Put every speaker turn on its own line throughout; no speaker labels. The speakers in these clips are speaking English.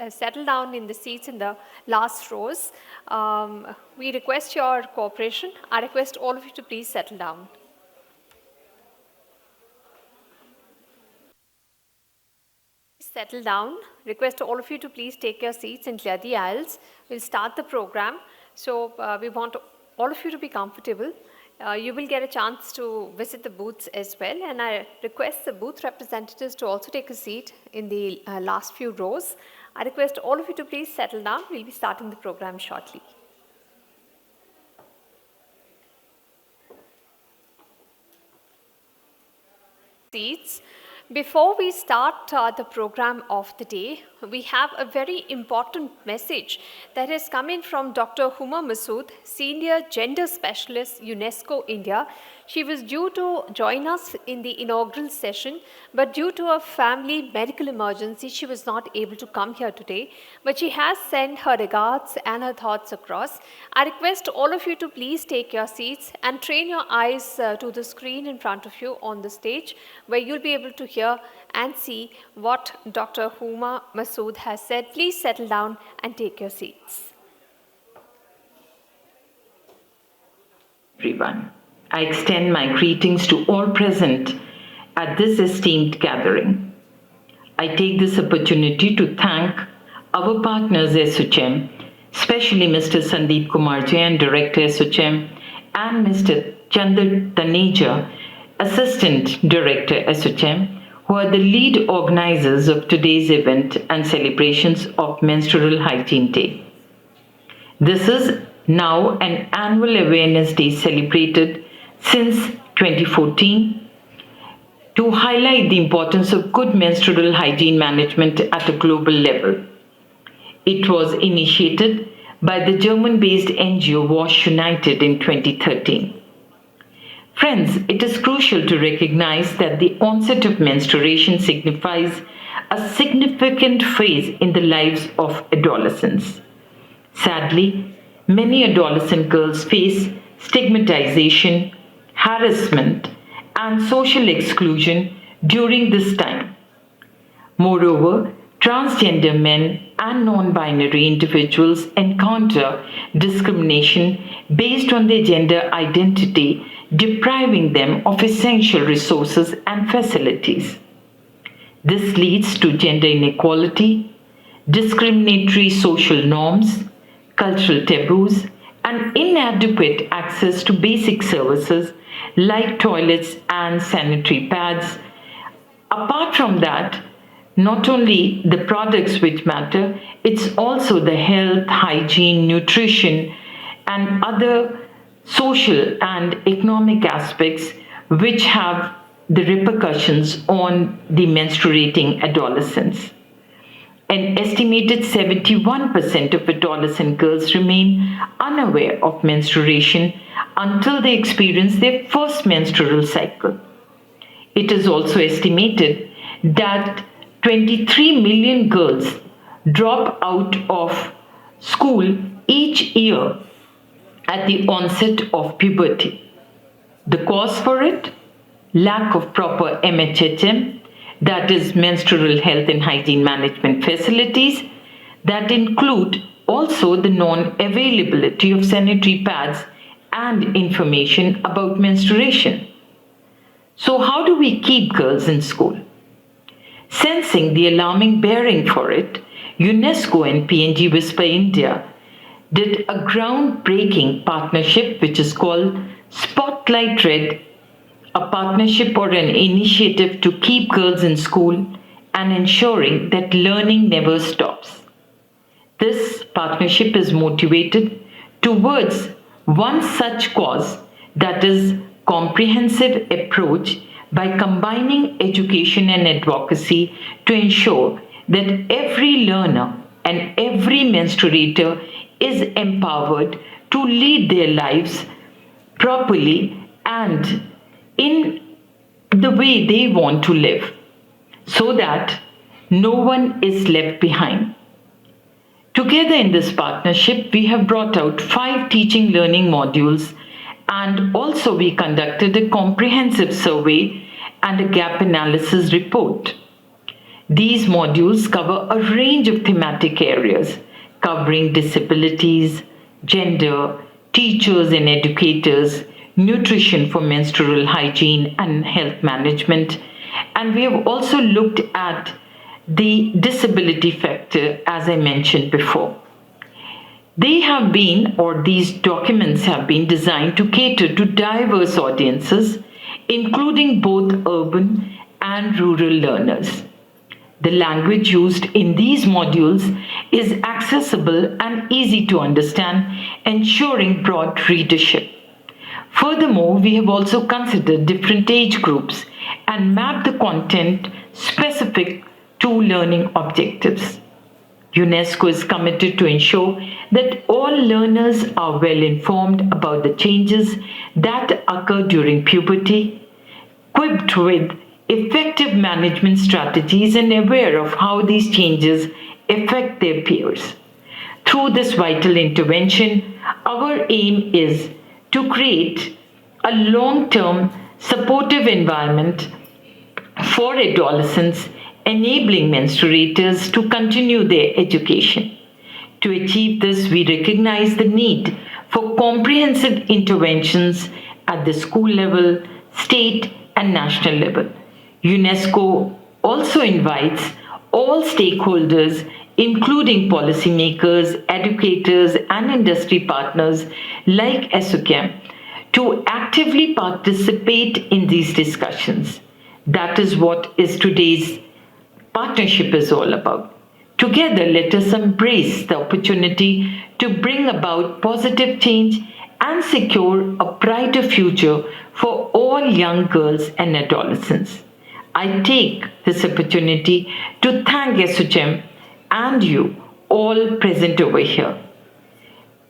settle down in the seats in the last rows. We request your cooperation. I request all of you to please settle down. Settle down. Request all of you to please take your seats and clear the aisles. We'll start the program. So we want all of you to be comfortable. You will get a chance to visit the booths as well, and I request the booth representatives to also take a seat in the last few rows. I request all of you to please settle down. We'll be starting the program shortly. Seats. Before we start the program of the day, we have a very important message that has come in from Dr. Huma Masood, Senior Gender Specialist, UNESCO India. She was due to join us in the inaugural session, but due to a family medical emergency, she was not able to come here today. But she has sent her regards and her thoughts across. I request all of you to please take your seats and train your eyes to the screen in front of you on the stage, where you'll be able to hear and see what Dr. Huma Masood has said. Please settle down and take your seats.
Everyone, I extend my greetings to all present at this esteemed gathering. I take this opportunity to thank our partners SOCHM, especially Mr. Sandeep Kumar Jain, Director SOCHM, and Mr. Chandar Taneja, Assistant Director SOCHM, who are the lead organizers of today's event and celebrations of Menstrual Hygiene Day. This is now an annual awareness day celebrated since 2014 to highlight the importance of good menstrual hygiene management at a global level. It was initiated by the German-based NGO Wash United in 2013. Friends, it is crucial to recognize that the onset of menstruation signifies a significant phase in the lives of adolescents. Sadly, many adolescent girls face stigmatization, harassment, and social exclusion during this time. Moreover, transgender men and non-binary individuals encounter discrimination based on their gender identity, depriving them of essential resources and facilities. This leads to gender inequality, discriminatory social norms, cultural taboos, and inadequate access to basic services like toilets and sanitary pads. Apart from that, not only the products which matter, it's also the health, hygiene, nutrition, and other social and economic aspects which have the repercussions on the menstruating adolescents. An estimated 71% of adolescent girls remain unaware of menstruation until they experience their first menstrual cycle. It is also estimated that 23 million girls drop out of school each year at the onset of puberty. The cause for it? Lack of proper MHHM, that is menstrual health and hygiene management facilities, that include also the non-availability of sanitary pads and information about menstruation. So how do we keep girls in school? Sensing the alarming bearing for it, UNESCO and PNG Whisper India did a groundbreaking partnership which is called Spotlight Red, a partnership or an initiative to keep girls in school and ensuring that learning never stops. This partnership is motivated towards one such cause, that is comprehensive approach by combining education and advocacy to ensure that every learner and every menstruator is empowered to lead their lives properly and in the way they want to live, so that no one is left behind. Together in this partnership, we have brought out 5 teaching learning modules, and also we conducted a comprehensive survey and a gap analysis report. These modules cover a range of thematic areas covering disabilities, gender, teachers and educators, nutrition for menstrual hygiene and health management. And we have also looked at the disability factor, as I mentioned before. They have been, or these documents have been designed to cater to diverse audiences, including both urban and rural learners. The language used in these modules is accessible and easy to understand, ensuring broad readership. Furthermore, we have also considered different age groups and mapped the content specific to learning objectives. UNESCO is committed to ensure that all learners are well informed about the changes that occur during puberty, equipped with effective management strategies, and aware of how these changes affect their peers. Through this vital intervention, our aim is to create a long term supportive environment for adolescents, enabling menstruators to continue their education. To achieve this, we recognize the need for comprehensive interventions at the school level, state, and national level. UNESCO also invites all stakeholders, including policymakers, educators, and industry partners like ESOCAM, to actively participate in these discussions. That is what is today's partnership is all about. Together, let us embrace the opportunity to bring about positive change and secure a brighter future for all young girls and adolescents. I take this opportunity to thank SOCHM and you all present over here.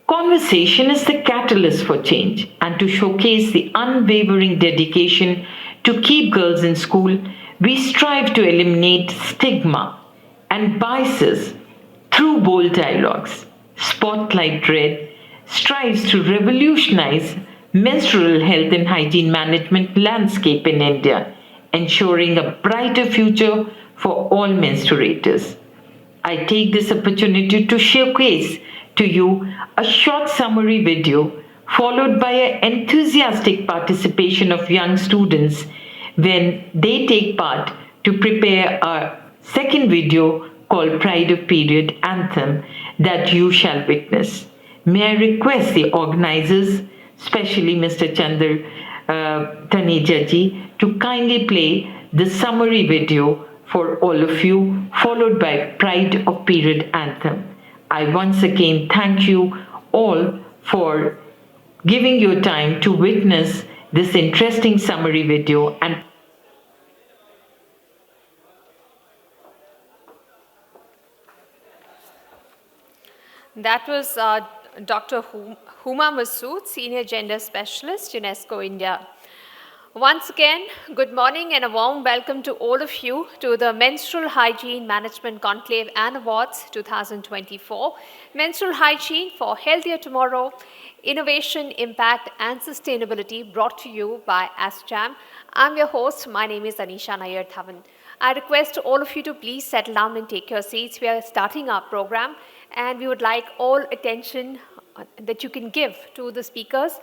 Conversation is the catalyst for change, and to showcase the unwavering dedication to keep girls in school, we strive to eliminate stigma and biases through bold dialogues. Spotlight Red strives to revolutionize menstrual health and hygiene management landscape in India, ensuring a brighter future for all menstruators. I take this opportunity to showcase to you a short summary video followed by an enthusiastic participation of young students when they take part to prepare a second video called Pride of Period Anthem that you shall witness. May I request the organizers, especially Mr. Chandra Taneja ji, to kindly play the summary video for all of you, followed by Pride of Period Anthem. I once again thank you all for giving your time to witness this interesting summary video and
That was Dr. Huma Masood, Senior Gender Specialist, UNESCO India. Once again, good morning and a warm welcome to all of you to the Menstrual Hygiene Management Conclave and Awards 2024. Menstrual Hygiene for Healthier Tomorrow, Innovation, Impact and Sustainability, brought to you by ASCHAM. I'm your host. My name is Anisha Nair Thavan. I request all of you to please settle down and take your seats. We are starting our program and we would like all attention that you can give to the speakers.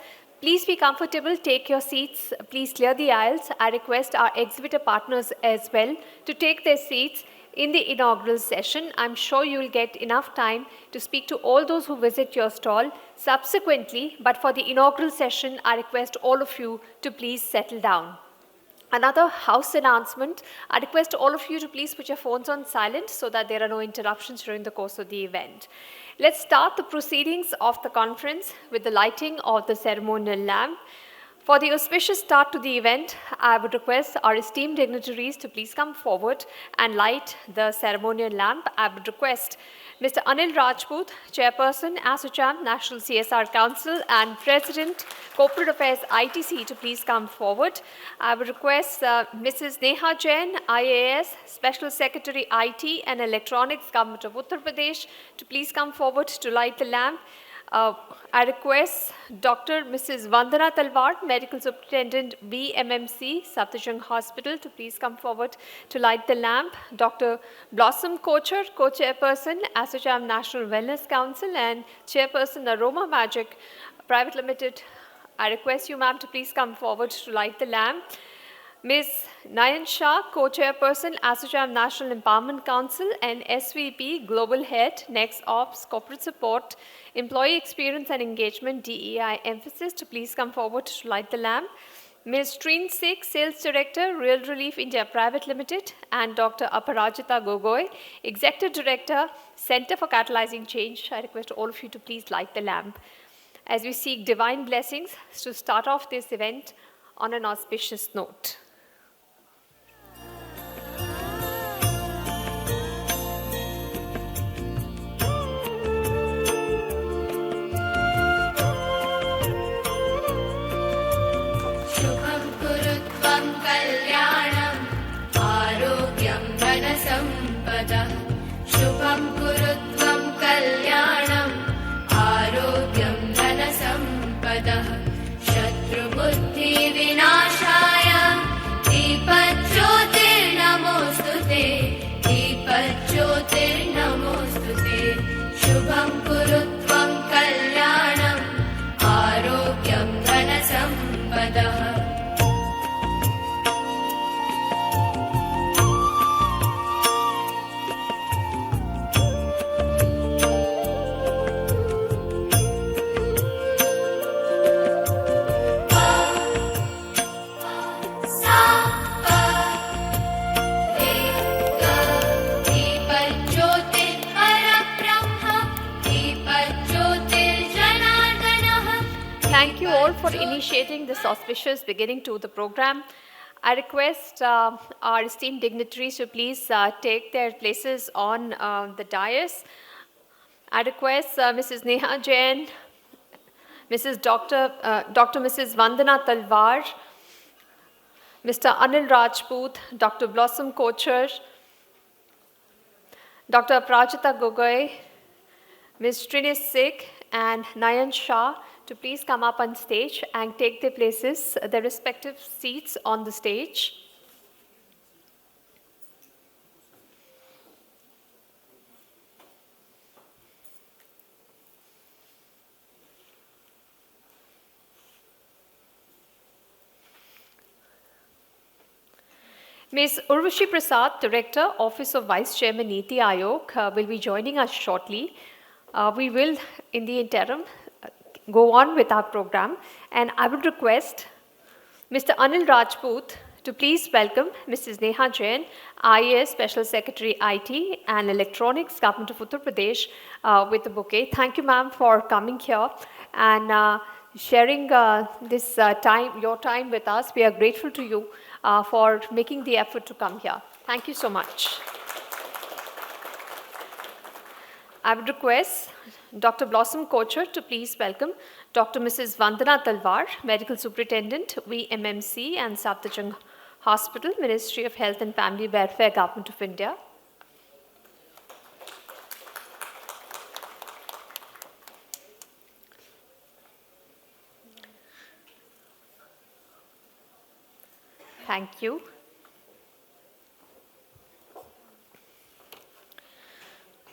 Please be comfortable, take your seats, please clear the aisles. I request our exhibitor partners as well to take their seats in the inaugural session. I'm sure you will get enough time to speak to all those who visit your stall subsequently, but for the inaugural session, I request all of you to please settle down. Another house announcement, I request all of you to please put your phones on silent so that there are no interruptions during the course of the event. Let's start the proceedings of the conference with the lighting of the ceremonial lamp. For the auspicious start to the event, I would request our esteemed dignitaries to please come forward and light the ceremonial lamp. I would request Mr. Anil Rajput, Chairperson, ASOCHAM, National CSR Council, and President, Corporate Affairs ITC, to please come forward. I would request Mrs. Neha Jain, IAS, Special Secretary IT and Electronics, Government of Uttar Pradesh, to please come forward to light the lamp. Uh, I request Dr. Mrs. Vandana Talwar, Medical Superintendent BMMC, Satyajang Hospital, to please come forward to light the lamp. Dr. Blossom Kocher, Co-Chairperson, ASSOCHAM National Wellness Council, and Chairperson, Aroma Magic Private Limited. I request you, ma'am, to please come forward to light the lamp. Ms. Nayan Shah, Co-Chairperson, ASSOCHAM National Empowerment Council and SVP, Global Head, Next Ops, Corporate Support, Employee Experience and Engagement, DEI Emphasis, to please come forward to light the lamp. Ms. Trin Sikh, Sales Director, Real Relief India Private Limited, and Dr. Aparajita Gogoi, Executive Director, Center for Catalyzing Change. I request all of you to please light the lamp as we seek divine blessings to start off this event on an auspicious note.
शुभं कुरु त्वं कल्याणम् आरोग्यं धनसम्पदः शत्रुबुद्धिविनाशाय दीपज्योतिर्नमोऽस्तु ते दीपज्योतिर्नमोऽस्तु ते शुभं कुरु त्वं कल्याणम् आरोग्यं धनसम्पदः
Thank you all for initiating this auspicious beginning to the program. I request our esteemed dignitaries to please take their places on the dais. I request Mrs. Neha Jain, Dr. Mrs. Vandana Talwar, Mr. Anil Rajput, Dr. Blossom Kocher, Dr. Prajita Gogoi, Ms. Trini Sikh, and Nayan Shah to please come up on stage and take their places, their respective seats on the stage. Ms. Urvashi Prasad, Director, Office of Vice Chairman, Niti Aayog, will be joining us shortly. We will, in the interim, go on with our program, and I would request Mr. Anil Rajput to please welcome Mrs. Neha Jain, IAS Special Secretary IT and Electronics, Government of Uttar Pradesh, with a bouquet. Thank you, ma'am, for coming here and sharing this your time with us. We are grateful to you for making the effort to come here. Thank you so much. I would request Dr. Blossom Kocher to please welcome Dr. Mrs. Vandana Talwar, Medical Superintendent, VMMC and Satyajang Hospital, Ministry of Health and Family Welfare, Government of India. Thank you.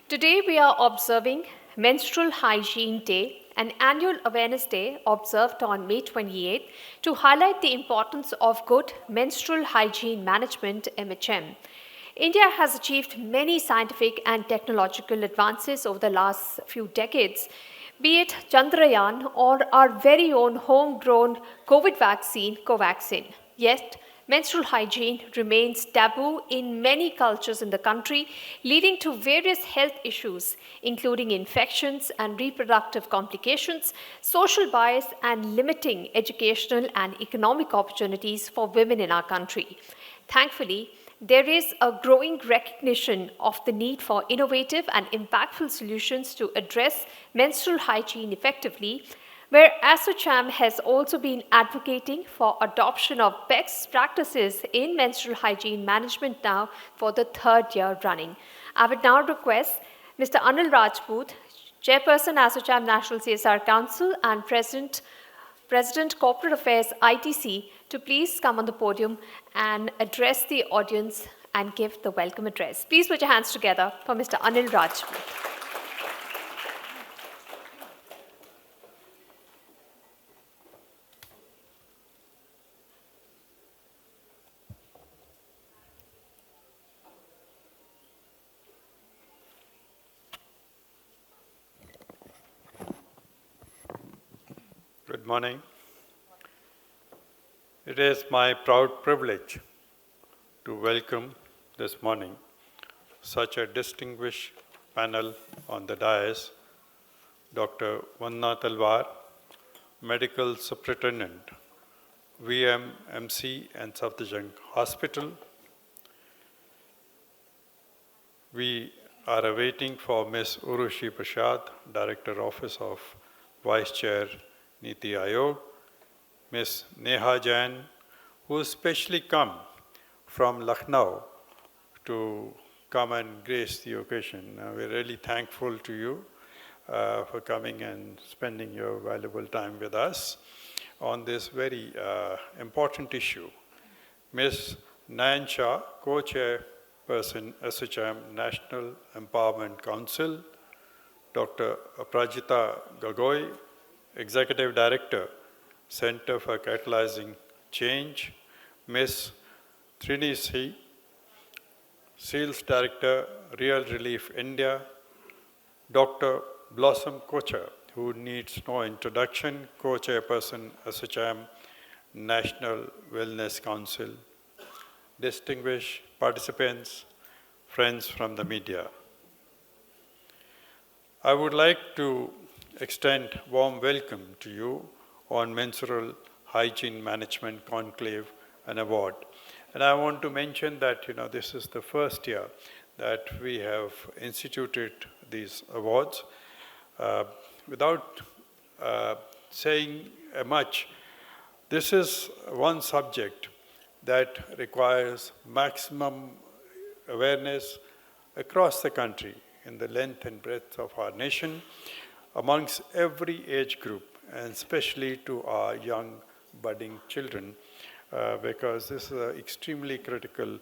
Today we are observing Menstrual Hygiene Day, an annual awareness day observed on May 28 to highlight the importance of good menstrual hygiene management, MHM. India has achieved many scientific and technological advances over the last few decades, be it Chandrayaan or our very own homegrown COVID vaccine, Covaxin. Yet, menstrual hygiene remains taboo in many cultures in the country, leading to various health issues, including infections and reproductive complications, social bias, and limiting educational and economic opportunities for women in our country. Thankfully, there is a growing recognition of the need for innovative and impactful solutions to address menstrual hygiene effectively, where ASSOCHAM has also been advocating for adoption of best practices in menstrual hygiene management now for the third year running. I would now request Mr. Anil Rajput, Chairperson, ASSOCHAM National CSR Council, and President Corporate Affairs ITC, to please come on the podium and address the audience and give the welcome address. Please put your hands together for Mr. Anil Rajput.
Good morning. It is my proud privilege to welcome this morning such a distinguished panel on the dais, Dr. Vanna Talwar, Medical Superintendent, VMMC and Safdarjung Hospital. We are awaiting for Ms. Urushi Prasad, Director Office of Vice Chair Niti Aayog, Ms. Neha Jain, who specially come from Lucknow to come and grace the occasion. We're really thankful to you for coming and spending your valuable time with us on this very important issue. Ms. Nayan Shah, Co-Chairperson, ASSOCHAM National Empowerment Council, Dr. Aprajita Gogoi, Executive Director, Center for Catalyzing Change, Ms. Trinisi, Sales Director, Real Relief India, Dr. Blossom Kocher, who needs no introduction, Co-Chairperson, ASSOCHAM National Wellness Council, distinguished participants, friends from the media. I would like to extend warm welcome to you on Menstrual Hygiene Management Conclave and Award. And I want to mention that this is the first year that we have instituted these awards. Without saying much, this is one subject that requires maximum awareness across the country in the length and breadth of our nation, amongst every age group, and especially to our young budding children, because this is an extremely critical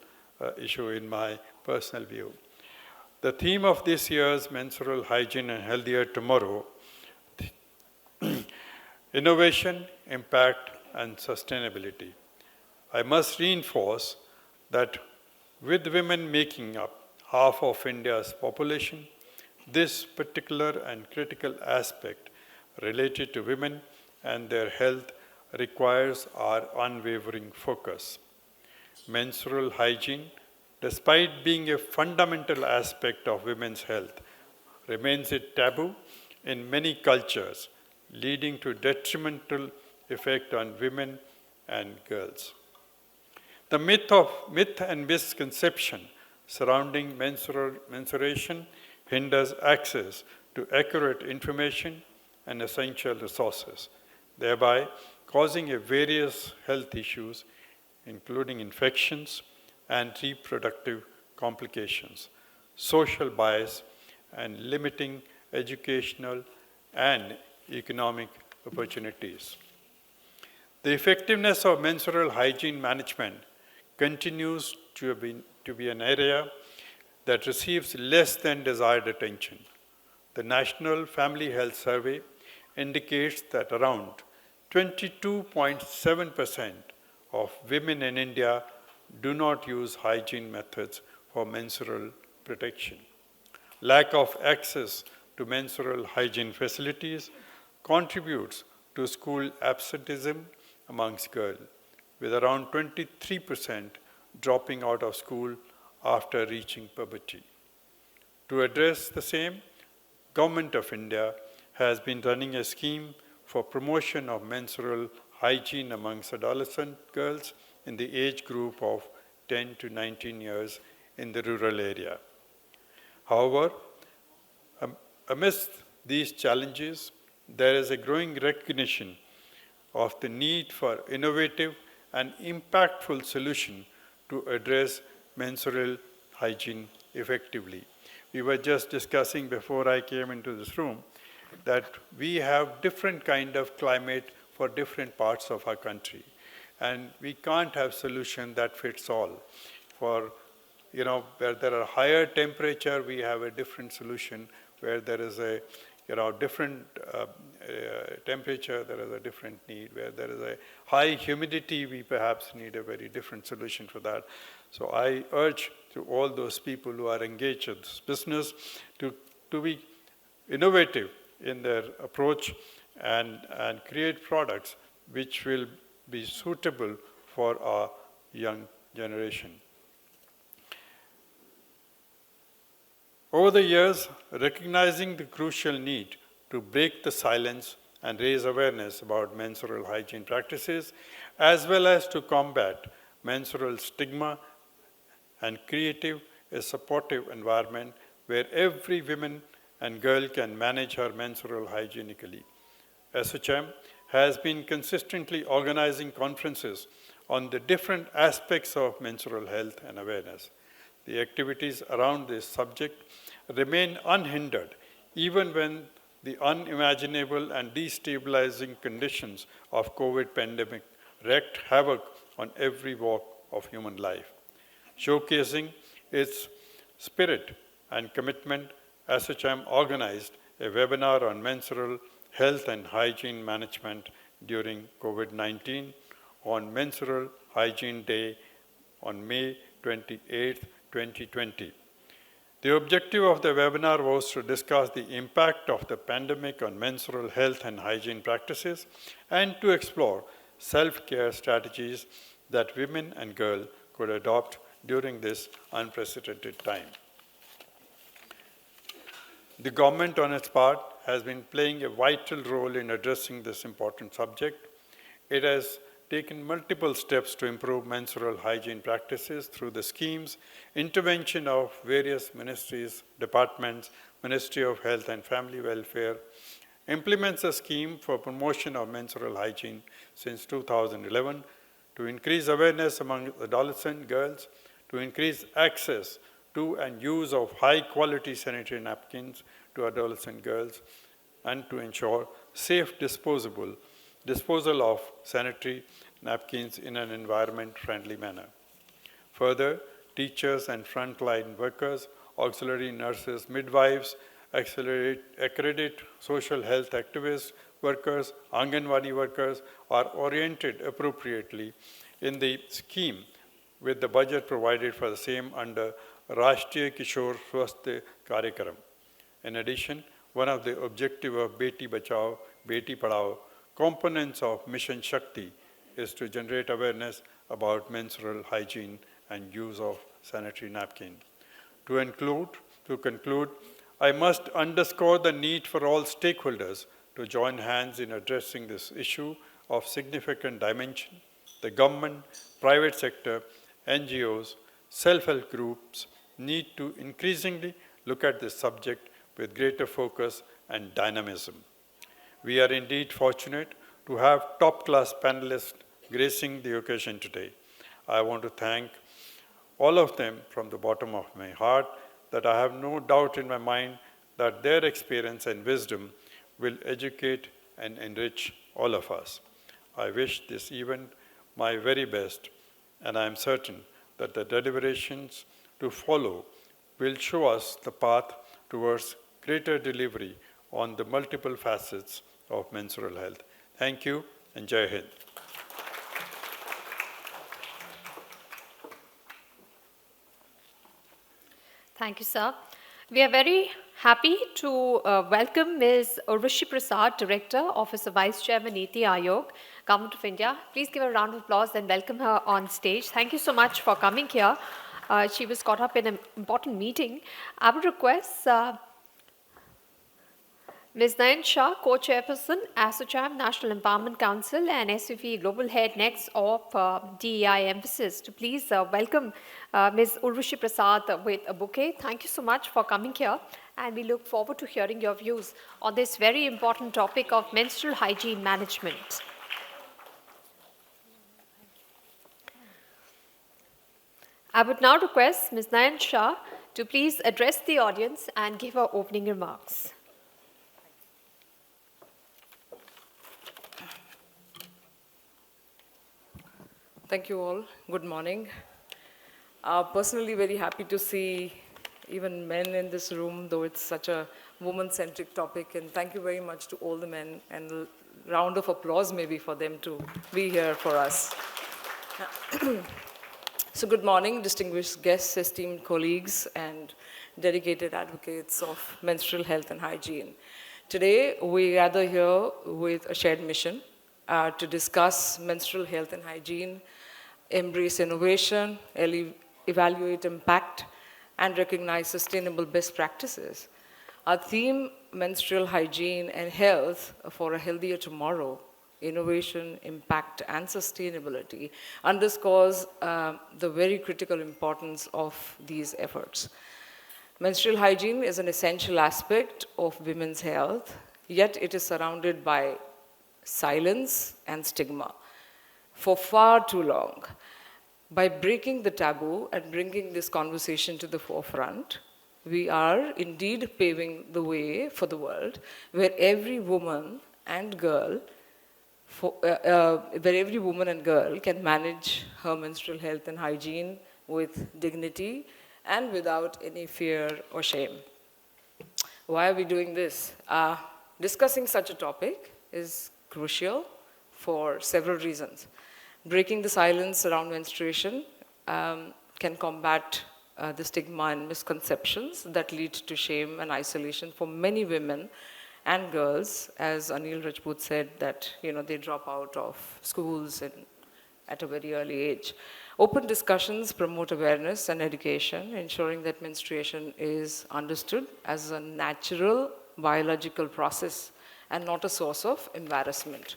issue in my personal view. The theme of this year's Menstrual Hygiene and Healthier Tomorrow, innovation, impact, and sustainability. I must reinforce that with women making up half of India's population, this particular and critical aspect related to women and their health requires our unwavering focus. Menstrual hygiene, despite being a fundamental aspect of women's health, remains a taboo in many cultures, leading to detrimental effect on women and girls. The myth and misconception surrounding menstruation hinders access to accurate information and essential resources, thereby causing various health issues, including infections and reproductive complications, social bias, and limiting educational and economic opportunities. The effectiveness of menstrual hygiene management continues to be an area that receives less than desired attention. The National Family Health Survey indicates that around 22.7% of women in India do not use hygiene methods for menstrual protection. Lack of access to menstrual hygiene facilities contributes to school absenteeism amongst girls, with around 23% dropping out of school after reaching puberty. To address the same, Government of India has been running a scheme for promotion of menstrual hygiene amongst adolescent girls in the age group of 10 to 19 years in the rural area. However, amidst these challenges, there is a growing recognition of the need for innovative and impactful solution to address menstrual hygiene effectively. We were just discussing before I came into this room that we have different kind of climate for different parts of our country. And we can't have solution that fits all. For, where there are higher temperature, we have a different solution. Where there is a, different temperature, there is a different need. Where there is a high humidity, we perhaps need a very different solution for that. So I urge to all those people who are engaged in this business to be innovative in their approach and create products which will be suitable for our young generation. Over the years, recognizing the crucial need to break the silence and raise awareness about menstrual hygiene practices, as well as to combat menstrual stigma and creative a supportive environment where every woman and girl can manage her menstrual hygienically. SHM has been consistently organizing conferences on the different aspects of menstrual health and awareness. The activities around this subject remain unhindered, even when the unimaginable and destabilizing conditions of COVID pandemic wreaked havoc on every walk of human life. Showcasing its spirit and commitment, SHM organized a webinar on menstrual health and hygiene management during COVID-19 on Menstrual Hygiene Day on May 28, 2020. The objective of the webinar was to discuss the impact of the pandemic on menstrual health and hygiene practices and to explore self-care strategies that women and girls could adopt during this unprecedented time. The government, on its part, has been playing a vital role in addressing this important subject. It has taken multiple steps to improve menstrual hygiene practices through the schemes, intervention of various ministries, departments, Ministry of Health and Family Welfare, implements a scheme for promotion of menstrual hygiene since 2011 to increase awareness among adolescent girls, to increase access to and use of high-quality sanitary napkins to adolescent girls, and to ensure safe disposal of sanitary napkins in an environment-friendly manner. Further, teachers and frontline workers, auxiliary nurses, midwives, accredited social health activists, workers, Anganwadi workers are oriented appropriately in the scheme with the budget provided for the same under Rashtriya Kishore Swasthya Karyakram. In addition, one of the objectives of Beti Bachao, Beti Padhao components of Mission Shakti is to generate awareness about menstrual hygiene and use of sanitary napkin. To conclude, I must underscore the need for all stakeholders to join hands in addressing this issue of significant dimension. The government, private sector, NGOs, self-help groups need to increasingly look at this subject with greater focus and dynamism. We are indeed fortunate to have top-class panelists gracing the occasion today. I want to thank all of them from the bottom of my heart, that I have no doubt in my mind that their experience and wisdom will educate and enrich all of us. I wish this event my very best, and I am certain that the deliberations to follow will show us the path towards greater delivery on the multiple facets of menstrual health. Thank you, and Jai Hind.
Thank you, sir. We are very happy to welcome Ms. Urvashi Prasad, Director, Office of Vice Chairman, Niti Aayog, Government of India. Please give a round of applause and welcome her on stage. Thank you so much for coming here. She was caught up in an important meeting. I would request Ms. Nayan Shah, Co-Chairperson, ASSOCHAM, National Empowerment Council, and SUV Global Head next of DEI Emphasis, to please welcome Ms. Urvashi Prasad with a bouquet. Thank you so much for coming here, and we look forward to hearing your views on this very important topic of menstrual hygiene management. I would now request Ms. Nayan Shah to please address the audience and give her opening remarks.
Thank you all. Good morning. Personally, very happy to see even men in this room, though it's such a woman-centric topic. And thank you very much to all the men, and a round of applause maybe for them to be here for us. So good morning, distinguished guests, esteemed colleagues, and dedicated advocates of menstrual health and hygiene. Today, we gather here with a shared mission to discuss menstrual health and hygiene, embrace innovation, evaluate impact, and recognize sustainable best practices. Our theme, menstrual hygiene and health for a healthier tomorrow, innovation, impact, and sustainability, underscores the very critical importance of these efforts. Menstrual hygiene is an essential aspect of women's health, yet it is surrounded by silence and stigma for far too long. By breaking the taboo and bringing this conversation to the forefront, we are indeed paving the way for the world where every woman and girl can manage her menstrual health and hygiene with dignity and without any fear or shame. Why are we doing this? Discussing such a topic is crucial for several reasons. Breaking the silence around menstruation can combat the stigma and misconceptions that lead to shame and isolation for many women and girls, as Anil Rajput said, that they drop out of schools at a very early age. Open discussions promote awareness and education, ensuring that menstruation is understood as a natural biological process and not a source of embarrassment.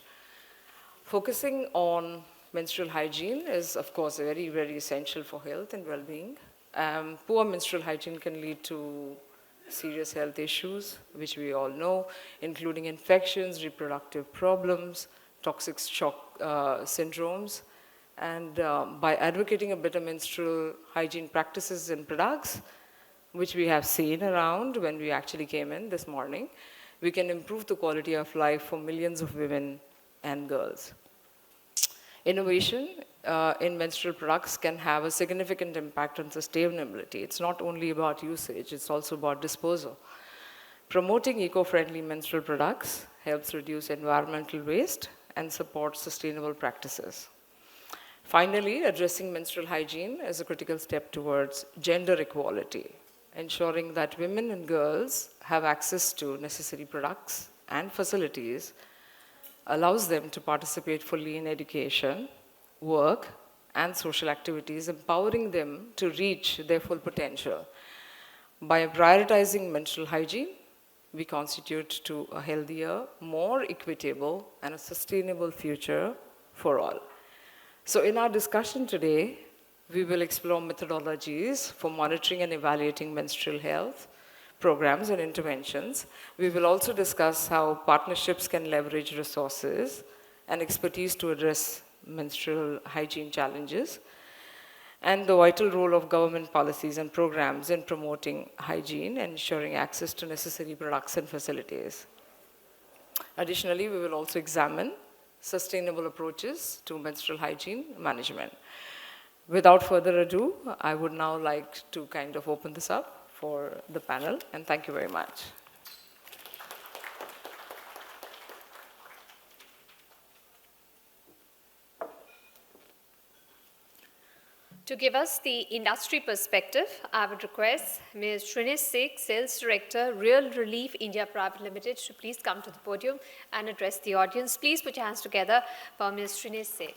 Focusing on menstrual hygiene is, of course, very, very essential for health and well-being. Poor menstrual hygiene can lead to serious health issues, which we all know, including infections, reproductive problems, toxic shock syndromes. And by advocating a better menstrual hygiene practices and products, which we have seen around when we actually came in this morning, we can improve the quality of life for millions of women and girls. Innovation in menstrual products can have a significant impact on sustainability. It's not only about usage, it's also about disposal. Promoting eco-friendly menstrual products helps reduce environmental waste and supports sustainable practices. Finally, addressing menstrual hygiene is a critical step towards gender equality, ensuring that women and girls have access to necessary products and facilities allows them to participate fully in education, work, and social activities, empowering them to reach their full potential. By prioritizing menstrual hygiene, we contribute to a healthier, more equitable, and a sustainable future for all. So in our discussion today, we will explore methodologies for monitoring and evaluating menstrual health programs and interventions. We will also discuss how partnerships can leverage resources and expertise to address menstrual hygiene challenges, and the vital role of government policies and programs in promoting hygiene and ensuring access to necessary products and facilities. Additionally, we will also examine sustainable approaches to menstrual hygiene management. Without further ado, I would now like to kind of open this up for the panel, and thank you very much.
To give us the industry perspective, I would request Ms. Shrinish Sikh, Sales Director, Real Relief India Private Limited, to please come to the podium and address the audience. Please put your hands together for Ms. Shrinish Sikh.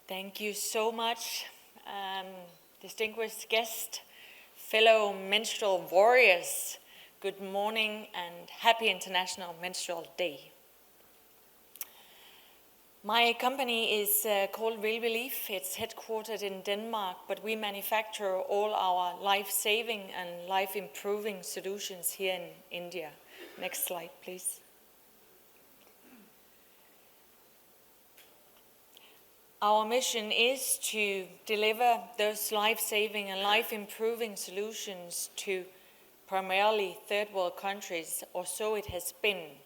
Thank you so much, distinguished guest, fellow menstrual warriors. Good morning and happy International Menstrual Day. My company is called Real Relief. It's headquartered in Denmark, but we manufacture all our life-saving and life-improving solutions here in India. Next slide, please. Our mission is to deliver those life-saving and life-improving solutions to primarily third world countries, or so it has been.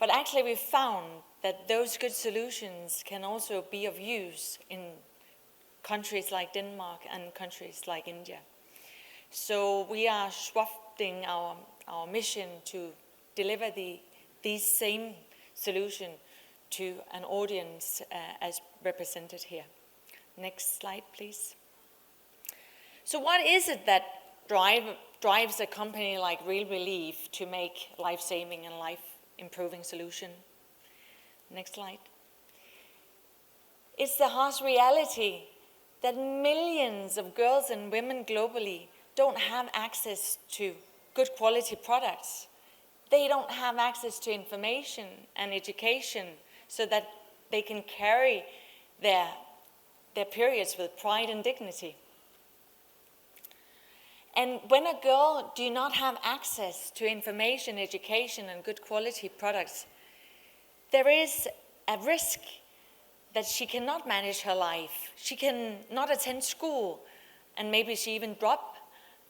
But actually we found that those good solutions can also be of use in countries like Denmark and countries like India. So we are swapping our mission to deliver these same solution to an audience as represented here. Next slide, please. So what is it that drives a company like Real Relief to make life-saving and life-improving solution? Next slide. It's the harsh reality that millions of girls and women globally don't have access to good quality products. They don't have access to information and education so that they can carry their periods with pride and dignity. And when a girl do not have access to information, education, and good quality products, there is a risk that she cannot manage her life. She cannot attend school, and maybe she even drop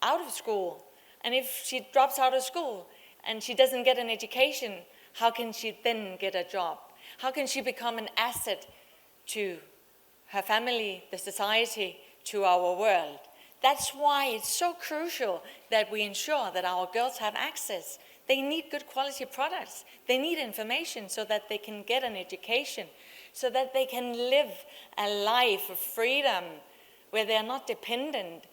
out of school. And if she drops out of school and she doesn't get an education, how can she then get a job? How can she become an asset to her family, the society, to our world? That's why it's so crucial that we ensure that our girls have access. They need good quality products. They need information so that they can get an education, so that they can live a life of freedom where they are not dependent,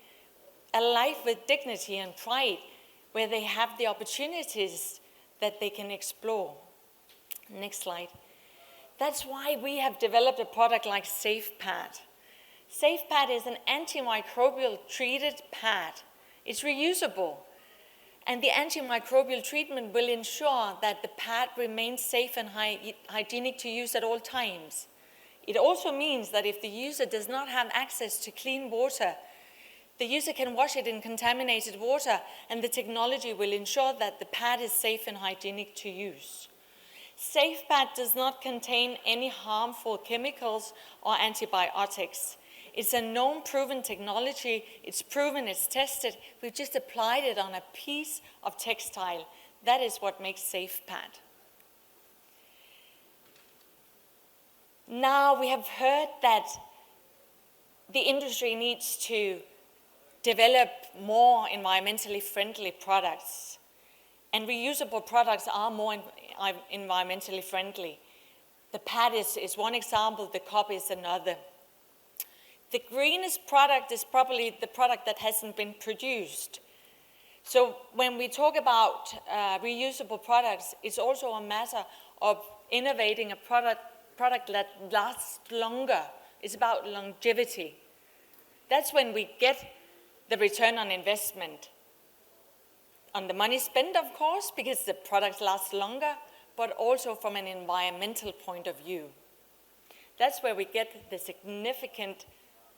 a life with dignity and pride, where they have the opportunities that they can explore. Next slide. That's why we have developed a product like SafePad. SafePad is an antimicrobial treated pad. It's reusable. And the antimicrobial treatment will ensure that the pad remains safe and hygienic to use at all times. It also means that if the user does not have access to clean water, the user can wash it in contaminated water, and the technology will ensure that the pad is safe and hygienic to use. SafePad does not contain any harmful chemicals or antibiotics. It's a known, proven technology. It's proven, it's tested. We've just applied it on a piece of textile. That is what makes SafePad. Now we have heard that the industry needs to develop more environmentally friendly products. And reusable products are more environmentally friendly. The pad is one example, the cup is another. The greenest product is probably the product that hasn't been produced. So when we talk about reusable products, it's also a matter of innovating a product that lasts longer. It's about longevity. That's when we get the return on investment. On the money spent, of course, because the product lasts longer, but also from an environmental point of view. That's where we get the significant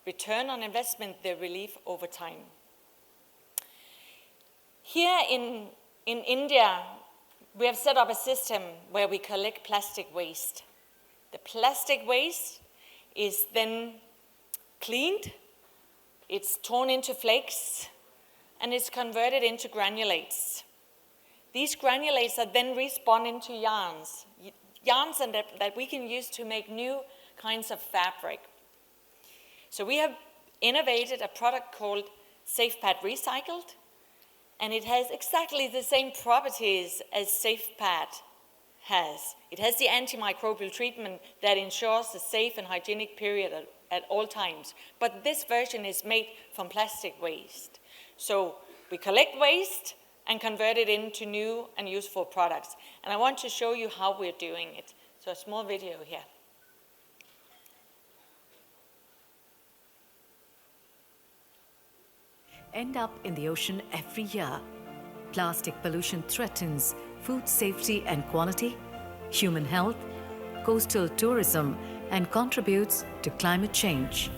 return on investment, the relief over time. Here in India, we have set up a system where we collect plastic waste. The plastic waste is then cleaned, it's torn into flakes, and it's converted into granulates. These granulates are then respun into yarns that we can use to make new kinds of fabric. So we have innovated a product called SafePad Recycled, and it has exactly the same properties as SafePad has. It has the antimicrobial treatment that ensures a safe and hygienic period at all times. But this version is made from plastic waste. So we collect waste and convert it into new and useful products. And I want to show you how we're doing it. So a small video here.
End up in the ocean every year. Plastic pollution threatens food safety and quality, human health, coastal tourism, and contributes to climate change.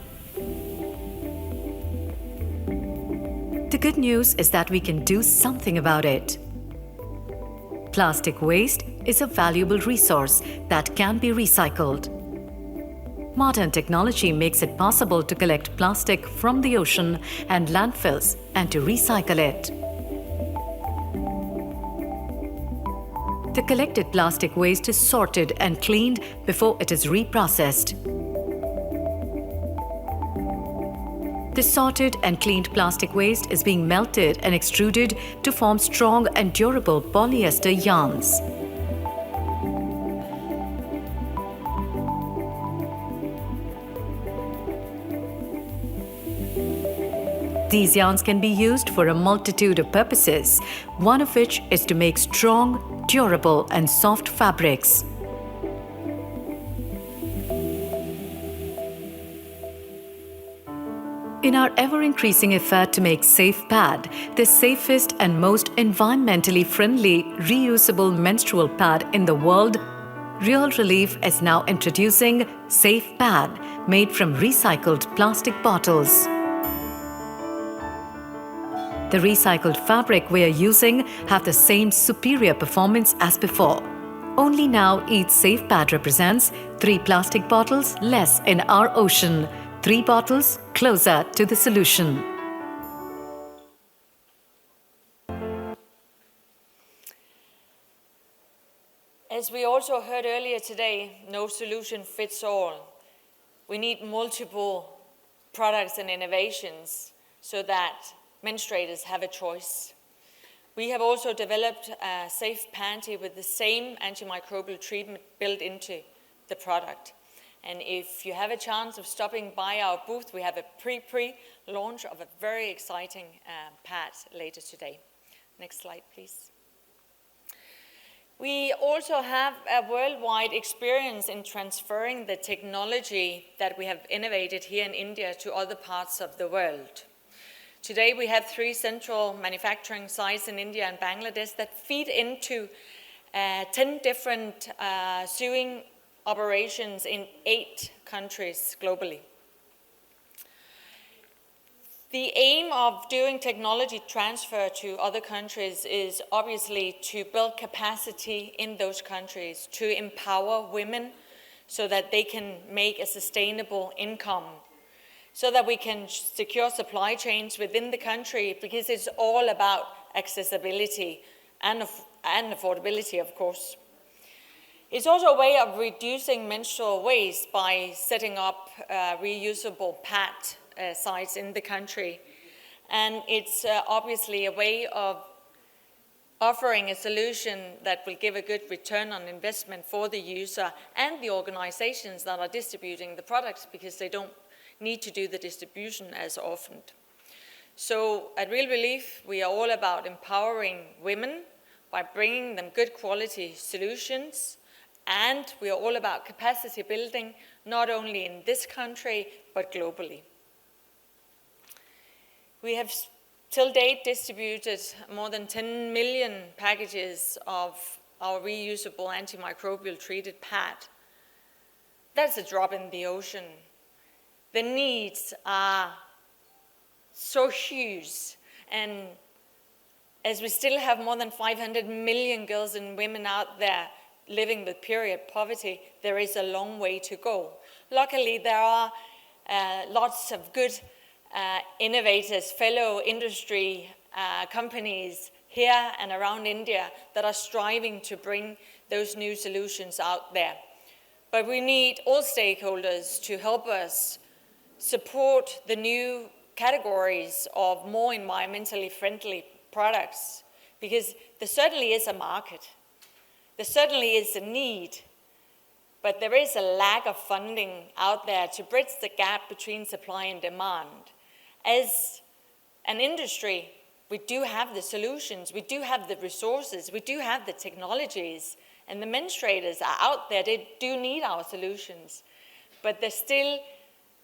The good news is that we can do something about it. Plastic waste is a valuable resource that can be recycled. Modern technology makes it possible to collect plastic from the ocean and landfills and to recycle it. The collected plastic waste is sorted and cleaned before it is reprocessed. The sorted and cleaned plastic waste is being melted and extruded to form strong and durable polyester yarns. These yarns can be used for a multitude of purposes, one of which is to make strong, durable, and soft fabrics. In our ever-increasing effort to make Safe Pad the safest and most environmentally friendly reusable menstrual pad in the world, Real Relief is now introducing Safe Pad made from recycled plastic bottles. The recycled fabric we are using have the same superior performance as before. Only now each Safe Pad represents 3 plastic bottles less in our ocean, 3 bottles closer to the solution.
As we also heard earlier today, no solution fits all. We need multiple products and innovations so that menstruators have a choice. We have also developed a safe panty with the same antimicrobial treatment built into the product. And if you have a chance of stopping by our booth, we have a pre-launch of a very exciting pad later today. Next slide, please. We also have a worldwide experience in transferring the technology that we have innovated here in India to other parts of the world. Today we have 3 central manufacturing sites in India and Bangladesh that feed into 10 different sewing operations in 8 countries globally. The aim of doing technology transfer to other countries is obviously to build capacity in those countries, to empower women so that they can make a sustainable income, so that we can secure supply chains within the country, because it's all about accessibility and affordability, of course. It's also a way of reducing menstrual waste by setting up reusable pad sites in the country. And it's obviously a way of offering a solution that will give a good return on investment for the user and the organizations that are distributing the products, because they don't need to do the distribution as often. So at Real Relief, we are all about empowering women by bringing them good quality solutions, and we are all about capacity building, not only in this country, but globally. We have till date distributed more than 10 million packages of our reusable antimicrobial treated pad. That's a drop in the ocean. The needs are so huge, and as we still have more than 500 million girls and women out there living with period poverty, there is a long way to go. Luckily, there are lots of good innovators, fellow industry companies here and around India that are striving to bring those new solutions out there. But we need all stakeholders to help us support the new categories of more environmentally friendly products, because there certainly is a market, there certainly is a need, but there is a lack of funding out there to bridge the gap between supply and demand. As an industry, we do have the solutions, we do have the resources, we do have the technologies, and the menstruators are out there, they do need our solutions, but there still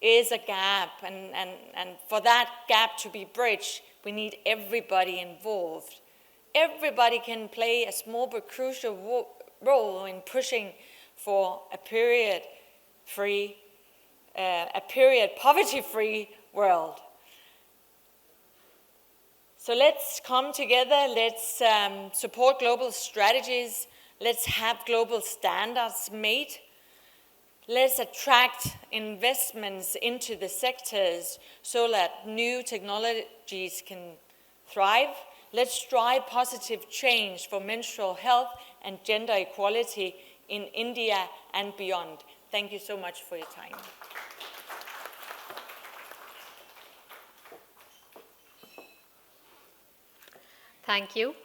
is a gap, and for that gap to be bridged, we need everybody involved. Everybody can play a small but crucial role in pushing for a period poverty-free world. So let's come together, let's support global strategies, let's have global standards made. Let's attract investments into the sectors so that new technologies can thrive, Let's drive positive change for menstrual health and gender equality in India and beyond. Thank you so much for your time.
Thank you.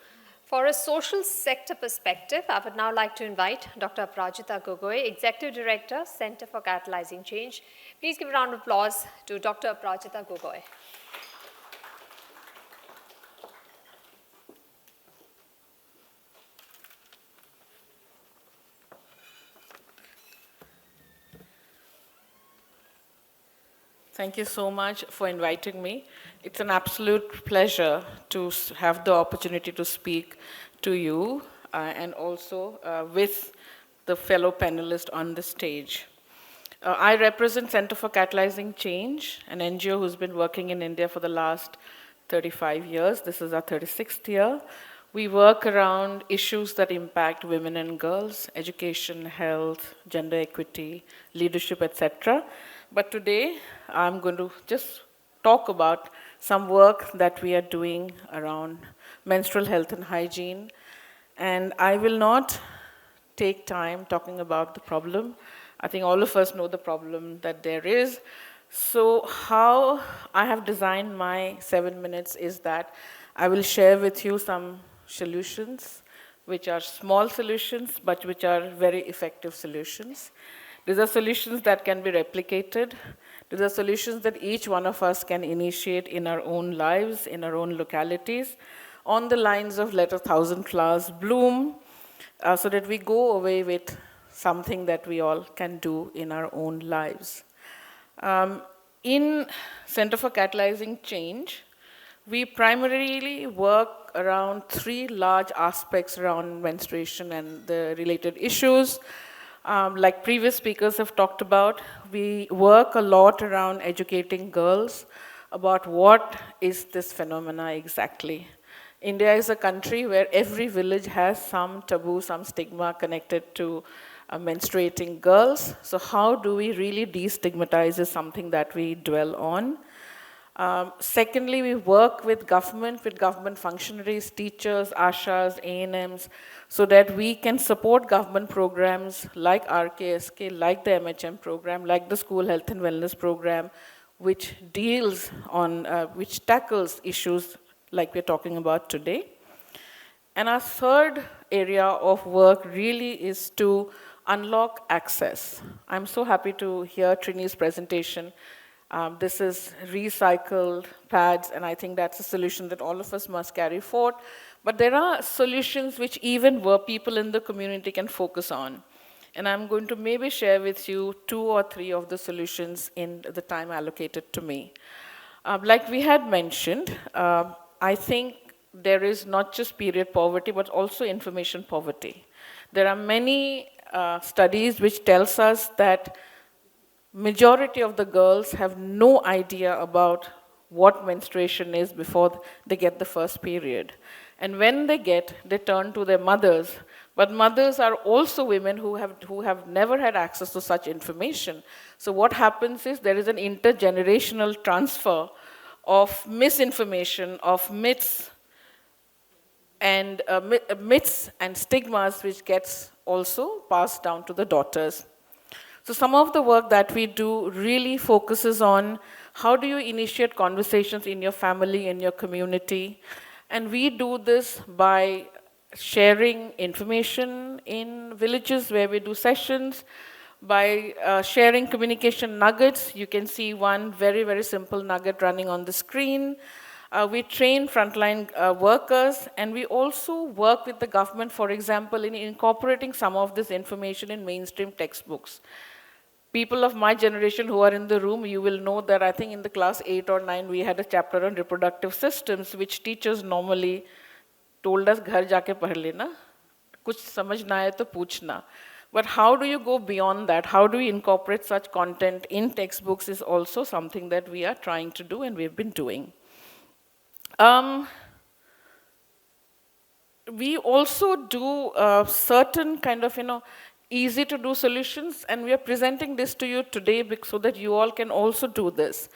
For a social sector perspective, I would now like to invite Dr. Aprajita Gogoi, Executive Director, Center for Catalyzing Change. Please give a round of applause to Dr. Aprajita Gogoi.
Thank you so much for inviting me. It's an absolute pleasure to have the opportunity to speak to you and also with the fellow panelists on the stage. I represent Center for Catalyzing Change, an NGO who's been working in India for the last 35 years. This is our 36th year. We work around issues that impact women and girls, education, health, gender equity, leadership, etc. But today, I'm going to just talk about some work that we are doing around menstrual health and hygiene. And I will not take time talking about the problem. I think all of us know the problem that there is. So how I have designed my 7 minutes is that I will share with you some solutions, which are small solutions, but which are very effective solutions. These are solutions that can be replicated. These are solutions that each one of us can initiate in our own lives, in our own localities, on the lines of let 1,000 flowers bloom, so that we go away with something that we all can do in our own lives. In Center for Catalyzing Change, we primarily work around 3 large aspects around menstruation and the related issues. Like previous speakers have talked about, we work a lot around educating girls about what is this phenomena exactly. India is a country where every village has some taboo, some stigma connected to menstruating girls. So how do we really destigmatize is something that we dwell on. Secondly, we work with government functionaries, teachers, ASHAs, ANMs, so that we can support government programs like RKSK, like the MHM program, like the School Health and Wellness program, which deals on, which tackles issues like we're talking about today. And our third area of work really is to unlock access. I'm so happy to hear Trini's presentation. This is recycled pads, and I think that's a solution that all of us must carry forward. But there are solutions which even people in the community can focus on. And I'm going to maybe share with you 2 or 3 of the solutions in the time allocated to me. Like we had mentioned, I think there is not just period poverty, but also information poverty. There are many studies which tells us that majority of the girls have no idea about what menstruation is before they get the first period. And when they turn to their mothers. But mothers are also women who have never had access to such information. So what happens is there is an intergenerational transfer of misinformation, of myths and stigmas, which gets also passed down to the daughters. So some of the work that we do really focuses on how do you initiate conversations in your family, in your community. And we do this by sharing information in villages where we do sessions, by sharing communication nuggets. You can see one very, very simple nugget running on the screen. We train frontline workers, and we also work with the government, for example, in incorporating some of this information in mainstream textbooks. People of my generation who are in the room, you will know that I think in the class 8 or 9, we had a chapter on reproductive systems, which teachers normally told us, ghar jaake padh lena, kuch samajh na aaye to poochna. But how do you go beyond that? How do we incorporate such content in textbooks is also something that we are trying to do and we've been doing. We also do certain kind of, easy to do solutions, and we are presenting this to you today so that you all can also do this.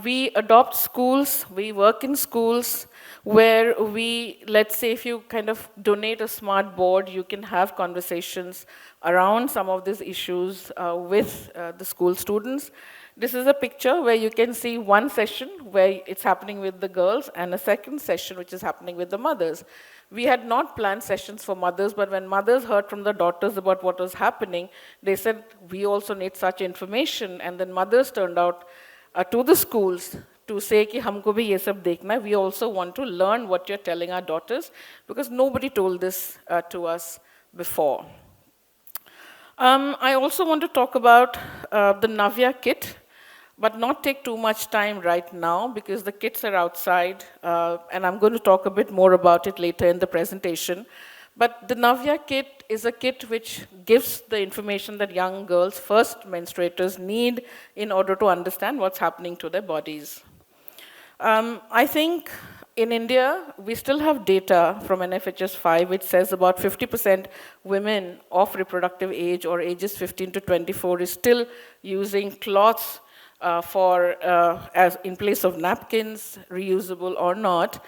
We adopt schools, we work in schools where we, let's say if you kind of donate a smart board, you can have conversations around some of these issues with the school students. This is a picture where you can see one session where it's happening with the girls and a second session which is happening with the mothers. We had not planned sessions for mothers, but when mothers heard from the daughters about what was happening, they said, we also need such information. And then mothers turned out to the schools to say कि हमको भी ये सब देखना है. We also want to learn what you're telling our daughters because nobody told this to us before. I also want to talk about the Navya kit, but not take too much time right now because the kits are outside, and I'm going to talk a bit more about it later in the presentation. But the Navya kit is a kit which gives the information that young girls, first menstruators, need in order to understand what's happening to their bodies. I think in India, we still have data from NFHS 5 which says about 50% women of reproductive age or ages 15 to 24 is still using cloths as in place of napkins, reusable or not.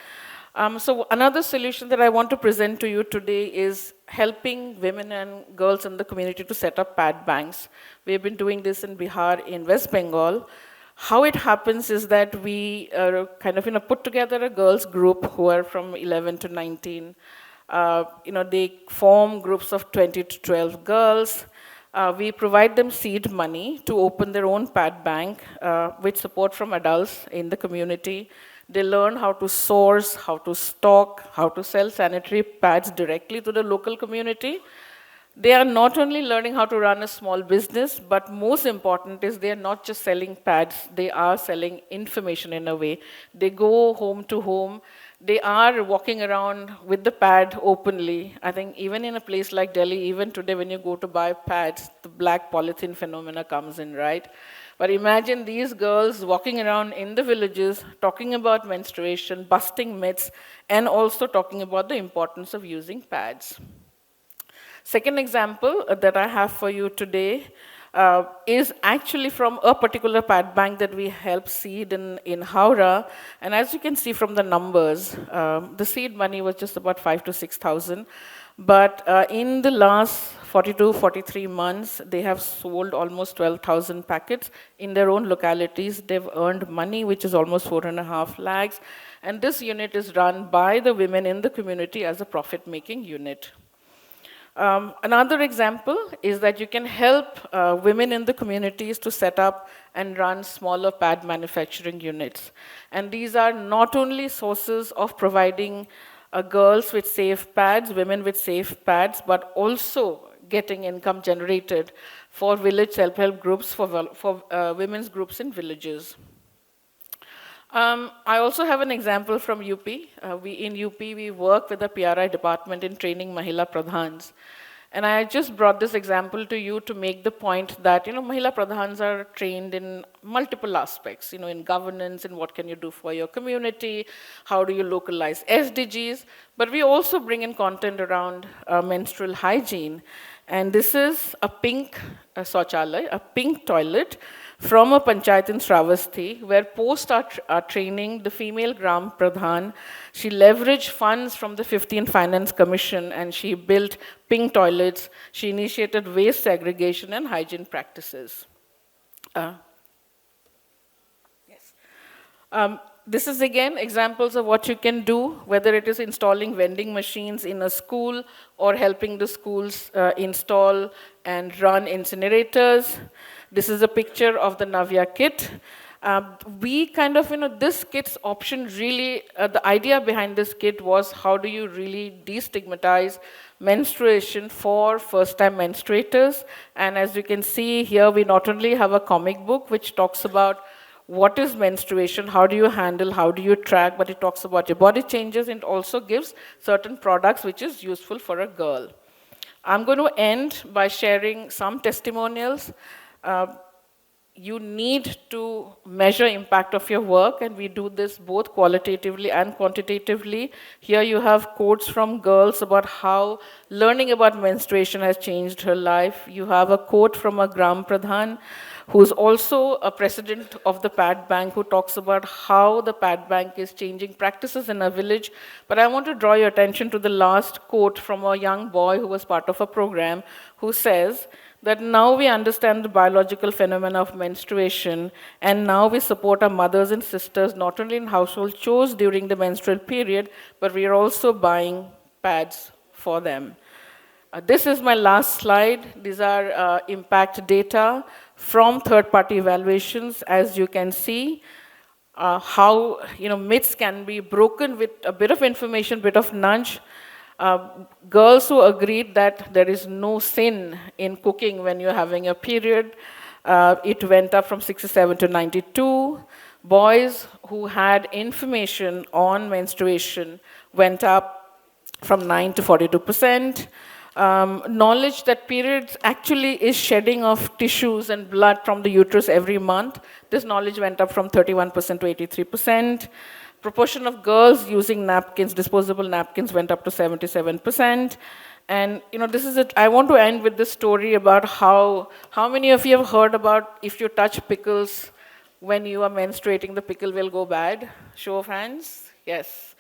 So another solution that I want to present to you today is helping women and girls in the community to set up pad banks. We've been doing this in Bihar, in West Bengal. How it happens is that we kind of put together a girls group who are from 11 to 19. They form groups of 20 to 12 girls. We provide them seed money to open their own pad bank with support from adults in the community. They learn how to source, how to stock, how to sell sanitary pads directly to the local community. They are not only learning how to run a small business, but most important is they are not just selling pads, they are selling information in a way. They go home to home. They are walking around with the pad openly. I think even in a place like Delhi, even today when you go to buy pads, the black polythene phenomena comes in, right? But imagine these girls walking around in the villages, talking about menstruation, busting myths, and also talking about the importance of using pads. Second example that I have for you today is actually from a particular pad bank that we help seed in Howrah. And as you can see from the numbers, the seed money was just about 5,000 to 6,000. But in the last 42, 43 months, they have sold almost 12,000 packets in their own localities. They've earned money, which is almost 4.5 lakhs. And this unit is run by the women in the community as a profit-making unit. Another example is that you can help women in the communities to set up and run smaller pad manufacturing units. And these are not only sources of providing girls with safe pads, women with safe pads, but also getting income generated for village self-help groups, for women's groups in villages. I also have an example from UP. In UP, we work with the PRI department in training Mahila Pradhans. And I just brought this example to you to make the point that, Mahila Pradhans are trained in multiple aspects, in governance, in what can you do for your community, how do you localize SDGs, but we also bring in content around menstrual hygiene. And this is a pink Sauchalay, a pink toilet from a panchayat in Shravasti, where post our training, the female Gram Pradhan, she leveraged funds from the 15th Finance Commission and she built pink toilets. She initiated waste segregation and hygiene practices. This is again examples of what you can do, whether it is installing vending machines in a school or helping the schools install and run incinerators. This is a picture of the Navya kit. We kind of, this kit's option really, the idea behind this kit was how do you really destigmatize menstruation for first-time menstruators. And as you can see here, we not only have a comic book which talks about what is menstruation, how do you handle, how do you track, but it talks about your body changes and also gives certain products which is useful for a girl. I'm going to end by sharing some testimonials. You need to measure impact of your work, and we do this both qualitatively and quantitatively. Here you have quotes from girls about how learning about menstruation has changed her life. You have a quote from a Gram Pradhan who's also a president of the pad bank, who talks about how the pad bank is changing practices in a village. But I want to draw your attention to the last quote from a young boy who was part of a program, who says that now we understand the biological phenomena of menstruation, and now we support our mothers and sisters not only in household chores during the menstrual period, but we are also buying pads for them. This is my last slide. These are impact data from third-party evaluations. As you can see, how myths can be broken with a bit of information, bit of nudge. Girls who agreed that there is no sin in cooking when you're having a period, it went up from 67 to 92. Boys who had information on menstruation went up from 9 to 42%. Knowledge that periods actually is shedding of tissues and blood from the uterus every month. This knowledge went up from 31% to 83%. Proportion of girls using napkins, disposable napkins, went up to 77%. And this is it. I want to end with this story about how many of you have heard about if you touch pickles when you are menstruating, the pickle will go bad? Show of hands. Yes.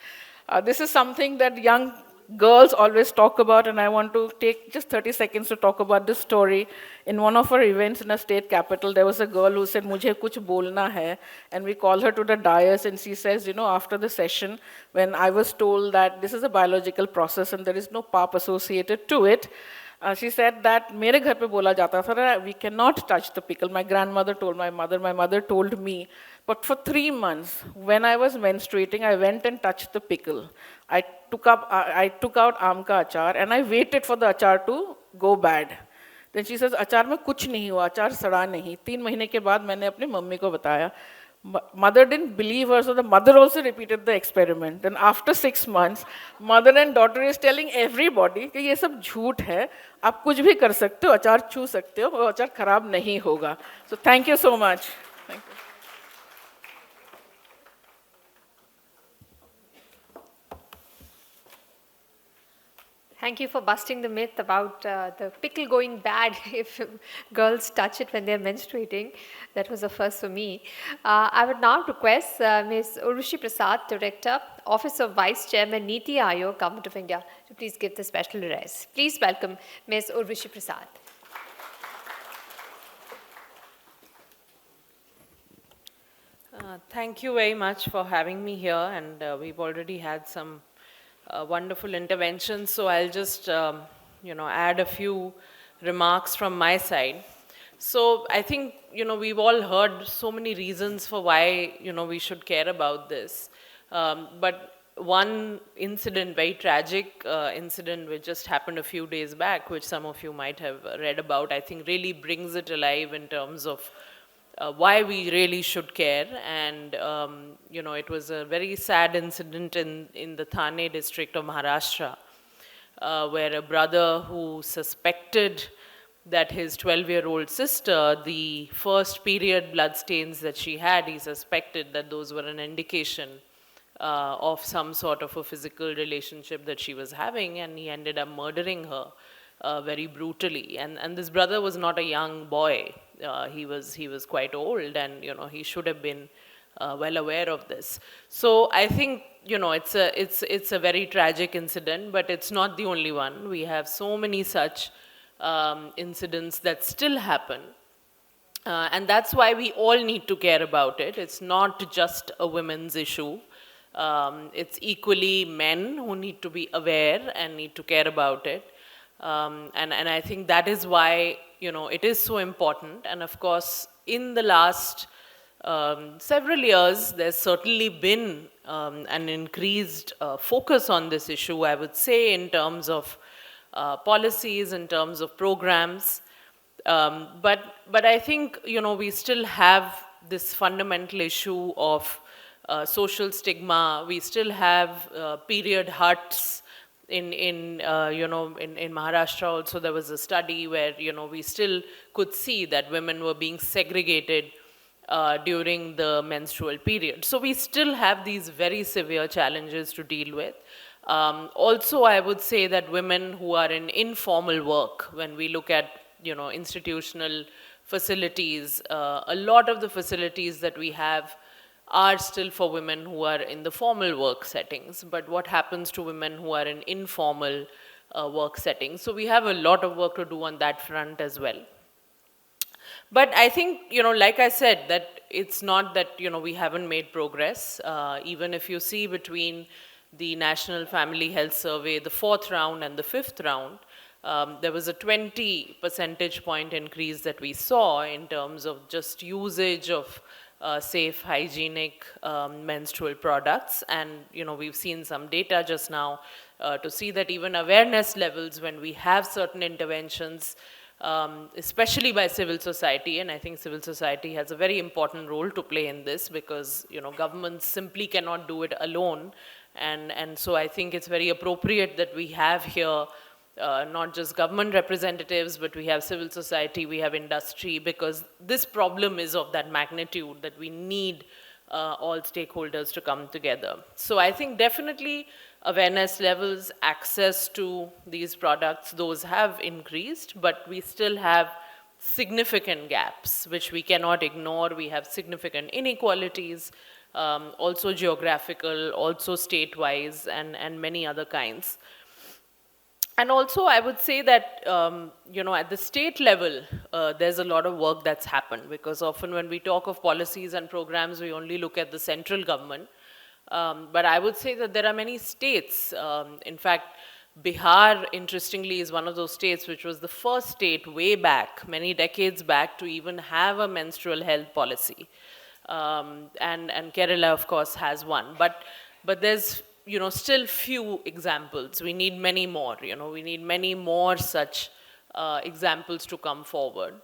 This is something that young girls always talk about, and I want to take just 30 seconds to talk about this story. In one of our events in a state capital, there was a girl who said, "Mujhe kuch bolna hai," and we call her to the dais, and she says, after the session, when I was told that this is a biological process and there is no pap associated to it, she said that mere ghar pe bola jata tha, we cannot touch the pickle. My grandmother told my mother told me. But for 3 months, when I was menstruating, I went and touched the pickle. I took out aam ka achar and I waited for the achar to go bad. Then she says, achar mein kuch nahi hua, achar sada nahi. 3 mahine ke baad maine apni mummy ko bataya. Mother didn't believe her, so the mother also repeated the experiment. Then after 6 months, mother and daughter is telling everybody कि ये सब झूठ है, आप कुछ भी कर सकते हो, अचार छू सकते हो, और अचार खराब नहीं होगा. So thank you so much. Thank you.
Thank you for busting the myth about the pickle going bad if girls touch it when they're menstruating. That was a first for me. I would now request Ms. Urvashi Prasad, Director, Office of Vice Chairman, Niti Aayog, Government of India, to please give the special address. Please welcome Ms. Urvashi Prasad.
Thank you very much for having me here, and we've already had some wonderful interventions, so I'll just add a few remarks from my side. So I think we've all heard so many reasons for why we should care about this, but one incident, very tragic incident, which just happened a few days back, which some of you might have read about, I think really brings it alive in terms of why we really should care. And it was a very sad incident in the Thane district of Maharashtra, where a brother who suspected that his 12-year-old sister, the first period blood stains that she had, he suspected that those were an indication of some sort of a physical relationship that she was having, and he ended up murdering her very brutally. And this brother was not a young boy. He was quite old, and he should have been well aware of this. So I think it's a very tragic incident, but it's not the only one. We have so many such incidents that still happen, and that's why we all need to care about it. It's not just a women's issue. It's equally men who need to be aware and need to care about it. And I think that is why it is so important. And of course, in the last several years, there's certainly been an increased focus on this issue, I would say, in terms of policies, in terms of programs. But I think we still have this fundamental issue of social stigma. We still have period huts. In Maharashtra also, there was a study where we still could see that women were being segregated during the menstrual period. So we still have these very severe challenges to deal with. Also, I would say that women who are in informal work, when we look at institutional facilities. A lot of the facilities that we have are still for women who are in the formal work settings, but what happens to women who are in informal work settings? So we have a lot of work to do on that front as well. But I think, like I said, that it's not that, we haven't made progress. Even if you see between the National Family Health Survey, the 4th round and the 5th round, there was a 20 percentage point increase that we saw in terms of just usage of safe, hygienic menstrual products. And, we've seen some data just now to see that even awareness levels, when we have certain interventions, especially by civil society, and I think civil society has a very important role to play in this because, governments simply cannot do it alone. And so I think it's very appropriate that we have here not just government representatives, but we have civil society, we have industry, because this problem is of that magnitude that we need all stakeholders to come together. So I think definitely awareness levels, access to these products, those have increased, but we still have significant gaps, which we cannot ignore. We have significant inequalities, also geographical, also state-wise, and many other kinds. And also, I would say that, at the state level, there's a lot of work that's happened, because often when we talk of policies and programs, we only look at the central government. But I would say that there are many states. In fact, Bihar, interestingly, is one of those states which was the first state way back, many decades back, to even have a menstrual health policy. And Kerala, of course, has one. But there's still few examples. We need many more, we need many more such examples to come forward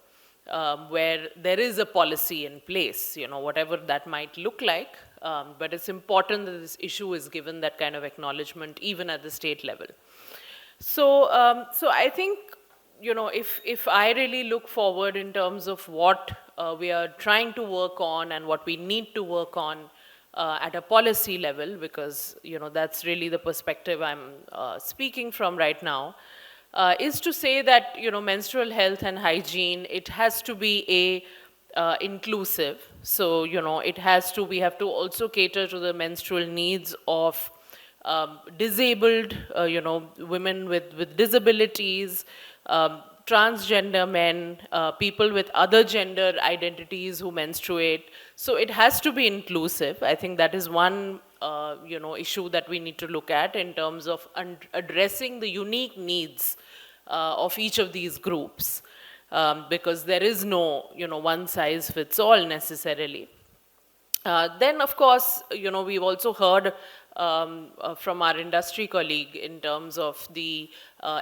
where there is a policy in place, whatever that might look like. But it's important that this issue is given that kind of acknowledgement even at the state level. So I think, if I really look forward in terms of what we are trying to work on and what we need to work on at a policy level, because that's really the perspective I'm speaking from right now, is to say that menstrual health and hygiene, it has to be inclusive. So we have to also cater to the menstrual needs of disabled, women with disabilities, transgender men, people with other gender identities who menstruate. So it has to be inclusive. I think that is one issue that we need to look at in terms of addressing the unique needs of each of these groups, because there is no one size fits all necessarily. Then, of course, we've also heard from our industry colleague in terms of the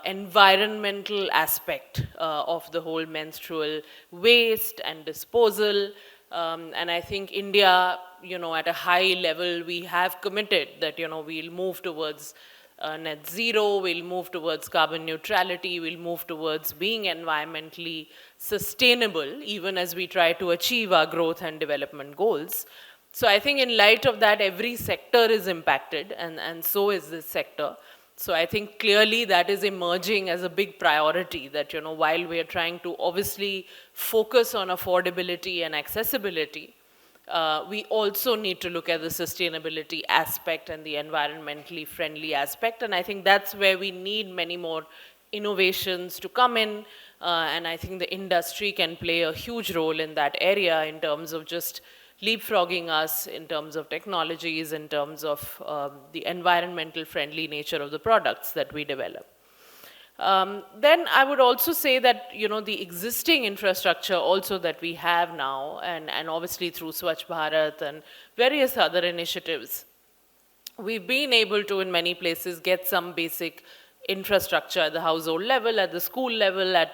environmental aspect of the whole menstrual waste and disposal. And I think India, at a high level, we have committed that, we'll move towards net zero, we'll move towards carbon neutrality, we'll move towards being environmentally sustainable, even as we try to achieve our growth and development goals. So I think in light of that, every sector is impacted, and so is this sector. So I think clearly that is emerging as a big priority, that, while we are trying to obviously focus on affordability and accessibility, we also need to look at the sustainability aspect and the environmentally friendly aspect. And I think that's where we need many more innovations to come in. And I think the industry can play a huge role in that area in terms of just leapfrogging us in terms of technologies, in terms of the environmental friendly nature of the products that we develop. Then I would also say that, the existing infrastructure also that we have now, and obviously through Swachh Bharat and various other initiatives, we've been able to, in many places, get some basic infrastructure at the household level, at the school level, at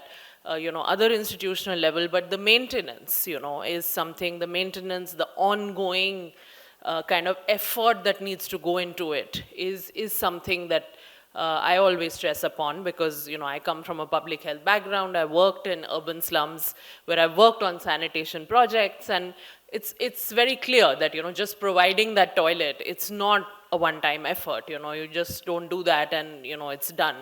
other institutional level, but the maintenance, is something, the maintenance, the ongoing kind of effort that needs to go into it is something that I always stress upon, because, I come from a public health background. I worked in urban slums where I worked on sanitation projects, and it's very clear that, just providing that toilet, it's not a one-time effort, you just don't do that and, it's done.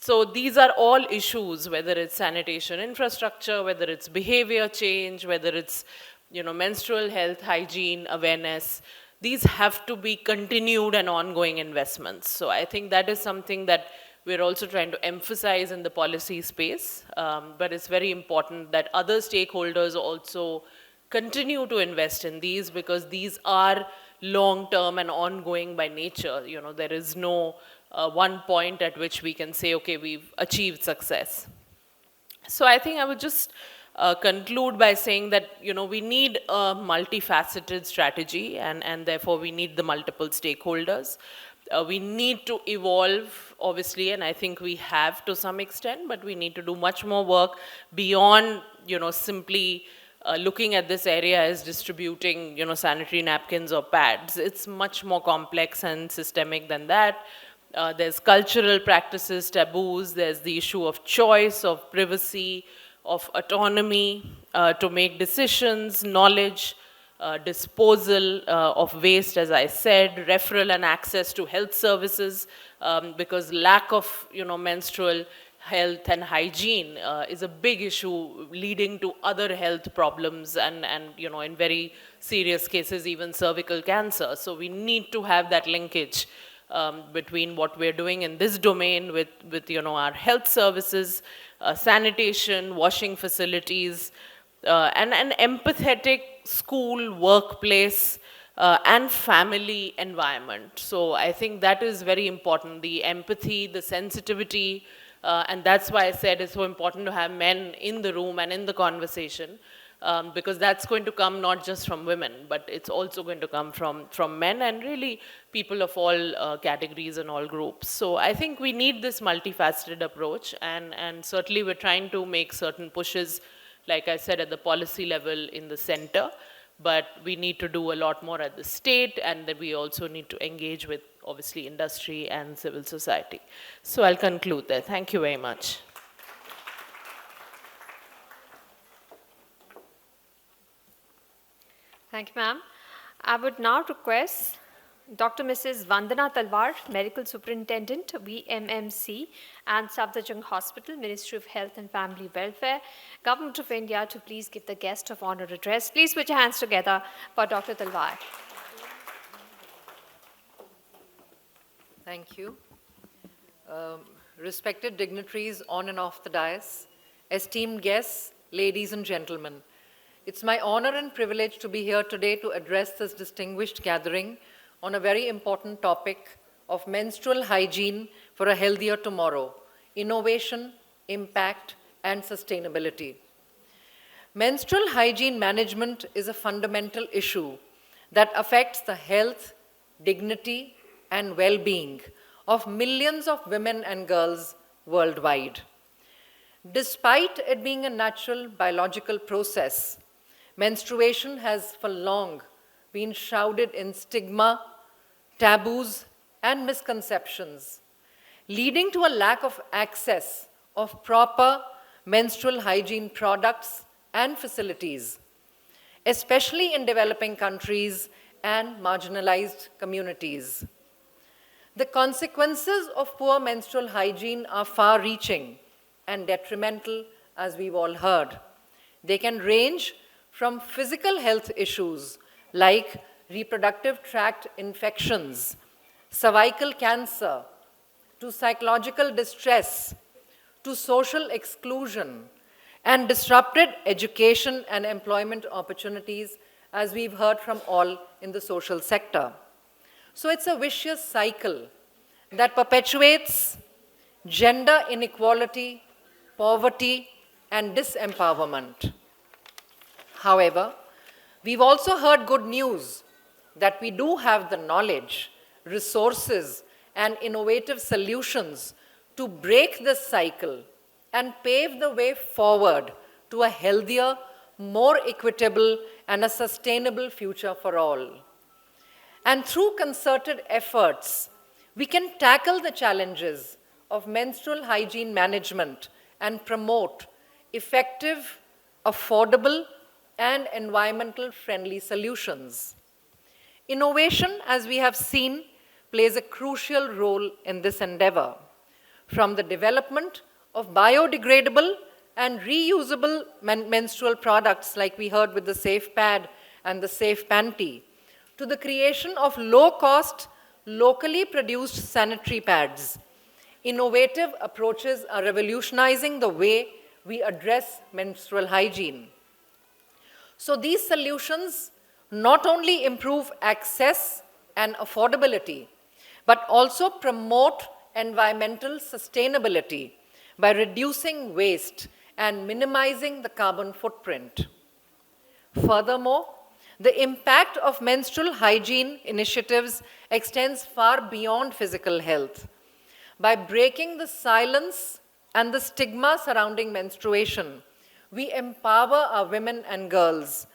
So these are all issues, whether it's sanitation infrastructure, whether it's behavior change, whether it's menstrual health, hygiene, awareness. These have to be continued and ongoing investments. So I think that is something that we're also trying to emphasize in the policy space. But it's very important that other stakeholders also continue to invest in these, because these are long-term and ongoing by nature. There is no one point at which we can say, okay, we've achieved success. So I think I would just conclude by saying that, we need a multifaceted strategy, and therefore we need the multiple stakeholders. We need to evolve, obviously, and I think we have to some extent, but we need to do much more work beyond, simply looking at this area as distributing, sanitary napkins or pads. It's much more complex and systemic than that. There's cultural practices, taboos, there's the issue of choice, of privacy, of autonomy to make decisions, knowledge, disposal of waste, as I said, referral and access to health services, because lack of, menstrual health and hygiene is a big issue, leading to other health problems and in very serious cases, even cervical cancer. So we need to have that linkage between what we're doing in this domain with our health services, sanitation, washing facilities, and an empathetic school, workplace, and family environment. So I think that is very important, the empathy, the sensitivity, and that's why I said it's so important to have men in the room and in the conversation, because that's going to come not just from women, but it's also going to come from men and really people of all categories and all groups. So I think we need this multifaceted approach, and certainly we're trying to make certain pushes, like I said, at the policy level in the center, but we need to do a lot more at the state, and then we also need to engage with, obviously, industry and civil society. So I'll conclude there. Thank you very much.
Thank you, ma'am. I would now request Dr. Mrs. Vandana Talwar, Medical Superintendent, VMMC, and Safdarjung Hospital, Ministry of Health and Family Welfare, Government of India, to please give the guest of honor address. Please put your hands together for Dr. Talwar.
Thank you. Respected dignitaries on and off the dais, esteemed guests, ladies and gentlemen, it's my honor and privilege to be here today to address this distinguished gathering on a very important topic of menstrual hygiene for a healthier tomorrow: innovation, impact, and sustainability. Menstrual hygiene management is a fundamental issue that affects the health, dignity, and well-being of millions of women and girls worldwide. Despite it being a natural biological process, menstruation has for long been shrouded in stigma, taboos, and misconceptions, leading to a lack of access of proper menstrual hygiene products and facilities, especially in developing countries and marginalized communities. The consequences of poor menstrual hygiene are far-reaching and detrimental, as we've all heard. They can range from physical health issues like reproductive tract infections, cervical cancer, to psychological distress, to social exclusion, and disrupted education and employment opportunities, as we've heard from all in the social sector. So it's a vicious cycle that perpetuates gender inequality, poverty, and disempowerment. However, we've also heard good news that we do have the knowledge, resources, and innovative solutions to break this cycle and pave the way forward to a healthier, more equitable, and a sustainable future for all. And through concerted efforts, we can tackle the challenges of menstrual hygiene management and promote effective, affordable, and environmental-friendly solutions. Innovation, as we have seen, plays a crucial role in this endeavor. from the development of biodegradable and reusable menstrual products like we heard with the Safe Pad and the Safe Panty, to the creation of low-cost, locally produced sanitary pads. Innovative approaches are revolutionizing the way we address menstrual hygiene. So these solutions not only improve access and affordability, but also promote environmental sustainability by reducing waste and minimizing the carbon footprint. Furthermore, the impact of menstrual hygiene initiatives extends far beyond physical health. By breaking the silence and the stigma surrounding menstruation, we empower our women and girls,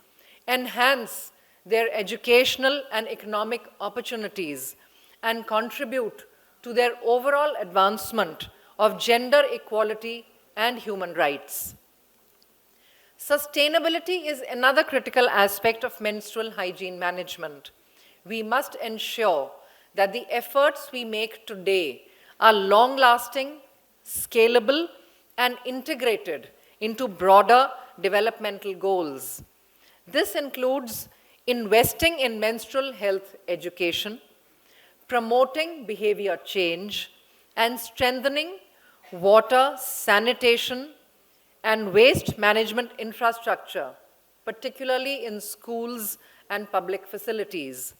enhance their educational and economic opportunities, and contribute to their overall advancement of gender equality and human rights. Sustainability is another critical aspect of menstrual hygiene management. We must ensure that the efforts we make today are long-lasting, scalable, and integrated into broader developmental goals. This includes investing in menstrual health education, promoting behavior change, and strengthening water, sanitation, and waste management infrastructure, particularly in schools and public facilities.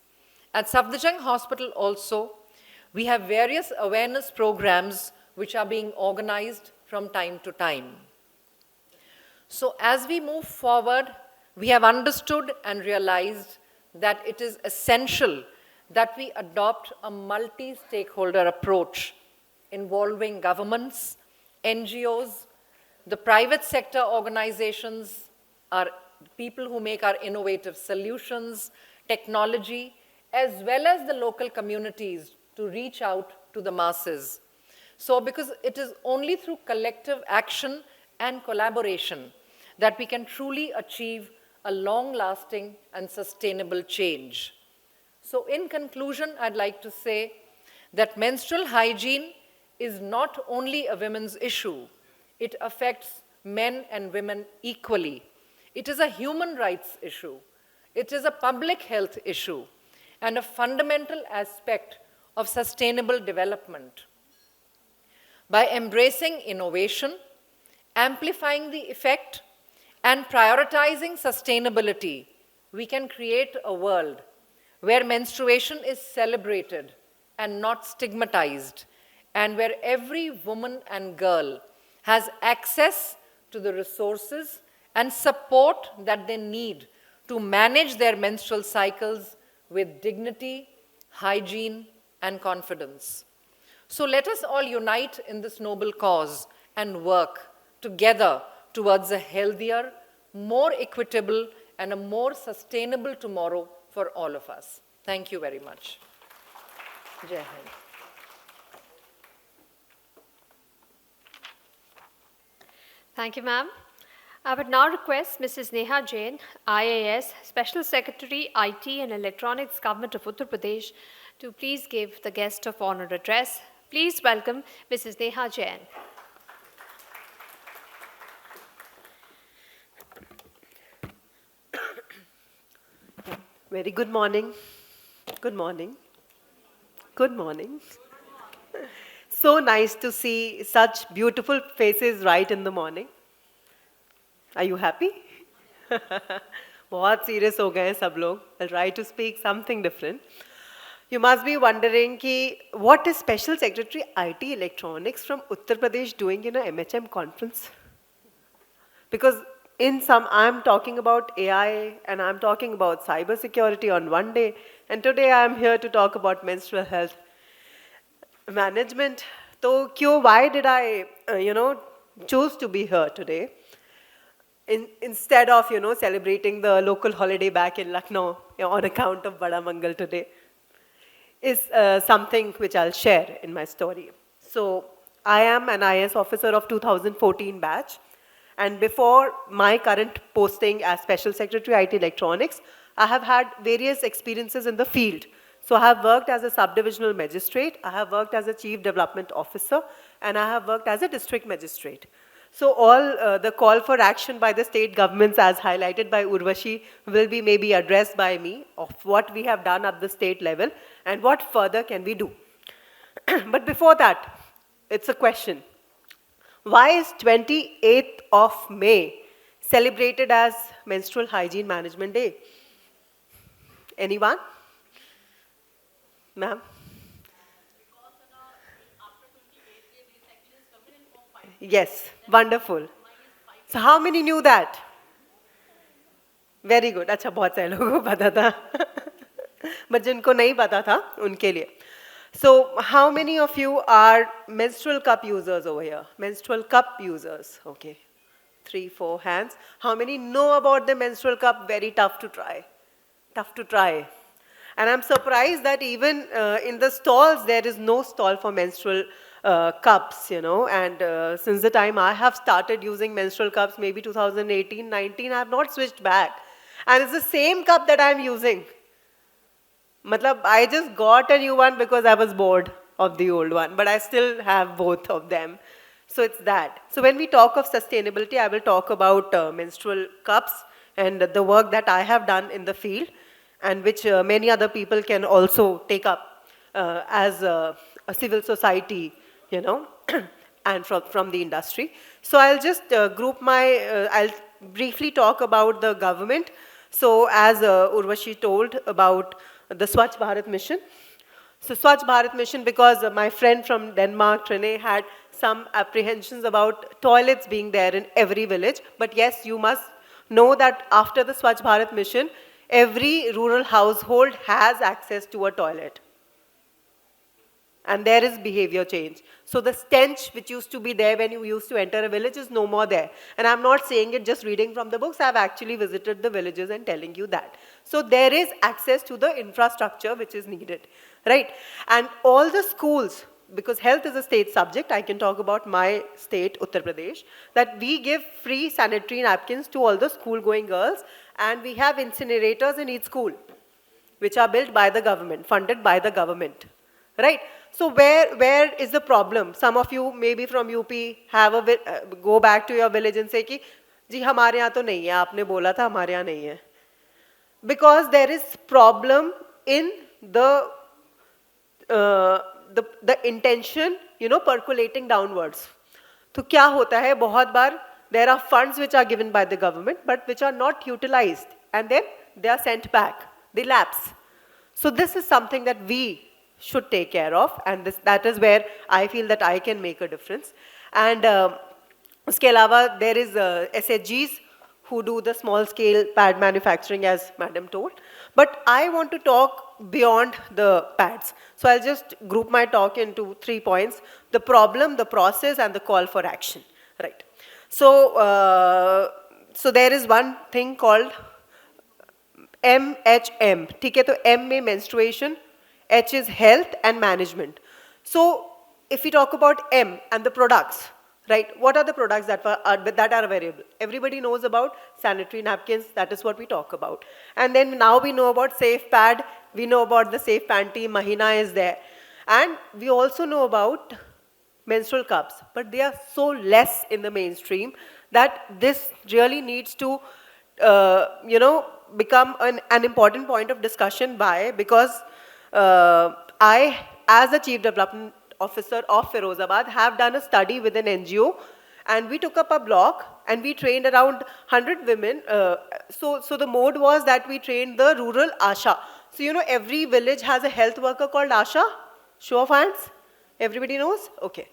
At Safdarjung Hospital also, we have various awareness programs which are being organized from time to time. So as we move forward, we have understood and realized that it is essential that we adopt a multi-stakeholder approach involving governments, NGOs, the private sector organizations, our people who make our innovative solutions, technology, as well as the local communities to reach out to the masses. So because it is only through collective action and collaboration that we can truly achieve a long-lasting and sustainable change. So in conclusion, I'd like to say that menstrual hygiene is not only a women's issue, it affects men and women equally. It is a human rights issue. It is a public health issue and a fundamental aspect of sustainable development. By embracing innovation, amplifying the effect, and prioritizing sustainability, we can create a world where menstruation is celebrated and not stigmatized, and where every woman and girl has access to the resources and support that they need to manage their menstrual cycles with dignity, hygiene, and confidence. So let us all unite in this noble cause and work together towards a healthier, more equitable, and a more sustainable tomorrow for all of us. Thank you very much. Jai Hind.
Thank you, ma'am. I would now request Mrs. Neha Jain, IAS, Special Secretary, IT and Electronics, Government of Uttar Pradesh, to please give the guest of honor address. Please welcome Mrs. Neha Jain.
Very good morning. Good morning. Good morning. So nice to see such beautiful faces right in the morning. Are you happy? बहुत serious हो गए हैं सब लोग. I'll try to speak something different. You must be wondering ki, what is Special Secretary IT Electronics from Uttar Pradesh doing in a MHM conference? Because in some, I'm talking about AI and I'm talking about cyber security on one day, and today I'm here to talk about menstrual health management. So, why did I, choose to be here today? Instead of, celebrating the local holiday back in Lucknow on account of Bada Mangal today, is something which I'll share in my story. So, I am an IAS officer of 2014 batch. And before my current posting as Special Secretary IT Electronics, I have had various experiences in the field. So I have worked as a subdivisional magistrate, I have worked as a chief development officer, and I have worked as a district magistrate. So all the call for action by the state governments as highlighted by Urvashi will be maybe addressed by me of what we have done at the state level and what further can we do. But before that, it's a question. Why is 28th of May celebrated as Menstrual Hygiene Management Day? Anyone? Ma'am? Yes, wonderful. So how many knew that? Very good. अच्छा बहुत सारे लोगों को पता था. But जिनको नहीं पता था उनके लिए. So how many of you are menstrual cup users over here? Menstrual cup users. Okay. 3, 4 hands. How many know about the menstrual cup? Very tough to try. Tough to try. And I'm surprised that even in the stalls, there is no stall for menstrual cups, you know. And since the time I have started using menstrual cups, maybe 2018, 19, I have not switched back. And it's the same cup that I'm using. Matlab, I just got a new one because I was bored of the old one, but I still have both of them. So it's that. So when we talk of sustainability, I will talk about menstrual cups and the work that I have done in the field, and which many other people can also take up as a civil society, you know, and from the industry. So I'll just group my, I'll briefly talk about the government. So as Urvashi told about the Swachh Bharat mission. So Swachh Bharat mission, because my friend from Denmark, Trine, had some apprehensions about toilets being there in every village. But yes, you must know that after the Swachh Bharat mission, every rural household has access to a toilet. And there is behavior change. So the stench which used to be there when you used to enter a village is no more there. And I'm not saying it just reading from the books. I've actually visited the villages and telling you that. So there is access to the infrastructure which is needed, right? And all the schools, because health is a state subject, I can talk about my state, Uttar Pradesh, that we give free sanitary napkins to all the school-going girls, and we have incinerators in each school, which are built by the government, funded by the government, right? So where is the problem? Some of you, maybe from UP, have a go back to your village and say कि जी हमारे यहाँ तो नहीं है, आपने बोला था हमारे यहाँ नहीं है. Because there is problem in the intention, you know, percolating downwards. तो क्या होता है बहुत बार there are funds which are given by the government but which are not utilized, and then they are sent back, they lapse. So this is something that we should take care of, and that is where I feel that I can make a difference. And uske alawa, there is SHGs who do the small scale pad manufacturing, as madam told. But I want to talk beyond the pads. So I'll just group my talk into 3 points: the problem, the process, and the call for action, right? So, so there is one thing called MHM. ठीक है, तो M में menstruation, H is health and management. So if we talk about M and the products, right? What are the products that are available? Everybody knows about sanitary napkins. That is what we talk about. And then now we know about safe pad. We know about the safe panty. Mahina is there. And we also know about menstrual cups. But they are so less in the mainstream that this really needs to, you know, become an important point of discussion because I, as a Chief Development Officer of Firozabad, have done a study with an NGO, and we took up a block and we trained around 100 women. So the mode was that we trained the rural ASHA. So you know every village has a health worker called ASHA. Show of hands? Everybody knows? Okay.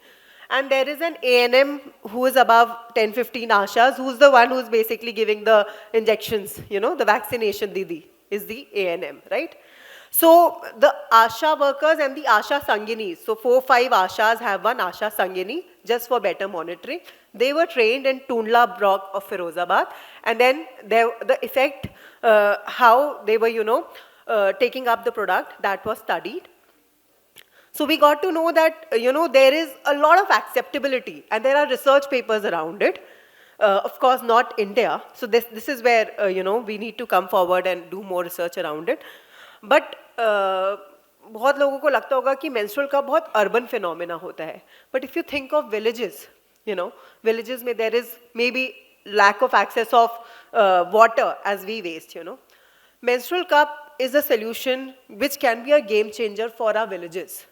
And there is an ANM who is above 10-15 ASHAs, who's the one who's basically giving the injections, you know, the vaccination Didi is the ANM, right? So the ASHA workers and the ASHA Sanginis, so 4-5 ASHAs have one ASHA Sangini just for better monitoring. They were trained in Tundla block of Firozabad, and then the effect, how they were, you know, taking up the product, that was studied. So we got to know that, you know, there is a lot of acceptability, and there are research papers around it. Of course, not India. So this is where, you know, we need to come forward and do more research around it. But बहुत लोगों को लगता होगा कि menstrual cup बहुत urban phenomena होता है. But if you think of villages, villages में there is maybe lack of access of water as we waste, Menstrual cup is a solution which can be a game changer for our villages.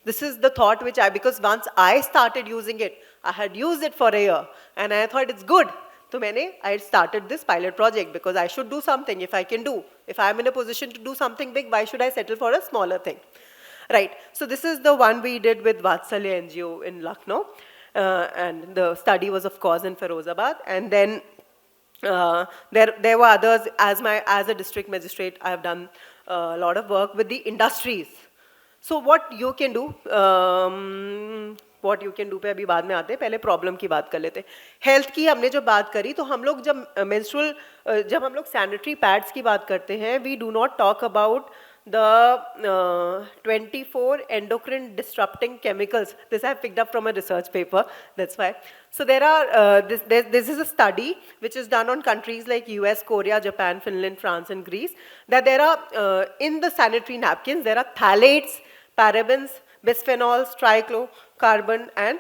This is the thought which because once I started using it, I had used it for a year, and I thought it's good. So I started this pilot project because I should do something if I can do. If I'm in a position to do something big, why should I settle for a smaller thing? Right, so this is the one we did with Vatsalya NGO in Lucknow. And the study was, of course, in Firozabad. And then there were others. As a district magistrate, I have done a lot of work with the industries. So what you can do पे अभी बाद में आते हैं, पहले problem की बात कर लेते हैं. हेल्थ की हमने जो बात करी, तो हम लोग जब जब हम लोग सैनिटरी पैड्स की बात करते हैं, we do not talk about the 24 endocrine disrupting chemicals. This I picked up from a research paper, that's why. So there are, this is a study which is done on countries like US, Korea, Japan, Finland, France and Greece, that there are, in the sanitary napkins, there are phthalates, parabens, bisphenols, trichlocarbon, and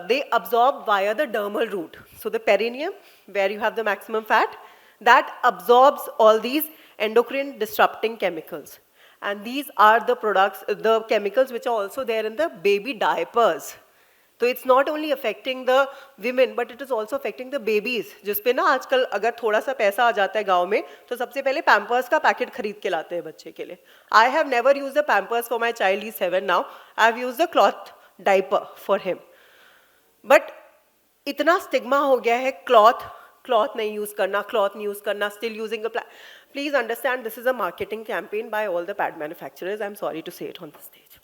they absorb via the dermal route. So the perineum, where you have the maximum fat, that absorbs all these endocrine disrupting chemicals. And these are the products, the chemicals which are also there in the baby diapers. So it's not only affecting the women, but it is also affecting the babies. जिस पे ना आजकल अगर थोड़ा सा पैसा आ जाता है गांव में, तो सबसे पहले पैम्पर्स का पैकेट खरीद के लाते हैं बच्चे के लिए. I have never used the pampers for my child. He's 7 now. I have used the cloth diaper for him. But इतना स्टिग्मा हो गया है cloth नहीं use करना, still using a please understand, this is a marketing campaign by all the pad manufacturers. I'm sorry to say it on the stage.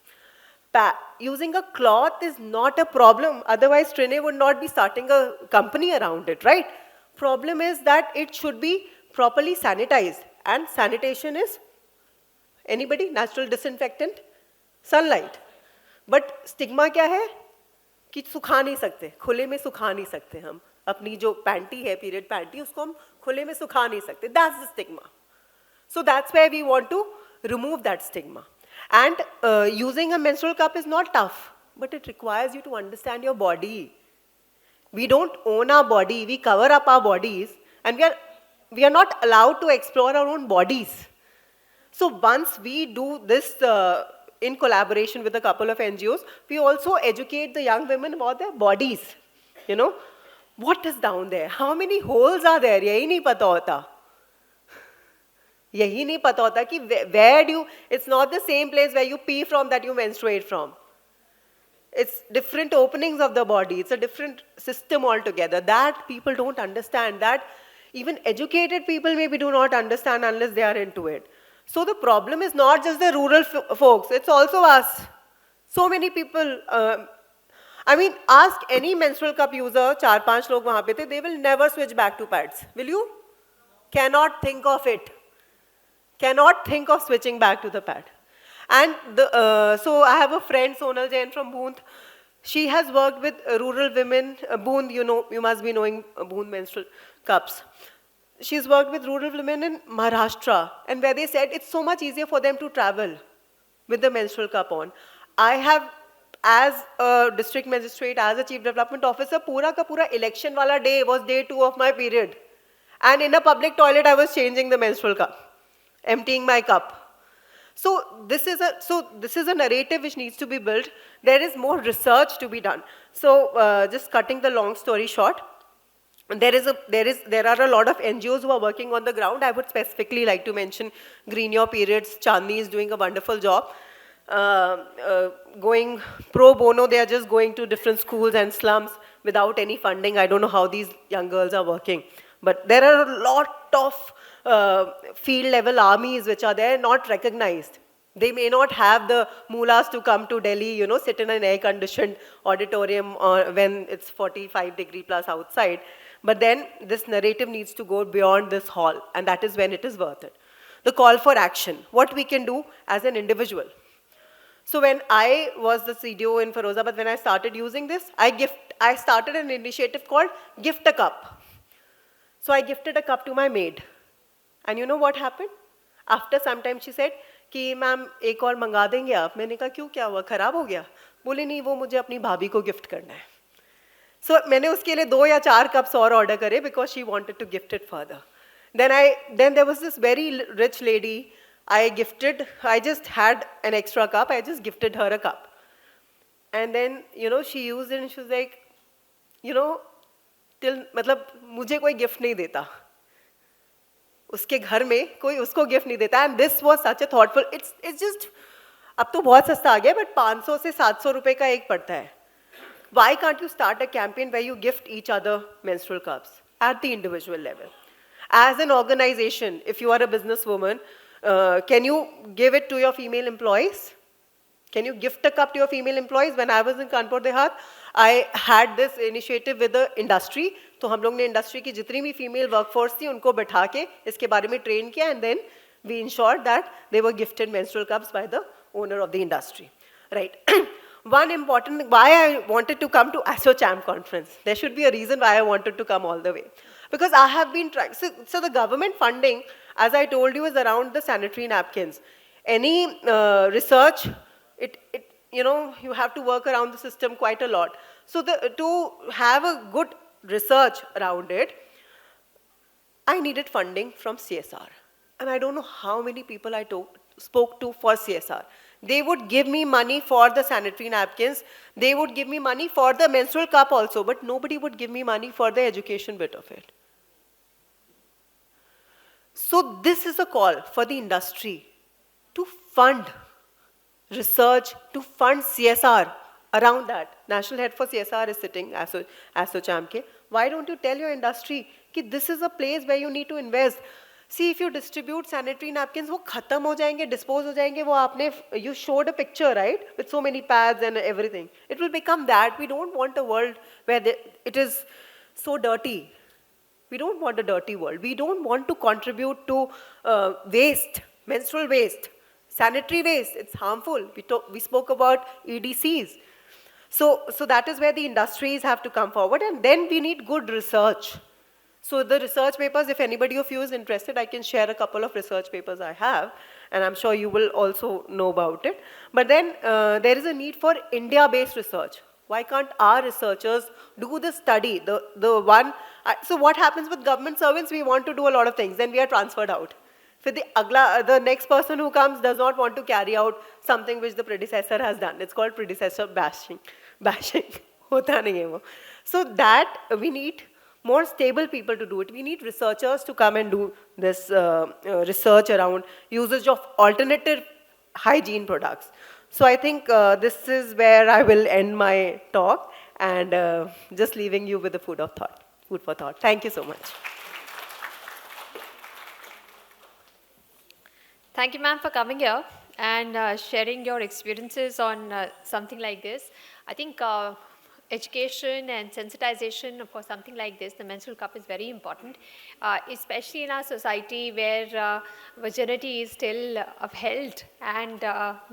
Using a cloth is not a problem. Otherwise, Trine would not be starting a company around it, right? Problem is that it should be properly sanitized. And sanitation is, anybody? Natural disinfectant? Sunlight. But stigma क्या है? कि सुखा नहीं सकते, खुले में सुखा नहीं सकते हम. अपनी जो पैंटी है, पीरियड पैंटी, उसको हम खुले में सुखा नहीं सकते. That's the stigma. So that's where we want to remove that stigma. And using a menstrual cup is not tough, but it requires you to understand your body. We don't own our body, we cover up our bodies, and we are not allowed to explore our own bodies. So once we do this in collaboration with a couple of NGOs, we also educate the young women about their bodies. What is down there? How many holes are there? यही नहीं पता होता. यही नहीं पता होता कि where do you, it's not the same place where you pee from that you menstruate from. It's different openings of the body. It's a different system altogether. That people don't understand. That even educated people maybe do not understand unless they are into it. So the problem is not just the rural folks. It's also us. So many people, I mean, ask any menstrual cup user, 4-5 log wahan pe the, they will never switch back to pads. Will you? Cannot think of it. Cannot think of switching back to the pad. And so I have a friend, Sonal Jain from Bhoond. She has worked with rural women. Bhoond, you must be knowing Bhoond menstrual cups. She's worked with rural women in Maharashtra, and where they said it's so much easier for them to travel with the menstrual cup on. I have, as a district magistrate, as a chief development officer, pura ka pura election wala day was day 2 of my period. And in a public toilet, I was changing the menstrual cup, emptying my cup. So this is a narrative which needs to be built. There is more research to be done. So just cutting the long story short, there are a lot of NGOs who are working on the ground. I would specifically like to mention Green Your Periods. Chandni is doing a wonderful job. Going pro bono, they are just going to different schools and slums without any funding. I don't know how these young girls are working. But there are a lot of field level armies which are there, not recognized. They may not have the mullahs to come to Delhi, sit in an air-conditioned auditorium when it's 45 degree plus outside. But then this narrative needs to go beyond this hall, and that is when it is worth it. The call for action, what we can do as an individual. So when I was the CDO in Firozabad, when I started using this, I started an initiative called Gift a Cup. So I gifted a cup to my maid. And you know what happened? After some time she said, कि ma'am एक और मंगा देंगे आप? मैंने कहा क्यों, क्या हुआ, ख़राब हो गया? बोले नहीं, वो मुझे अपनी भाभी को गिफ्ट करना है. So मैंने उसके लिए 2 या 4 कप्स और ऑर्डर करे because she wanted to gift it further. Then there was this very rich lady. I just had an extra cup. I just gifted her a cup. And then, she used it and she was like, मतलब मुझे कोई gift नहीं देता. उसके घर में कोई उसको गिफ्ट नहीं देता. And this was such a thoughtful. It's just, अब तो बहुत सस्ता आ गया, but 500 से 700 रुपए का एक पड़ता है. Why can't you start a campaign where you gift each other menstrual cups at the individual level? As an organization, if you are a businesswoman, can you give it to your female employees? Can you gift a cup to your female employees? When I was in Kanpur Dehat, I had this initiative with the industry. तो हम लोग ने industry की जितनी भी female workforce थी उनको बैठा के इसके बारे में train किया, and then we ensured that they were gifted menstrual cups by the owner of the industry. Right. One important, why I wanted to come to ASSOCHAM conference. There should be a reason why I wanted to come all the way. Because I have been trying, so the government funding, as I told you, is around the sanitary napkins. Any research, you have to work around the system quite a lot. So to have a good research around it, I needed funding from CSR. And I don't know how many people I spoke to for CSR. They would give me money for the sanitary napkins. They would give me money for the menstrual cup also, but nobody would give me money for the education bit of it. So this is a call for the industry to fund research, to fund CSR around that. National head for CSR is sitting ASSOCHAM ke. Why don't you tell your industry that this is a place where you need to invest? See, if you distribute sanitary napkins, वो खत्म हो जाएंगे, dispose हो जाएंगे, वो आपने, you showed a picture, right? With so many pads and everything. It will become that. We don't want a world where it is so dirty. We don't want a dirty world. We don't want to contribute to waste, menstrual waste, sanitary waste. It's harmful. We spoke about EDCs. So that is where the industries have to come forward, and then we need good research. So the research papers, if anybody of you is interested, I can share a couple of research papers I have, and I'm sure you will also know about it. But then there is a need for India-based research. Why can't our researchers do the study? So what happens with government servants? We want to do a lot of things, then we are transferred out. So the next person who comes does not want to carry out something which the predecessor has done. It's called predecessor bashing. Hota nahi hai wo. So that we need more stable people to do it. We need researchers to come and do this research around usage of alternative hygiene products. So I think this is where I will end my talk, and just leaving you with the food for thought. Thank you so much.
Thank you, ma'am, for coming here and sharing your experiences on something like this. I think education and sensitization for something like this, the menstrual cup, is very important, especially in our society where virginity is still upheld and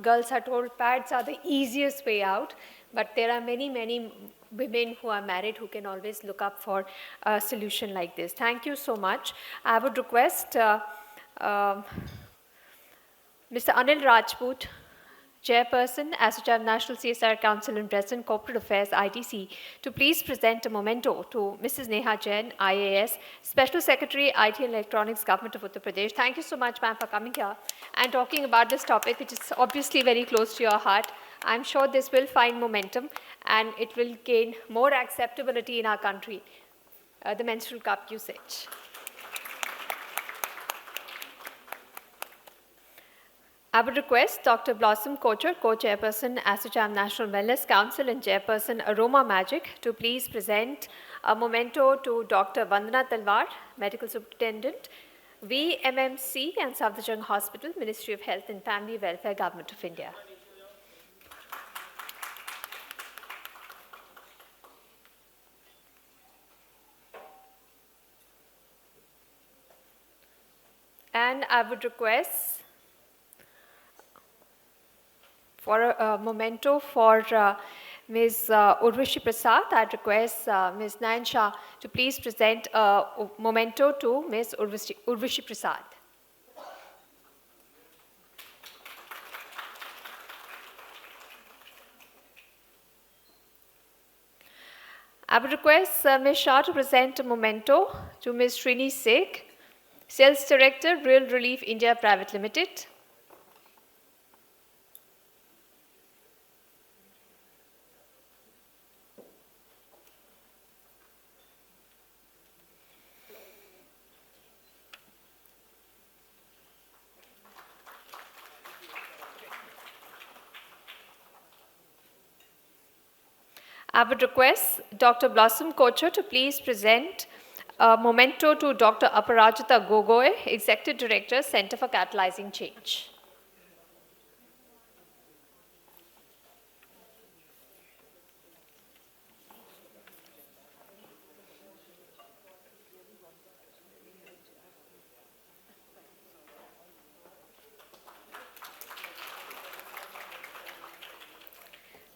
girls are told pads are the easiest way out. But there are many, many women who are married who can always look up for a solution like this. Thank you so much. I would request Mr. Anil Rajput, Chairperson, ASSOCHAM National CSR Council and President, Corporate Affairs, ITC, to please present a memento to Mrs. Neha Jain, IAS, Special Secretary, IT and Electronics, Government of Uttar Pradesh. Thank you so much, ma'am, for coming here and talking about this topic, which is obviously very close to your heart. I'm sure this will find momentum and it will gain more acceptability in our country, the menstrual cup usage. I would request Dr. Blossom Kocher, Co-Chairperson, ASSOCHAM National Wellness Council and Chairperson, Aroma Magic, to please present a memento to Dr. Vandana Talwar, Medical Superintendent, VMMC and Safdarjung Hospital, Ministry of Health and Family Welfare, Government of India. And I would request for a memento for Ms. Urvashi Prasad, I'd request Ms. Nayan Shah to please present a memento to Ms. Urvashi Prasad. I would request Ms. Shah to present a memento to Ms. Srini Singh, Sales Director, Real Relief India Private Limited. I would request Dr. Blossom Kocher to please present a memento to Dr. Aparajita Gogoi, Executive Director, Center for Catalyzing Change.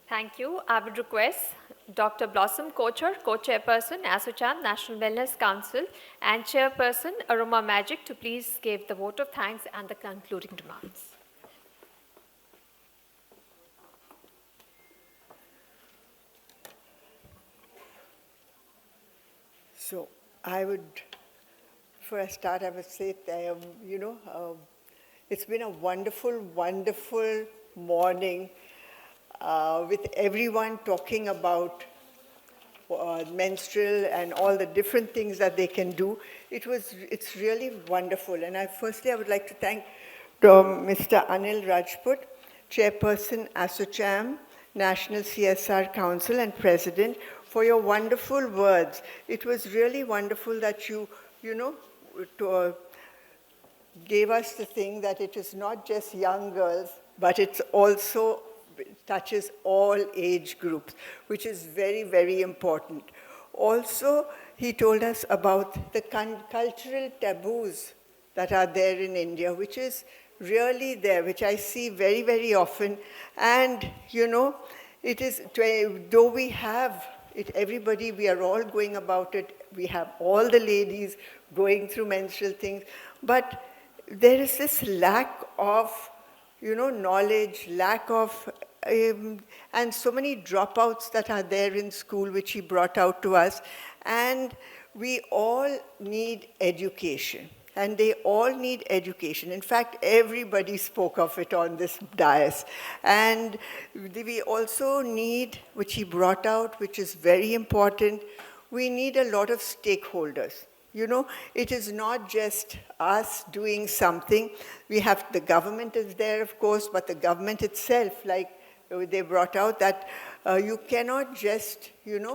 Thank you. I would request Dr. Blossom Kocher, Co-Chairperson, ASSOCHAM, National Wellness Council, and Chairperson, Aroma Magic, to please give the vote of thanks and the concluding remarks.
So I would, before I start, I would say, it's been a wonderful, wonderful morning with everyone talking about menstrual and all the different things that they can do. It's really wonderful. And firstly, I would like to thank Mr. Anil Rajput, Chairperson, ASSOCHAM, National CSR Council, and President, for your wonderful words. It was really wonderful that you gave us the thing that it is not just young girls, but it also touches all age groups, which is very, very important. Also, he told us about the cultural taboos that are there in India, which is really there, which I see very, very often. And, it is, though we have it, everybody, we are all going about it. We have all the ladies going through menstrual things. But there is this lack of, knowledge, lack of, and so many dropouts that are there in school, which he brought out to us. And we all need education. And they all need education. In fact, everybody spoke of it on this dais. And we also need, which he brought out, which is very important, we need a lot of stakeholders. It is not just us doing something. We have, the government is there, of course, but the government itself, like they brought out, that you cannot just, depend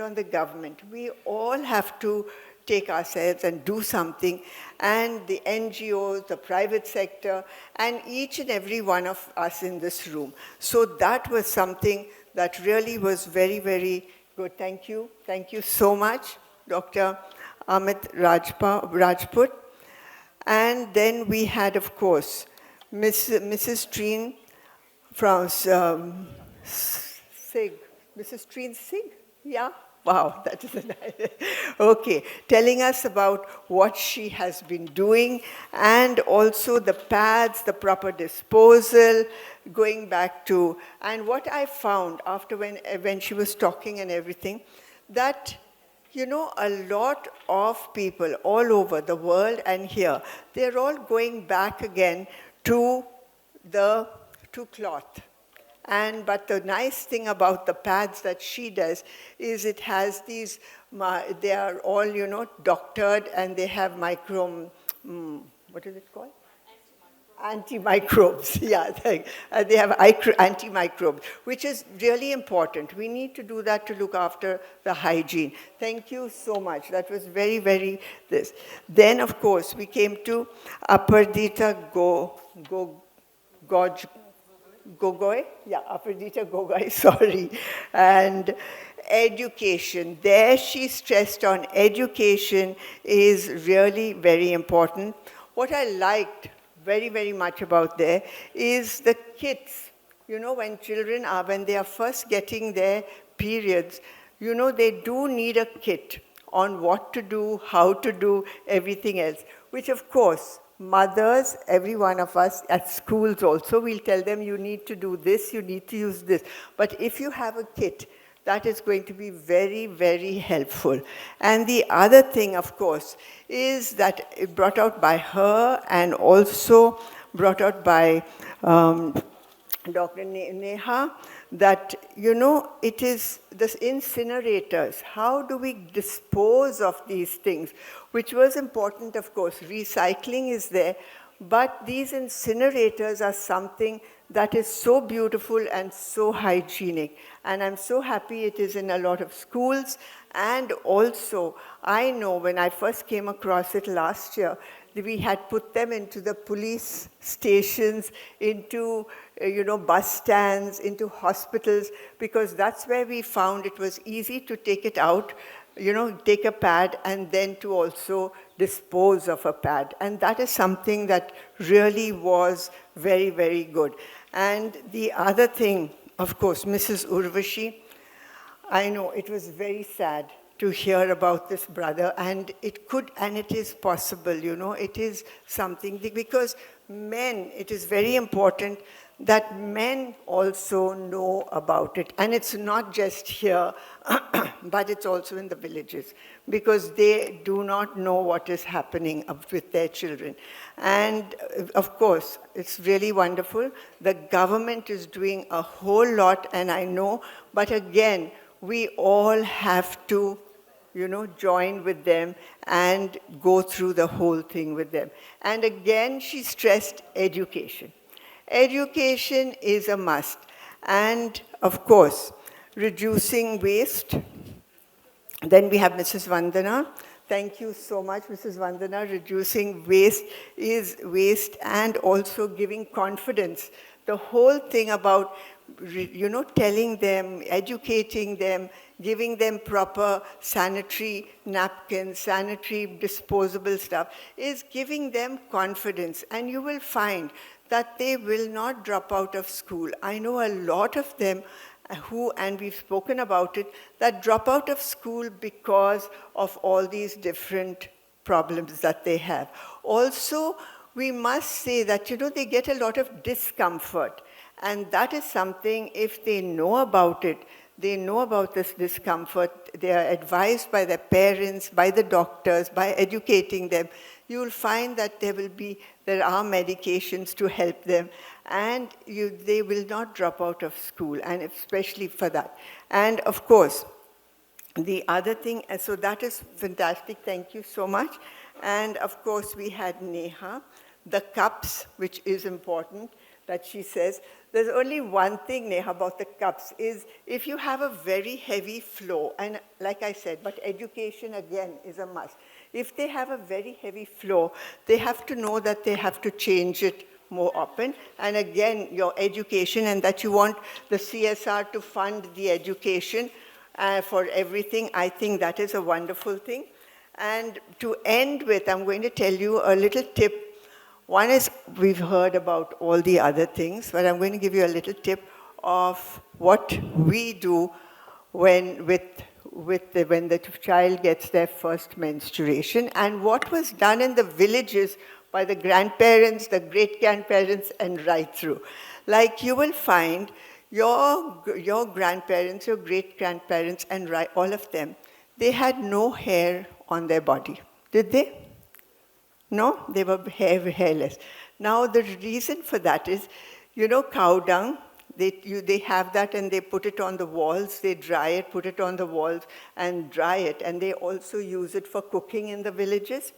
on the government. We all have to take ourselves and do something, and the NGOs, the private sector, and each and every one of us in this room. So that was something that really was very, very good. Thank you. Thank you so much, Dr. Amit Rajput. And then we had, of course, Mrs. Treen from SIG. Mrs. Treen SIG? Yeah? Wow, that is a nice. Okay, telling us about what she has been doing, and also the pads, the proper disposal, going back to, and what I found after when she was talking and everything, that, a lot of people all over the world and here, they're all going back again to cloth. But the nice thing about the pads that she does is it has these, they are all, doctored, and they have what is it called? Antimicrobes. Yeah, they have antimicrobes, which is really important. We need to do that to look after the hygiene. Thank you so much. That was very, very this. Then, of course, we came to Apardita Gogoi, yeah, Apardita Gogoi, sorry, and education. There she stressed on education is really very important. What I liked very, very much about there is the kits. When children are, when they are first getting their periods, they do need a kit on what to do, how to do, everything else, which of course, mothers, every one of us at schools also, we'll tell them you need to do this, you need to use this. But if you have a kit that is going to be very, very helpful. And the other thing, of course, is that it brought out by her and also brought out by Dr. Neha, that, you know, it is the incinerators. How do we dispose of these things? Which was important, of course. Recycling is there, but these incinerators are something that is so beautiful and so hygienic. And I'm so happy it is in a lot of schools. And also, I know when I first came across it last year, we had put them into the police stations, into bus stands, into hospitals, because that's where we found it was easy to take it out, take a pad and then to also dispose of a pad. And that is something that really was very, very good. And the other thing, of course, Mrs. Urvashi, I know it was very sad to hear about this brother, and it is possible, it is something, because men, it is very important that men also know about it. And it's not just here, but it's also in the villages, because they do not know what is happening with their children. And of course, it's really wonderful. The government is doing a whole lot, and I know, but again, we all have to join with them and go through the whole thing with them. And again, she stressed education. Education is a must. And of course, reducing waste. Then we have Mrs. Vandana. Thank you so much, Mrs. Vandana. Reducing waste is waste, and also giving confidence. The whole thing about telling them, educating them, giving them proper sanitary napkins, sanitary disposable stuff, is giving them confidence. And you will find that they will not drop out of school. I know a lot of them and we've spoken about it, that drop out of school because of all these different problems that they have. Also, we must say that, they get a lot of discomfort. And that is something, if they know about it, they know about this discomfort, they are advised by their parents, by the doctors, by educating them, you will find that there are medications to help them, and they will not drop out of school, and especially for that. And of course, the other thing, so that is fantastic, thank you so much. And of course, we had Neha, the cups, which is important, that she says. There's only one thing, Neha, about the cups, is if you have a very heavy flow, and like I said, but education, again, is a must. If they have a very heavy flow, they have to know that they have to change it more often. And again, your education, and that you want the CSR to fund the education for everything, I think that is a wonderful thing. And to end with, I'm going to tell you a little tip. One is, we've heard about all the other things, but I'm going to give you a little tip of what we do when the child gets their first menstruation, and what was done in the villages by the grandparents, the great-grandparents, and right through. Like, you will find your grandparents, your great-grandparents, and all of them, they had no hair on their body. Did they? No, they were hairless. Now, the reason for that is, cow dung, they have that and they put it on the walls, they dry it, put it on the walls and dry it. And they also use it for cooking in the villages.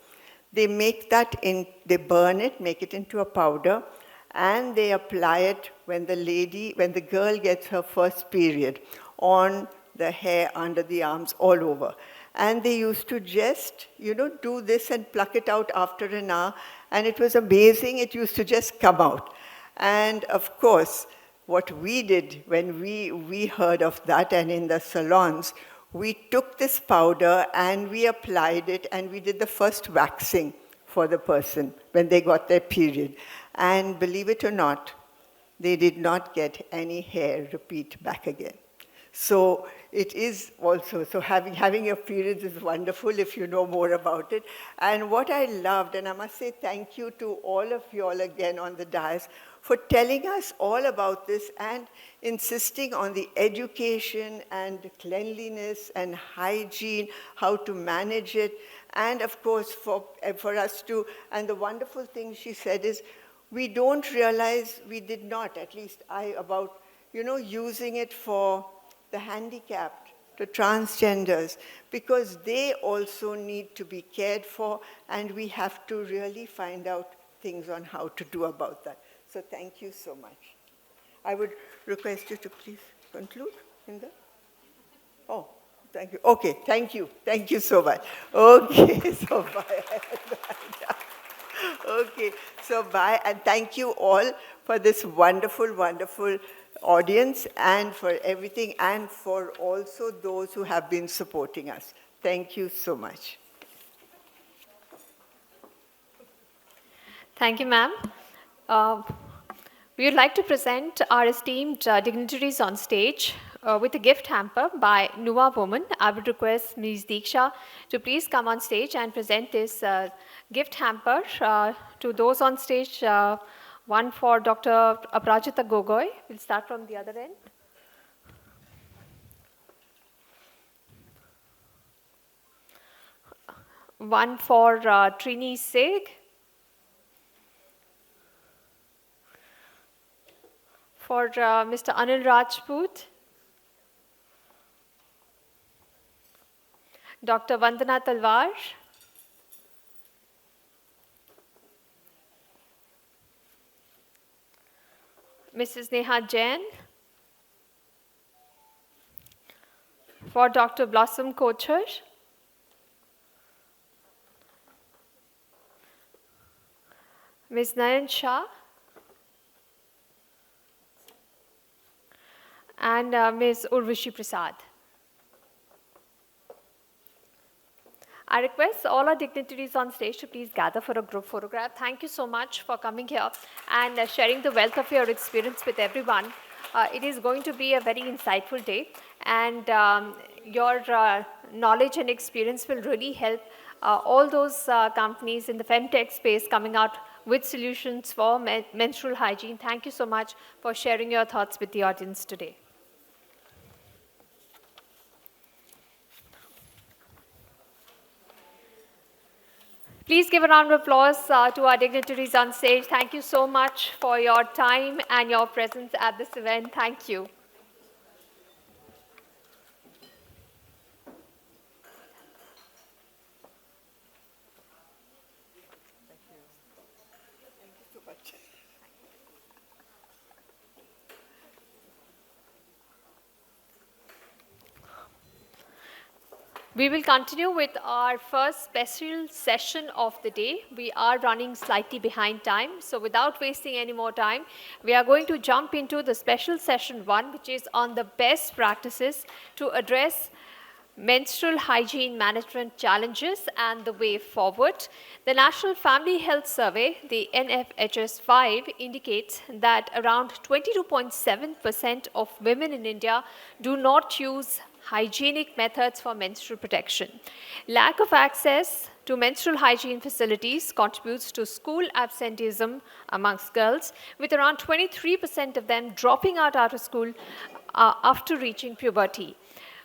They make that they burn it, make it into a powder, and they apply it when the girl gets her first period, on the hair, under the arms, all over. And they used to just, do this and pluck it out after an hour. And it was amazing. It used to just come out. And of course, what we did when we heard of that, and in the salons, we took this powder and we applied it, and we did the first waxing for the person when they got their period. And believe it or not, they did not get any hair repeat back again. So it is also, so having your periods is wonderful if you know more about it. And what I loved, and I must say thank you to all of you all again on the dais for for telling us all about this and insisting on the education and cleanliness and hygiene, how to manage it, and of course for us to, and the wonderful thing she said is, we don't realize, we did not, at least I, about, using it for the handicapped, the transgenders, because they also need to be cared for, and we have to really find out things on how to do about that. So thank you so much. I would request you to please conclude in that. Oh, thank you. Okay, thank you. Thank you so much. Okay, so bye. Okay, so bye, and thank you all for this wonderful, wonderful audience and for everything, and for also those who have been supporting us. Thank you so much.
Thank you, ma'am. We would like to present our esteemed dignitaries on stage with a gift hamper by Nuwa Woman. I would request Ms. Diksha to please come on stage and present this gift hamper to those on stage. One for Dr. Aprajita Gogoi. We'll start from the other end. One for Trini Singh. For Mr. Anil Rajput. Dr. Vandana Talwar. Mrs. Neha Jain. For Dr. Blossom Kochar. Ms. Nayan Shah. And Ms. Urvashi Prasad. I request all our dignitaries on stage to please gather for a group photograph. Thank you so much for coming here and sharing the wealth of your experience with everyone. It is going to be a very insightful day, and your knowledge and experience will really help all those companies in the femtech space coming out with solutions for menstrual hygiene. Thank you so much for sharing your thoughts with the audience today. Please give a round of applause to our dignitaries on stage. Thank you so much for your time and your presence at this event. Thank you. We will continue with our first special session of the day. We are running slightly behind time, so without wasting any more time, we are going to jump into the special session 1, which is on the best practices to address menstrual hygiene management challenges and the way forward. The National Family Health Survey, the NFHS-5, indicates that around 22.7% of women in India do not use hygienic methods for menstrual protection. Lack of access to menstrual hygiene facilities contributes to school absenteeism amongst girls, with around 23% of them dropping out of school after reaching puberty.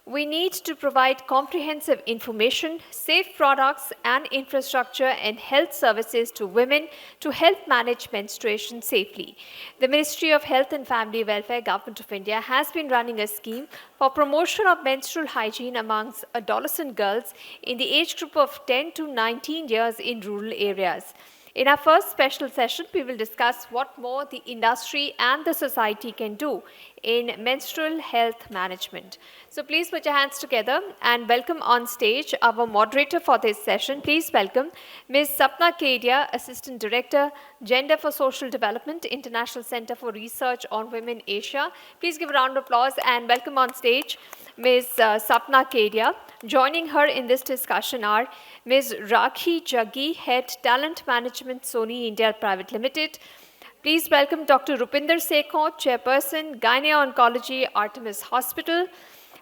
We need to provide comprehensive information, safe products and infrastructure and health services to women to help manage menstruation safely. The Ministry of Health and Family Welfare, Government of India, has been running a scheme for promotion of menstrual hygiene amongst adolescent girls in the age group of 10 to 19 years in rural areas. In our first special session, we will discuss what more the industry and the society can do in menstrual health management. So please put your hands together and welcome on stage our moderator for this session. Please welcome Ms. Sapna Kedia, Assistant Director, Gender for Social Development, International Center for Research on Women, Asia. Please give a round of applause and welcome on stage Ms. Sapna Kedia. Joining her in this discussion are Ms. Rakhi Jaggi, Head Talent Management, Sony India Private Limited. Please welcome Dr. Rupinder Sekho, Chairperson, Gynae-Oncology, Artemis Hospital.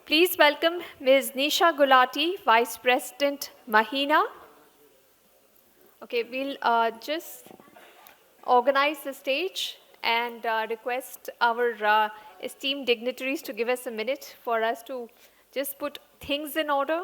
Please welcome Ms. Nisha Gulati, Vice President, Mahina. Okay, we'll just organize the stage and request our esteemed dignitaries to give us a minute for us to just put things in order.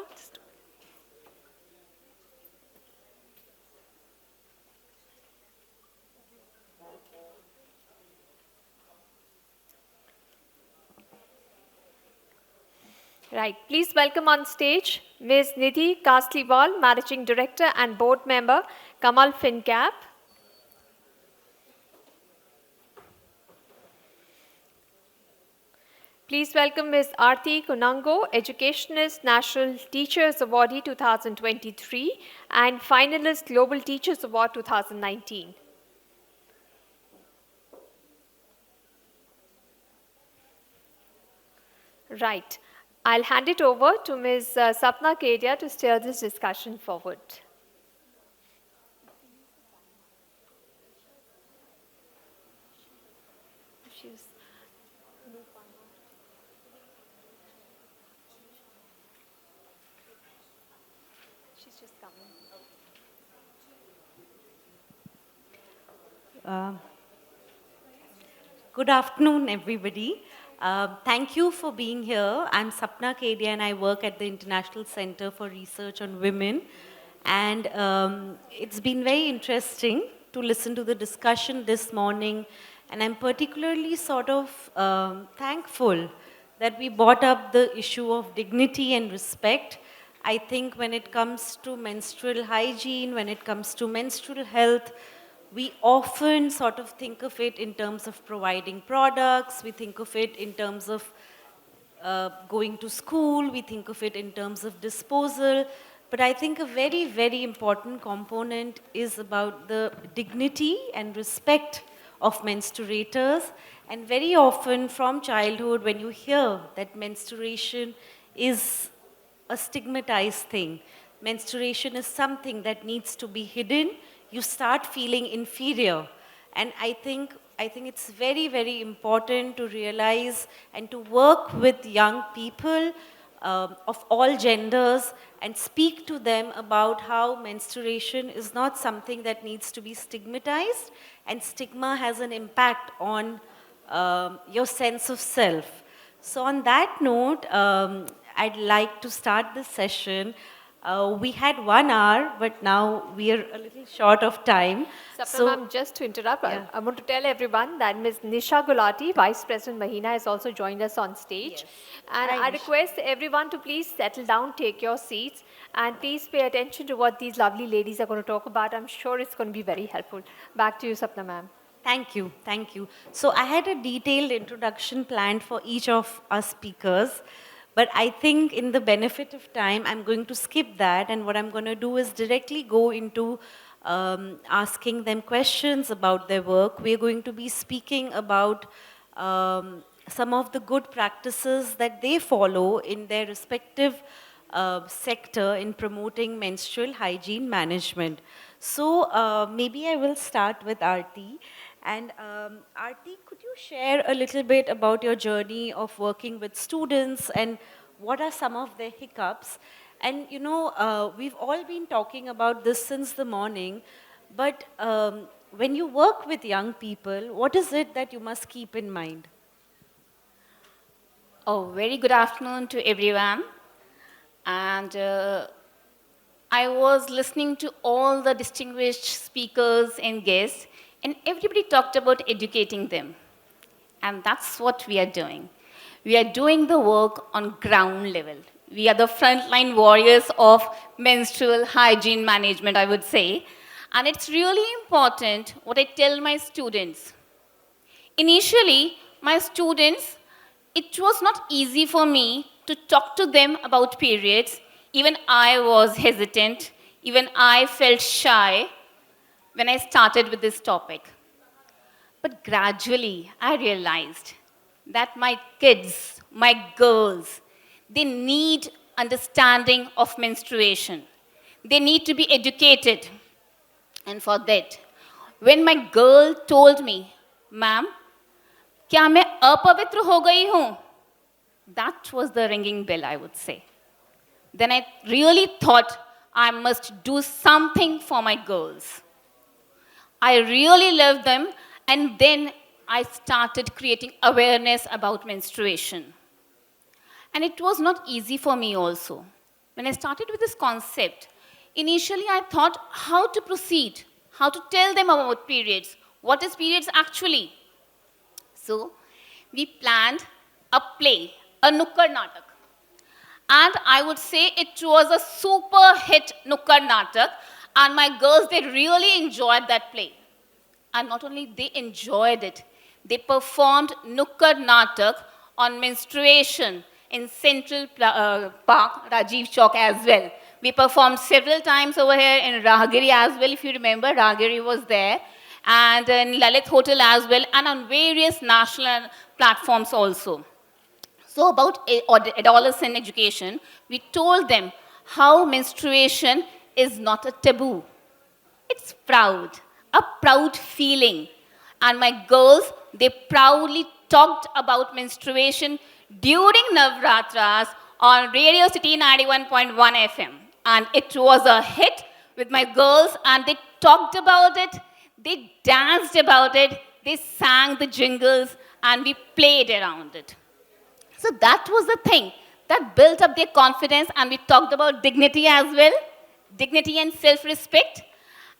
Right. Please welcome on stage Ms. Nidhi Kasliwal, Managing Director and Board Member, Kamal FinCap. Please welcome Ms. Aarti Kunango, Educationist National Teachers Awardee 2023 and Finalist Global Teachers Award 2019. Right. I'll hand it over to Ms. Sapna Kedia to steer this discussion forward. She's just coming.
Good afternoon, everybody. Thank you for being here. I'm Sapna Kedia and I work at the International Center for Research on Women. And it's been very interesting to listen to the discussion this morning. And I'm particularly sort of thankful that we brought up the issue of dignity and respect. I think when it comes to menstrual hygiene, when it comes to menstrual health, we often sort of think of it in terms of providing products, we think of it in terms of going to school, we think of it in terms of disposal, but I think a very, very important component is about the dignity and respect of menstruators. And very often from childhood, when you hear that menstruation is a stigmatized thing, menstruation is something that needs to be hidden, you start feeling inferior. And I think it's very, very important to realize and to work with young people of all genders and speak to them about how menstruation is not something that needs to be stigmatized, and stigma has an impact on your sense of self. So on that note, I'd like to start this session. We had 1 hour, but now we are a little short of time.
Sapna ma'am, just to interrupt,
Yeah.
I want to tell everyone that Ms. Nisha Gulati, Vice President Mahina, has also joined us on stage.
Yes.
And
Hi,
I
Nisha.
request everyone to please settle down, take your seats, and please pay attention to what these lovely ladies are going to talk about. I'm sure it's going to be very helpful. Back to you, Sapna ma'am.
Thank you, thank you. So I had a detailed introduction planned for each of us speakers, but I think in the benefit of time, I'm going to skip that, and what I'm going to do is directly go into asking them questions about their work. We're going to be speaking about some of the good practices that they follow in their respective sector in promoting menstrual hygiene management. So maybe I will start with Aarti. And Aarti, could you share a little bit about your journey of working with students and what are some of their hiccups? And you know, we've all been talking about this since the morning, but when you work with young people, what is it that you must keep in mind?
Oh, very good afternoon to everyone. And I was listening to all the distinguished speakers and guests, and everybody talked about educating them. And that's what we are doing. We are doing the work on ground level. We are the frontline warriors of menstrual hygiene management, I would say. And it's really important what I tell my students. Initially, my students, it was not easy for me to talk to them about periods. Even I was hesitant. Even I felt shy when I started with this topic. But gradually, I realized that my kids, my girls, they need understanding of menstruation. They need to be educated. And for that, when my girl told me, "Ma'am, क्या मैं अपवित्र हो गई हूँ?" That was the ringing bell, I would say. Then I really thought I must do something for my girls. I really love them, and then I started creating awareness about menstruation. And it was not easy for me also. When I started with this concept, initially I thought how to proceed, how to tell them about periods, what is periods actually. So we planned a play, a Nukkad Natak. And I would say it was a super hit Nukkad Natak, and my girls, they really enjoyed that play. And not only they enjoyed it, they performed Nukkad Natak on menstruation in Central Park, Rajiv Chowk as well. We performed several times over here in Rahagiri as well, if you remember, Rahagiri was there, and in Lalit Hotel as well, and on various national platforms also. So about adolescent education, we told them how menstruation is not a taboo. It's proud, a proud feeling. And my girls, they proudly talked about menstruation during Navratras on Radio City 91.1 FM. And it was a hit with my girls, and they talked about it, they danced about it, they sang the jingles, and we played around it. So that was the thing that built up their confidence, and we talked about dignity as well, dignity and self-respect.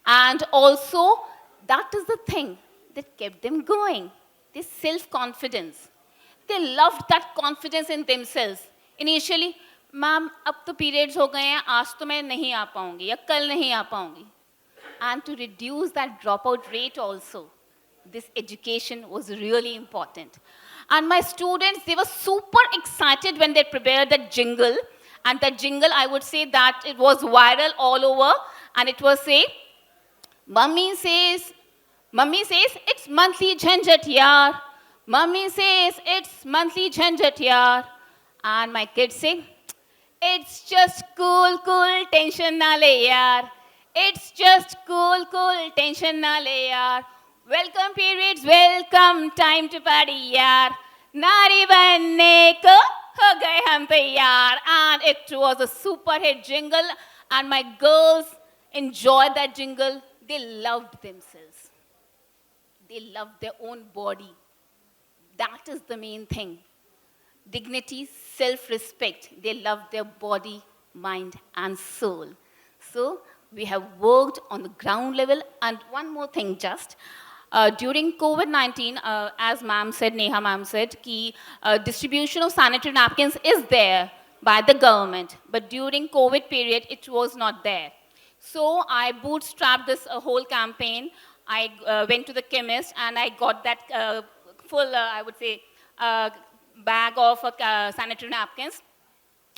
And also, that is the thing that kept them going, this self-confidence. They loved that confidence in themselves. Initially, ma'am, अब तो periods हो गए हैं, आज तो मैं नहीं आ पाऊंगी या कल नहीं आ पाऊंगी. And to reduce that dropout rate also, this education was really important. And my students, they were super excited when they prepared that jingle. And that jingle, I would say that it was viral all over. And it was say, Mummy says, it's monthly jhanjat yaar. Mummy says, it's monthly jhanjat yaar. And my kids say, it's just cool, tension na le yaar. It's just cool, tension na le yaar. Welcome periods, welcome, time to party yaar. Nari banne ko ho gaye hum taiyar. And it was a super hit jingle, and my girls enjoyed that jingle. They loved themselves. They loved their own body. That is the main thing. Dignity, self-respect. They loved their body, mind, and soul. So we have worked on the ground level. And one more thing just. During COVID-19, as ma'am said, Neha ma'am said, ki, distribution of sanitary napkins is there by the government. But during COVID period, it was not there. So I bootstrapped this whole campaign. I went to the chemist and I got that full, I would say, bag of sanitary napkins.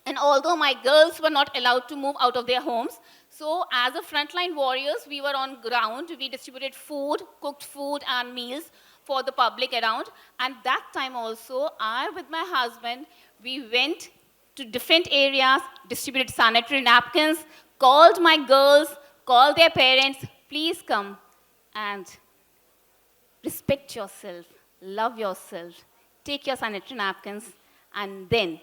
And although my girls were not allowed to move out of their homes, so as a frontline warriors, we were on ground. We distributed food, cooked food and meals for the public around. And that time also, I with my husband, we went to different areas, distributed sanitary napkins, called my girls, called their parents, please come and respect yourself, love yourself, take your sanitary napkins, and then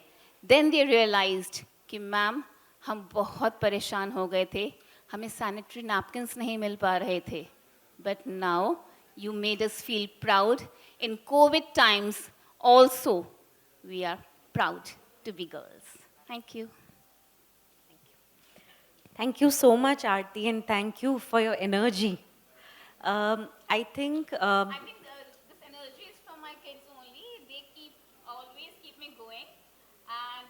they realized कि ma'am हम बहुत परेशान हो गए थे, हमें sanitary napkins नहीं मिल पा रहे थे. But now you made us feel proud. In COVID times also, we are proud to be girls. Thank you.
Thank you so much, Aarti, and thank you for your energy. I think...
I think this energy is from my kids only. They always keep me going. And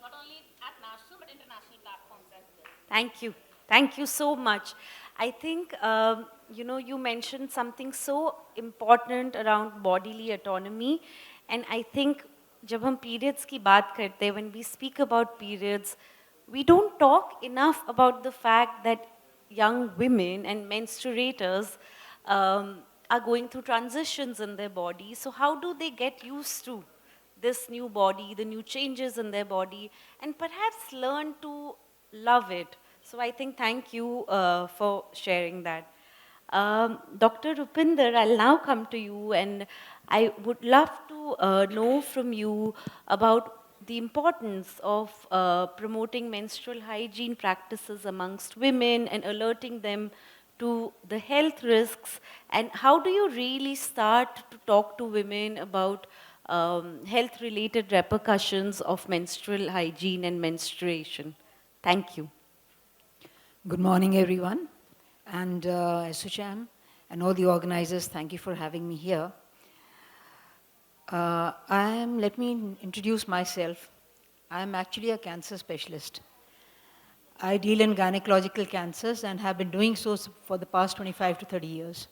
not only at national, but international platforms as well.
Thank you. Thank you so much. I think, you mentioned something so important around bodily autonomy. And I think, जब हम periods की बात करते हैं, when we speak about periods, we don't talk enough about the fact that young women and menstruators are going through transitions in their body. So how do they get used to this new body, the new changes in their body, and perhaps learn to love it? So I think thank you for sharing that. Dr. Rupinder, I'll now come to you, and I would love to know from you about the importance of promoting menstrual hygiene practices amongst women and alerting them to the health risks, and how do you really start to talk to women about health-related repercussions of menstrual hygiene and menstruation? Thank you.
Good morning, everyone. And Sucham and all the organizers, thank you for having me here. Let me introduce myself. I'm actually a cancer specialist. I deal in gynecological cancers and have been doing so for the past 25 to 30 years.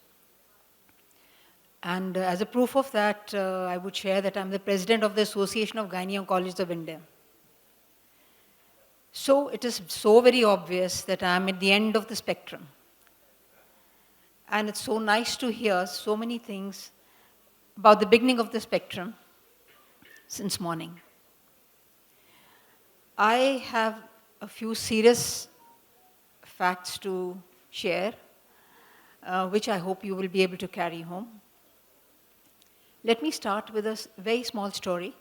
And as a proof of that, I would share that I'm the president of the Association of Gynae-Oncologists of India. So it is so very obvious that I'm at the end of the spectrum. And it's so nice to hear so many things about the beginning of the spectrum since morning. I have a few serious facts to share, which I hope you will be able to carry home. Let me start with a very small story.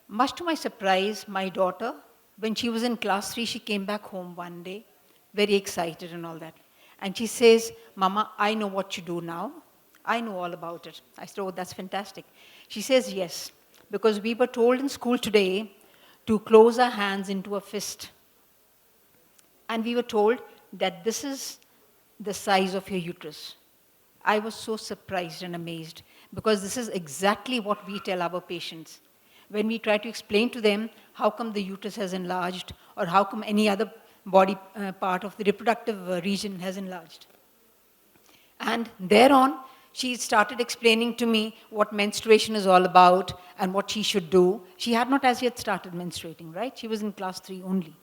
Much to my surprise, my daughter, when she was in class 3, she came back home one day, very excited and all that. And she says, "Mama, I know what you do now. I know all about it." I said, "Oh, that's fantastic." She says, "Yes, because we were told in school today to close our hands into a fist. And we were told that this is the size of your uterus." I was so surprised and amazed, because this is exactly what we tell our patients. When we try to explain to them how come the uterus has enlarged, or how come any other body part of the reproductive region has enlarged. And thereon, she started explaining to me what menstruation is all about and what she should do. She had not as yet started menstruating, right? She was in class 3 only.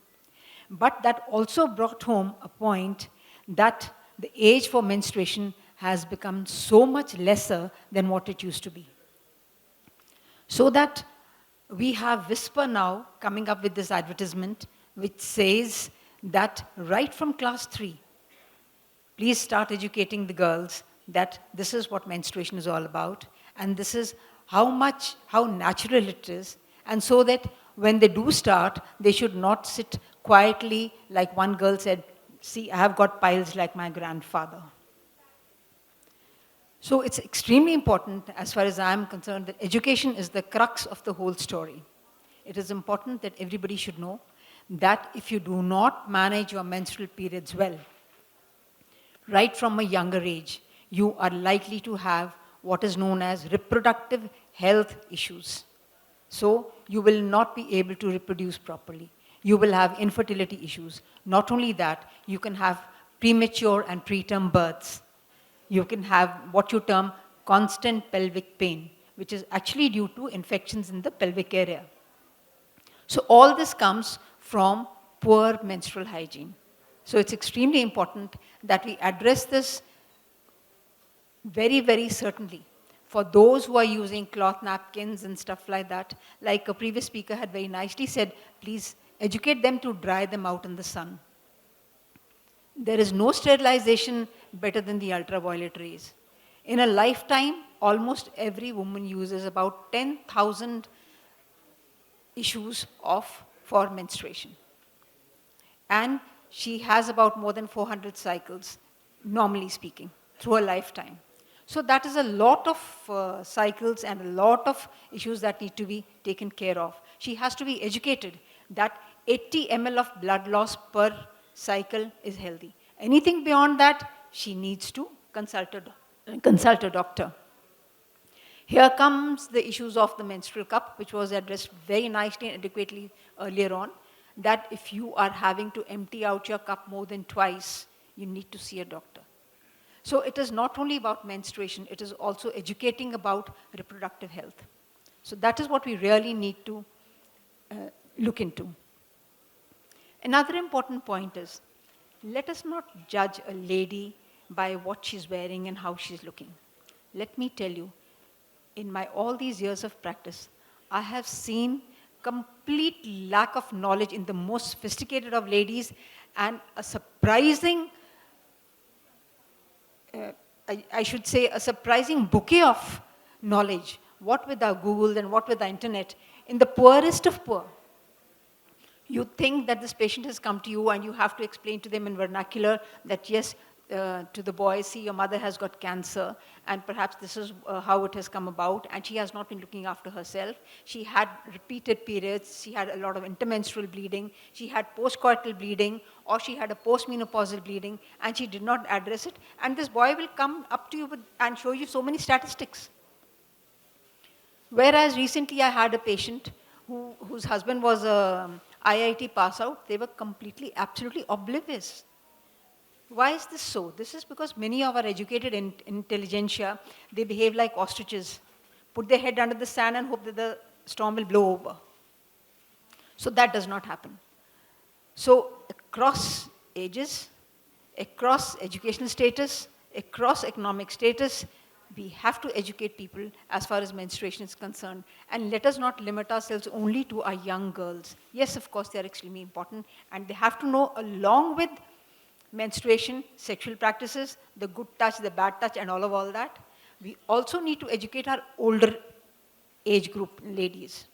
But that also brought home a point that the age for menstruation has become so much lesser than what it used to be. So that we have Whisper now coming up with this advertisement which says that right from class 3, please start educating the girls that this is what menstruation is all about, and this is how natural it is, and so that when they do start, they should not sit quietly like one girl said, "See, I have got piles like my grandfather." So it's extremely important, as far as I'm concerned, that education is the crux of the whole story. It is important that everybody should know that if you do not manage your menstrual periods well, right from a younger age, you are likely to have what is known as reproductive health issues. So you will not be able to reproduce properly. You will have infertility issues. Not only that, you can have premature and preterm births. You can have what you term constant pelvic pain, which is actually due to infections in the pelvic area. So all this comes from poor menstrual hygiene. So it's extremely important that we address this very, very certainly. For those who are using cloth napkins and stuff like that, like a previous speaker had very nicely said, please educate them to dry them out in the sun. There is no sterilization better than the ultraviolet rays. In a lifetime, almost every woman uses about 10,000 issues for menstruation. And she has about more than 400 cycles, normally speaking, through a lifetime. So that is a lot of cycles and a lot of issues that need to be taken care of. She has to be educated that 80 ml of blood loss per cycle is healthy. Anything beyond that, she needs to consult a doctor. Here comes the issues of the menstrual cup, which was addressed very nicely and adequately earlier on, that if you are having to empty out your cup more than twice, you need to see a doctor. So it is not only about menstruation, it is also educating about reproductive health. So that is what we really need to look into. Another important point is, let us not judge a lady by what she's wearing and how she's looking. Let me tell you, in all these years of practice, I have seen complete lack of knowledge in the most sophisticated of ladies, and a surprising, I should say, a surprising bouquet of knowledge, what with our Google and what with the internet, in the poorest of poor. You think that this patient has come to you and you have to explain to them in vernacular that yes, to the boy, see, your mother has got cancer, and perhaps this is how it has come about, and she has not been looking after herself. She had repeated periods, she had a lot of intermenstrual bleeding, she had postcoital bleeding, or she had a postmenopausal bleeding, and she did not address it, and this boy will come up to you and show you so many statistics. Whereas recently I had a patient whose husband was a IIT pass out, they were completely, absolutely oblivious. Why is this so? This is because many of our educated intelligentsia, they behave like ostriches, put their head under the sand and hope that the storm will blow over. So that does not happen. So across ages, across educational status, across economic status, we have to educate people as far as menstruation is concerned. And let us not limit ourselves only to our young girls. Yes, of course, they are extremely important, and they have to know, along with menstruation, sexual practices, the good touch, the bad touch, and all that. We also need to educate our older age group ladies.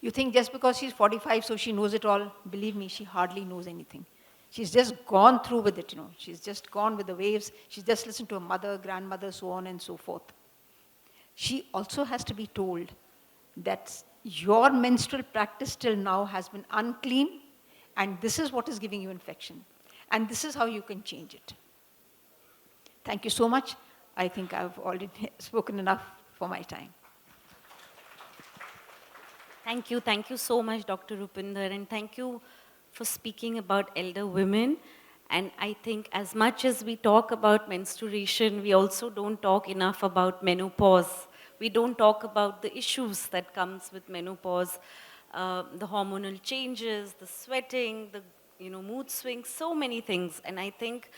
You think just because she's 45, so she knows it all. Believe me, she hardly knows anything. She's just gone through with it, She's just gone with the waves. She's just listened to her mother, grandmother, so on and so forth. She also has to be told that your menstrual practice till now has been unclean, and this is what is giving you infection. And this is how you can change it. Thank you so much. I think I've already spoken enough for my time.
Thank you so much, Dr. Rupinder, and thank you for speaking about elder women. And I think as much as we talk about menstruation, we also don't talk enough about menopause. We don't talk about the issues that comes with menopause, the hormonal changes, the sweating, the mood swings, so many things. And I think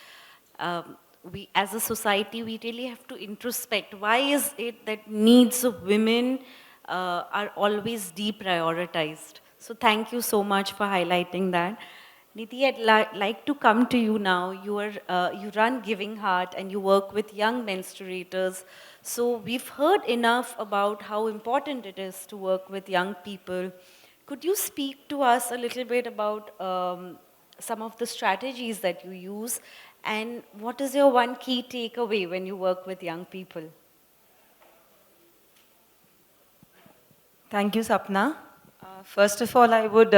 we, as a society, we really have to introspect. Why is it that needs of women are always deprioritized? So thank you so much for highlighting that. Nidhi, I'd like to come to you now. You run Giving Heart and you work with young menstruators. So we've heard enough about how important it is to work with young people. Could you speak to us a little bit about some of the strategies that you use, and what is your one key takeaway when you work with young people?
Thank you, Sapna. First of all, I would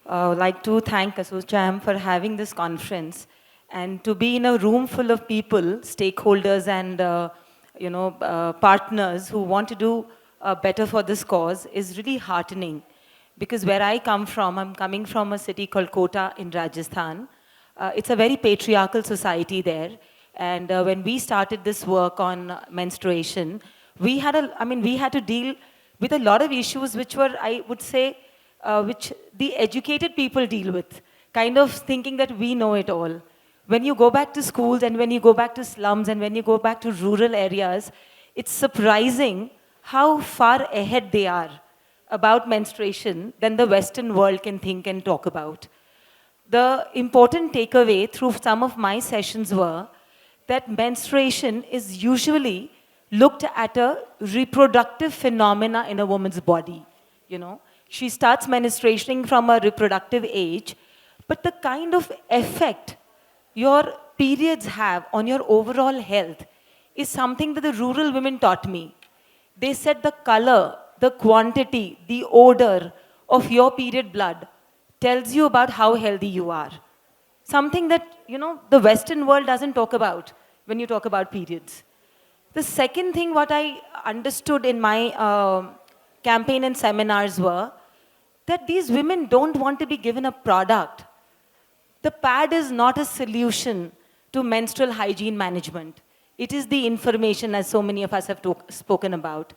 like to thank ASSOCHAM for having this conference, and to be in a room full of people, stakeholders and partners who want to do better for this cause is really heartening. Because where I come from, I'm coming from a city called Kota in Rajasthan. It's a very patriarchal society there. And when we started this work on menstruation, we had to deal with a lot of issues which were, I would say, which the educated people deal with, kind of thinking that we know it all. When you go back to schools and when you go back to slums and when you go back to rural areas, it's surprising how far ahead they are about menstruation than the Western world can think and talk about. The important takeaway through some of my sessions were that menstruation is usually looked at a reproductive phenomena in a woman's body. She starts menstruating from a reproductive age, but the kind of effect your periods have on your overall health is something that the rural women taught me. They said the color, the quantity, the odor of your period blood tells you about how healthy you are. Something that, the Western world doesn't talk about when you talk about periods. The second thing what I understood in my campaign and seminars were that these women don't want to be given a product. The pad is not a solution to menstrual hygiene management. It is the information, as so many of us have spoken about.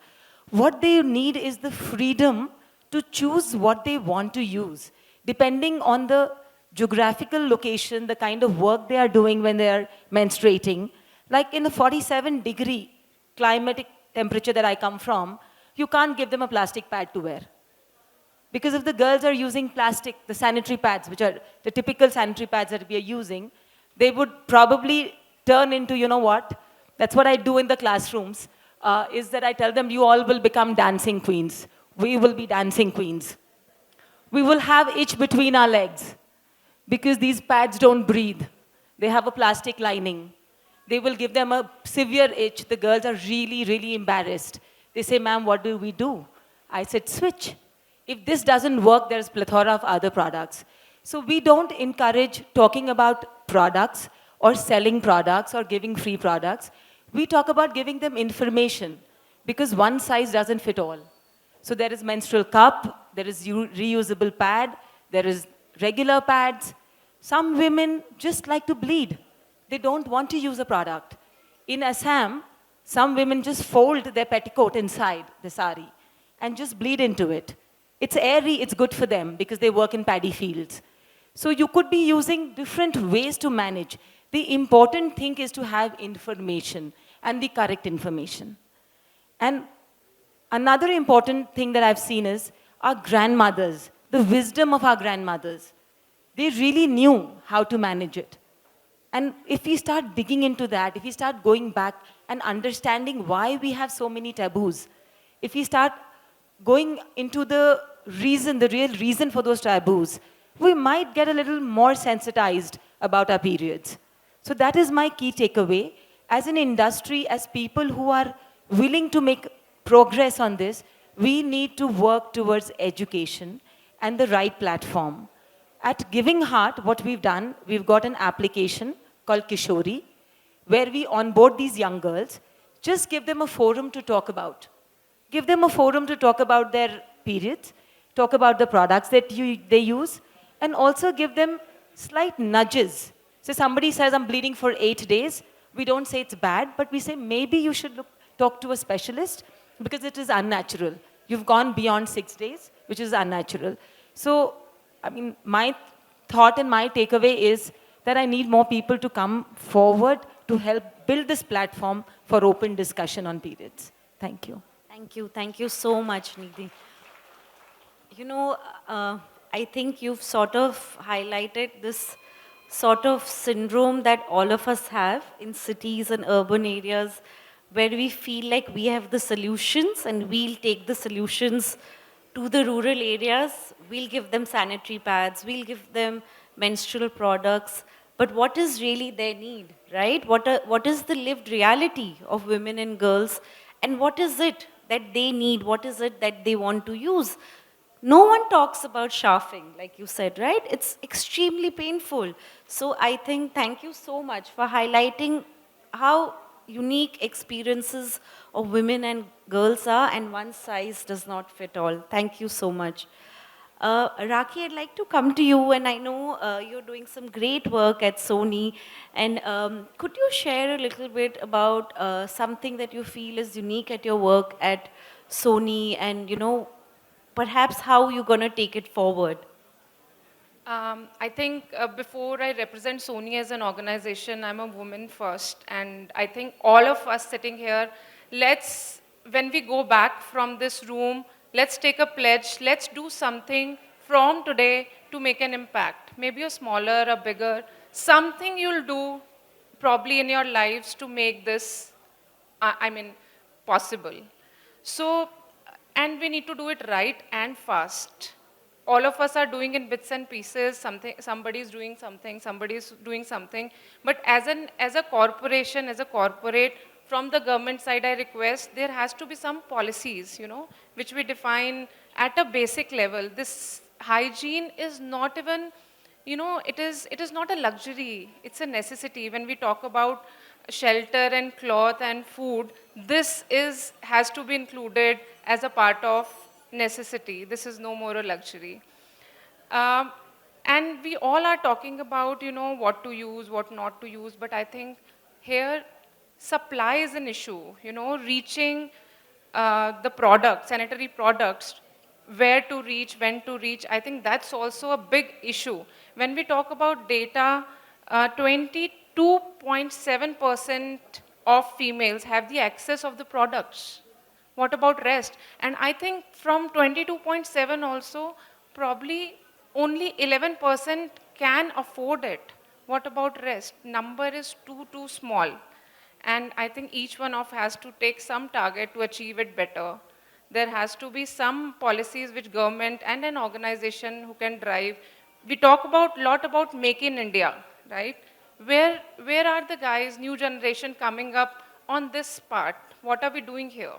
What they need is the freedom to choose what they want to use, depending on the geographical location, the kind of work they are doing when they are menstruating. Like in a 47-degree climatic temperature that I come from, you can't give them a plastic pad to wear. Because if the girls are using plastic, the sanitary pads, which are the typical sanitary pads that we are using, they would probably turn into, that's what I do in the classrooms, is that I tell them, you all will become dancing queens. We will be dancing queens. We will have itch between our legs because these pads don't breathe. They have a plastic lining. They will give them a severe itch. The girls are really, really embarrassed. They say, ma'am, what do we do? I said, switch. If this doesn't work, there's plethora of other products. So we don't encourage talking about products or selling products or giving free products. We talk about giving them information because one size doesn't fit all. So there is menstrual cup, there is reusable pad, there is regular pads. Some women just like to bleed. They don't want to use a product. In Assam, some women just fold their petticoat inside the sari and just bleed into it. It's airy, it's good for them because they work in paddy fields. So you could be using different ways to manage. The important thing is to have information and the correct information. And another important thing that I've seen is our grandmothers, the wisdom of our grandmothers. They really knew how to manage it. And if we start digging into that, if we start going back and understanding why we have so many taboos, if we start going into the reason, the real reason for those taboos, we might get a little more sensitized about our periods. So that is my key takeaway. As an industry, as people who are willing to make progress on this, we need to work towards education and the right platform. At Giving Heart, what we've done, we've got an application called Kishori, where we onboard these young girls, just give them a forum to talk about. Give them a forum to talk about their periods, talk about the products that they use, and also give them slight nudges. So somebody says, I'm bleeding for 8 days. We don't say it's bad, but we say maybe you should talk to a specialist because it is unnatural. You've gone beyond 6 days, which is unnatural. So, I mean, my thought and my takeaway is that I need more people to come forward to help build this platform for open discussion on periods. Thank you.
Thank you. Thank you so much, Nidhi. You know, I think you've sort of highlighted this sort of syndrome that all of us have in cities and urban areas where we feel like we have the solutions and we'll take the solutions to the rural areas. We'll give them sanitary pads, we'll give them menstrual products, but what is really their need, right? What is the lived reality of women and girls, and what is it that they need? What is it that they want to use? No one talks about shafting, like you said, right? It's extremely painful. So I think, thank you so much for highlighting how unique experiences of women and girls are, and one size does not fit all. Thank you so much. Rakhi, I'd like to come to you, and I know you're doing some great work at Sony. And could you share a little bit about something that you feel is unique at your work at Sony, and perhaps how you're going to take it forward?
I think before I represent Sony as an organization, I'm a woman first. And I think all of us sitting here, when we go back from this room, let's take a pledge. Let's do something from today to make an impact. Maybe a smaller, a bigger, something you'll do probably in your lives to make this, possible. So, and we need to do it right and fast. All of us are doing in bits and pieces, somebody's doing something, somebody's doing something. But as a corporation, as a corporate, from the government side, I request there has to be some policies, which we define at a basic level. This hygiene is not even, it is not a luxury, it's a necessity. When we talk about shelter and cloth and food, this has to be included as a part of necessity. This is no more a luxury. And we all are talking about, what to use, what not to use, but I think here supply is an issue, reaching the products, sanitary products, where to reach, when to reach. I think that's also a big issue. When we talk about data, 22.7% of females have the access of the products. What about rest? And I think from 22.7 also, probably only 11% can afford it. What about rest? Number is too small. And I think each one of us has to take some target to achieve it better. There has to be some policies which government and an organization who can drive. We talk a lot about Make in India, right? where are the guys, new generation coming up on this part? What are we doing here?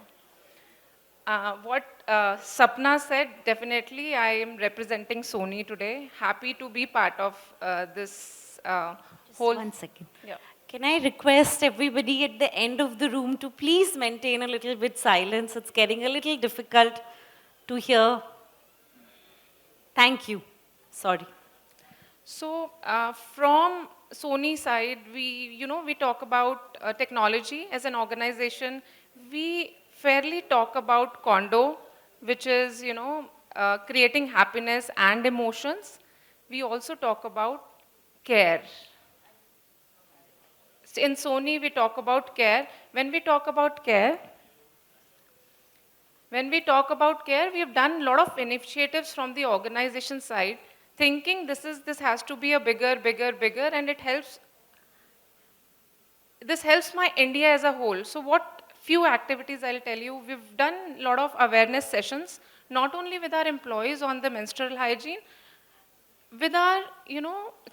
What Sapna said, definitely I am representing Sony today. Happy to be part of this whole...
One second.
Yeah.
Can I request everybody at the end of the room to please maintain a little bit silence? It's getting a little difficult to hear. Thank you. Sorry.
So from Sony side, we talk about technology as an organization. We fairly talk about condo, which is, creating happiness and emotions. We also talk about care. In Sony, we talk about care. When we talk about care, we have done a lot of initiatives from the organization side, thinking this has to be a bigger, and this helps my India as a whole. So what few activities I'll tell you, we've done a lot of awareness sessions, not only with our employees on the menstrual hygiene, with our,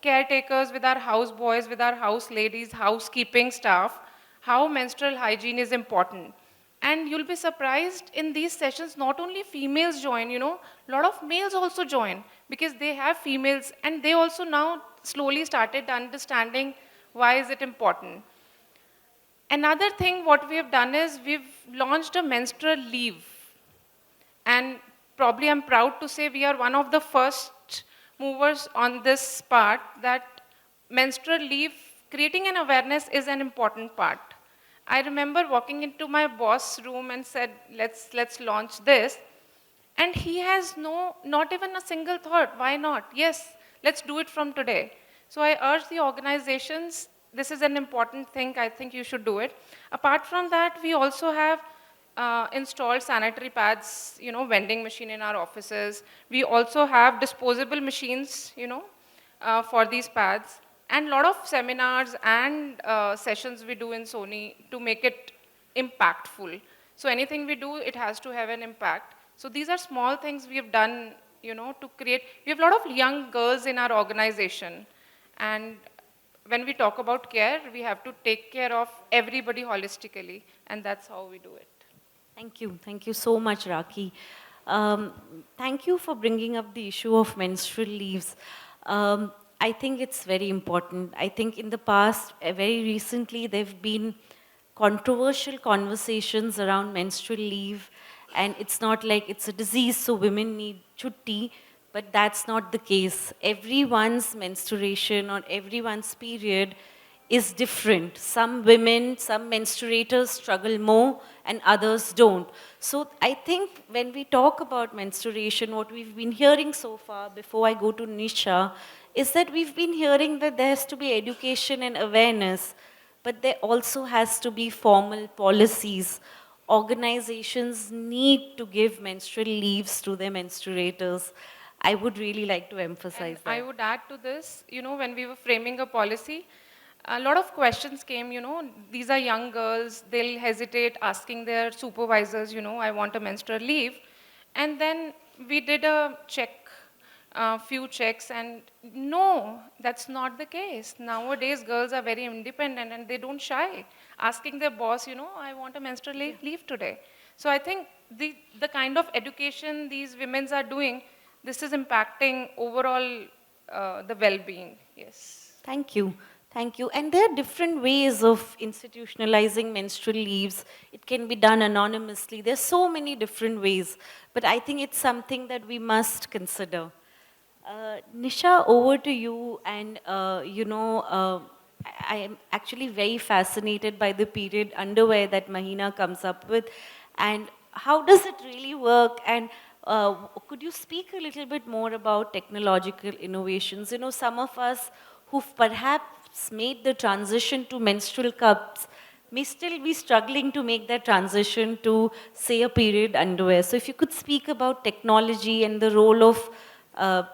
caretakers, with our houseboys, with our house ladies, housekeeping staff, how menstrual hygiene is important. And you'll be surprised, in these sessions, not only females join, a lot of males also join, because they have females, and they also now slowly started understanding why is it important. Another thing what we have done is we've launched a menstrual leave. And probably I'm proud to say we are one of the first movers on this part, that menstrual leave, creating an awareness is an important part. I remember walking into my boss' room and said, let's launch this. And he has not even a single thought, why not? Yes, let's do it from today. So I urge the organizations, this is an important thing, I think you should do it. Apart from that, we also have installed sanitary pads, vending machine in our offices. We also have disposable machines, for these pads. And a lot of seminars and sessions we do in Sony to make it impactful. So anything we do, it has to have an impact. So these are small things we have done, to create. We have a lot of young girls in our organization. And when we talk about care, we have to take care of everybody holistically. And that's how we do it.
Thank you. Thank you so much, Rakhi. Thank you for bringing up the issue of menstrual leaves. I think it's very important. I think in the past, very recently, there have been controversial conversations around menstrual leave, and it's not like it's a disease, so women need chutti, but that's not the case. Everyone's menstruation or everyone's period is different. Some women, some menstruators struggle more and others don't. So I think when we talk about menstruation, what we've been hearing so far, before I go to Nisha, is that we've been hearing that there has to be education and awareness, but there also has to be formal policies. Organizations need to give menstrual leaves to their menstruators. I would really like to emphasize that.
I would add to this, when we were framing a policy, a lot of questions came, these are young girls, they'll hesitate asking their supervisors, I want a menstrual leave. And then we did a few checks, and no, that's not the case. Nowadays, girls are very independent and they don't shy asking their boss, I want a menstrual leave today. So I think the kind of education these women are doing, this is impacting overall the well-being. Yes.
Thank you. Thank you. And there are different ways of institutionalizing menstrual leaves. It can be done anonymously. There's so many different ways. But I think it's something that we must consider. Nisha, over to you. And, I am actually very fascinated by the period underwear that Mahina comes up with. And how does it really work? And could you speak a little bit more about technological innovations? Some of us who've perhaps made the transition to menstrual cups may still be struggling to make that transition to, say, a period underwear. So if you could speak about technology and the role of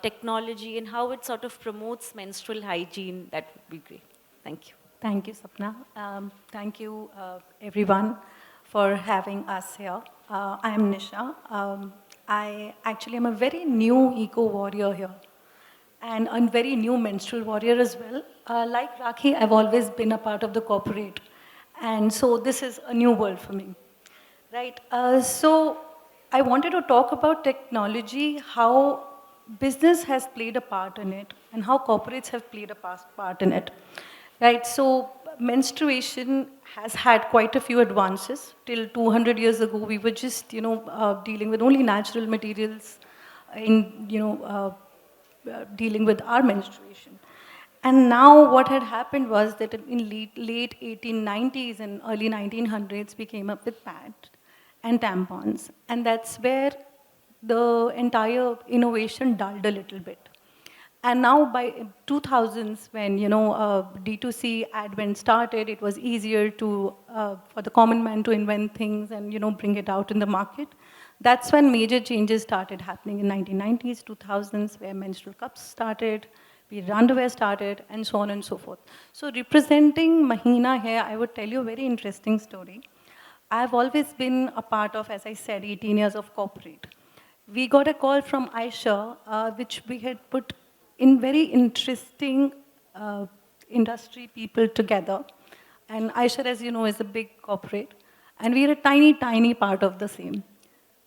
technology and how it sort of promotes menstrual hygiene, that would be great. Thank you.
Thank you, Sapna. Thank you, everyone, for having us here. I am Nisha. I actually am a very new eco-warrior here. and a very new menstrual warrior as well. Like Rakhi, I've always been a part of the corporate, and so this is a new world for me. Right. So I wanted to talk about technology, how business has played a part in it, and how corporates have played a part in it. Right. So menstruation has had quite a few advances. Till 200 years ago, we were just, dealing with only natural materials in, dealing with our menstruation. And now what had happened was that in late 1890s and early 1900s, we came up with pads and tampons. And that's where the entire innovation dulled a little bit. And now by 2000s, when D2C advent started, it was easier to for the common man to invent things and bring it out in the market. That's when major changes started happening in 1990s, 2000s, where menstrual cups started, period underwear started, and so on and so forth. So representing Mahina here, I would tell you a very interesting story. I've always been a part of, as I said, 18 years of corporate. We got a call from Aisha, which we had put in very interesting industry people together. And Aisha, as you know, is a big corporate. And we are a tiny, tiny part of the same.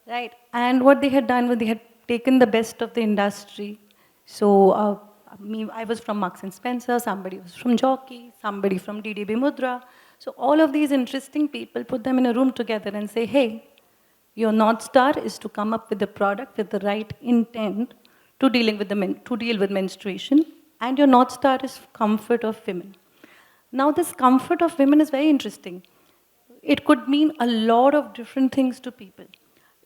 Right? And what they had done was they had taken the best of the industry. So I was from Marks and Spencer, somebody was from Jockey, somebody from DDB Mudra. So all of these interesting people, put them in a room together and say, hey, your North Star is to come up with a product with the right intent to deal with menstruation, and your North Star is comfort of women. Now this comfort of women is very interesting. It could mean a lot of different things to people.